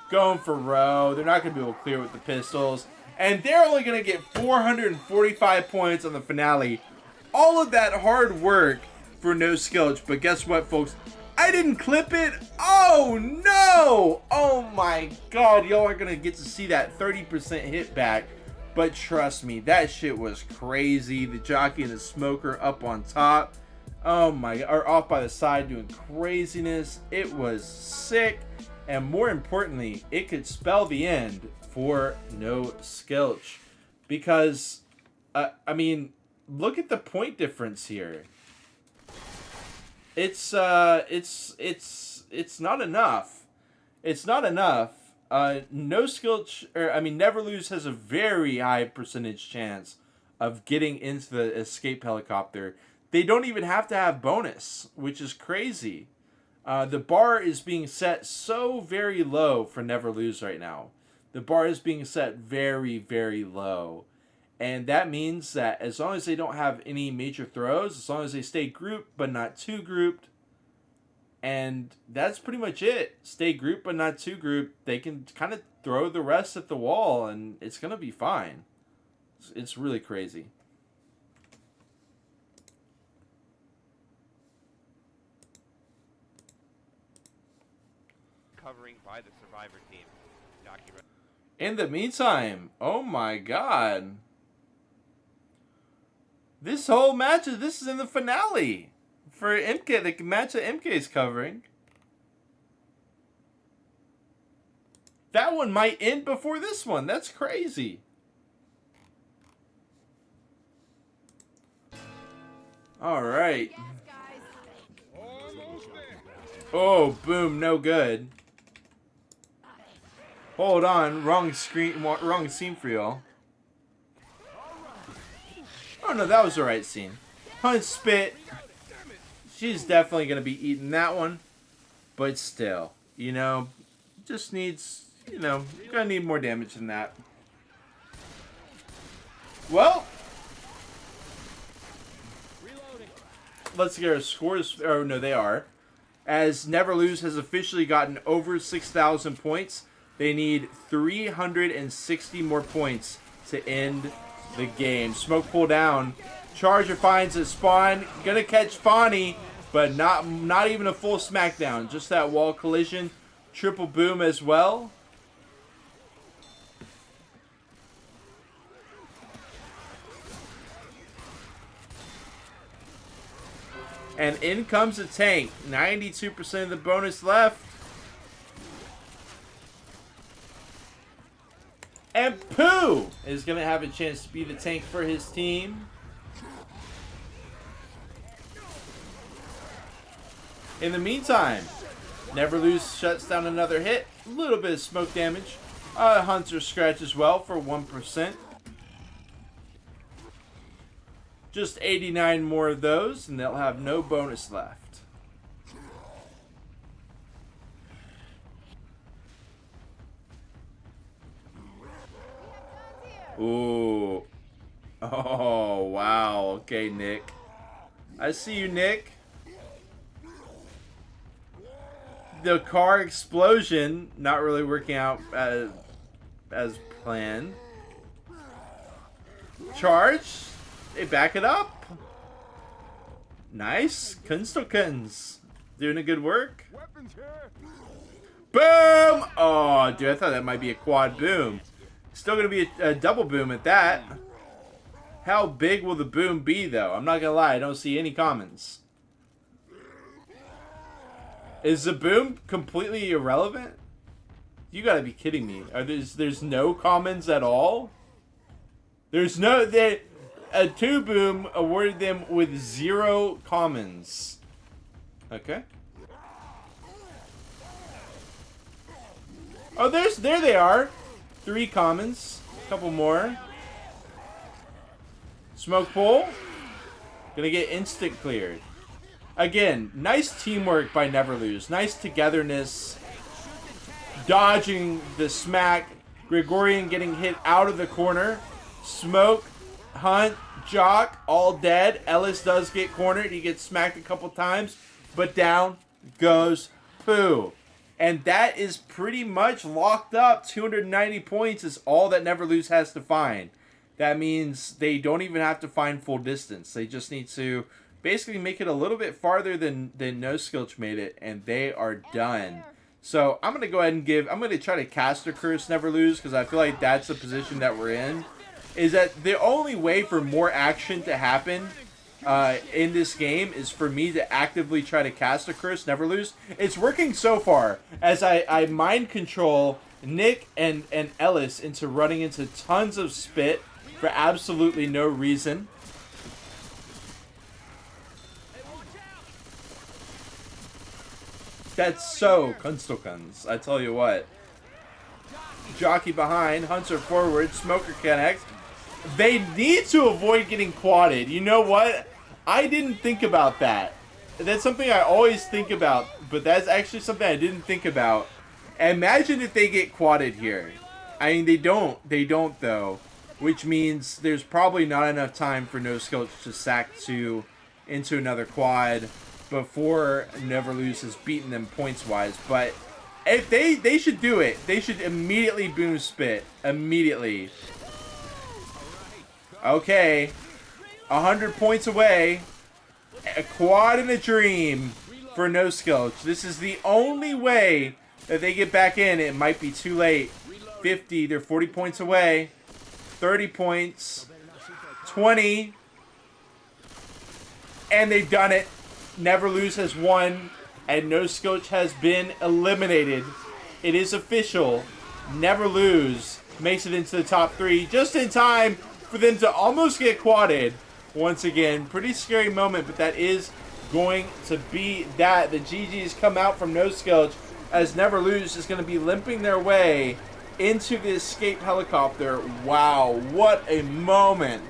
Going for Ro. They're not going to be able to clear with the pistols. And they're only going to get 445 points on the finale. All of that hard work for Noskillch. But guess what, folks? I didn't clip it. Oh, no. Oh, my God. Y'all are going to get to see that 30% hit back. But trust me, that shit was crazy. The jockey and the smoker up on top. Oh my, or off by the side doing craziness. It was sick. And more importantly, it could spell the end for Noskillch. Because, I mean, look at the point difference here. It's not enough. It's not enough. Noskillch, or I mean, Neverlose has a very high percentage chance of getting into the escape helicopter. They don't even have to have bonus, which is crazy. The bar is being set so very low for Neverlose right now. The bar is being set very, very low. And that means that as long as they don't have any major throws, as long as they stay grouped but not too grouped, and that's pretty much it. Stay grouped but not too grouped. They can kind of throw the rest at the wall and it's going to be fine. It's really crazy. Covering by the survivor team. In the meantime, oh my God. This whole match, this is in the finale. For MK, the match that MK is covering. That one might end before this one. That's crazy. All right. Oh, boom, no good. Hold on, wrong scene for y'all. Oh no, that was the right scene. Hunt spit. She's definitely going to be eating that one. But still, you know, just needs, you know, going to need more damage than that. Well, let's get our scores. Oh, no, they are. As Neverlose has officially gotten over 6,000 points, they need 360 more points to end the game. Smoke pull down. Charger finds a spawn. Gonna catch Fawny, but not even a full smackdown. Just that wall collision. Triple boom as well. And in comes the tank. 92% of the bonus left. And Pooh is going to have a chance to be the tank for his team. In the meantime, Neverlose shuts down another hit. A little bit of smoke damage. Hunter scratch as well for 1%. Just 89 more of those, and they'll have no bonus left. Ooh. Oh, wow. Okay, Nick. I see you, Nick. The car explosion not really working out as planned. Charge. They back it up. Nice. Kunstelkens. Doing a good work. Boom! Oh, dude, I thought that might be a quad boom. Still gonna be a double boom at that. How big will the boom be, though? I'm not gonna lie, I don't see any commons. Is the boom completely irrelevant? You gotta be kidding me. There's no commons at all? There's no... A 2 boom awarded them with 0 commons. Okay. Oh, there they are. 3 commons. A couple more. Smoke pull. Gonna get instant cleared. Again, nice teamwork by Neverlose. Nice togetherness. Dodging the smack. Gregorian getting hit out of the corner. Smoke. Hunt. Jock. All dead. Ellis does get cornered. He gets smacked a couple times. But down goes Pooh. And that is pretty much locked up. 290 points is all that Neverlose has to find. That means they don't even have to find full distance. They just need to basically make it a little bit farther than Noskillch made it, and they are done. So I'm going to go ahead and I'm going to try to caster curse Neverlose, because I feel like that's the position that we're in. Is that the only way for more action to happen in this game is for me to actively try to cast a curse, Neverlose. It's working so far, as I mind control Nick and Ellis into running into tons of spit for absolutely no reason. That's so Kunstokans, I tell you what. Jockey behind, Hunter forward, Smoker connects. They need to avoid getting quadded. You know what? I didn't think about that. That's something I always think about, but that's actually something I didn't think about. Imagine if they get quadded here. I mean, they don't though, which means there's probably not enough time for Noskillch to sack 2 into another quad before Neverlose has beaten them points-wise. But if they should do it. They should immediately boom spit. Immediately. Okay. 100 points away. A quad and a dream for Noskillch. This is the only way that they get back in. It might be too late. 50. They're 40 points away. 30 points. 20. And they've done it. Neverlose has won. And Noskillch has been eliminated. It is official. Neverlose makes it into the top 3 just in time for them to almost get quadded. Once again, pretty scary moment, but that is going to be that. The GGs come out from Noskillch as Neverlose is going to be limping their way into the escape helicopter. Wow, what a moment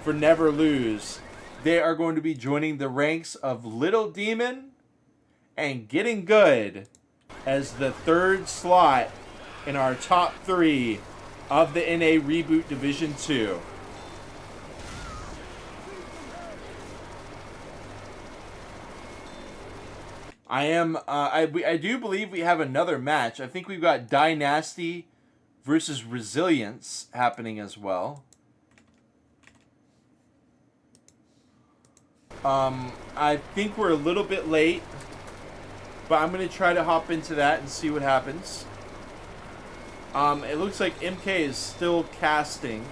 for Neverlose. They are going to be joining the ranks of Little Demon and Getting Good as the 3rd slot in our top 3 of the NA ReBooT Division 2. I do believe we have another match. I think we've got Dynasty versus Resilience happening as well. I think we're a little bit late, but I'm going to try to hop into that and see what happens. It looks like MK is still casting.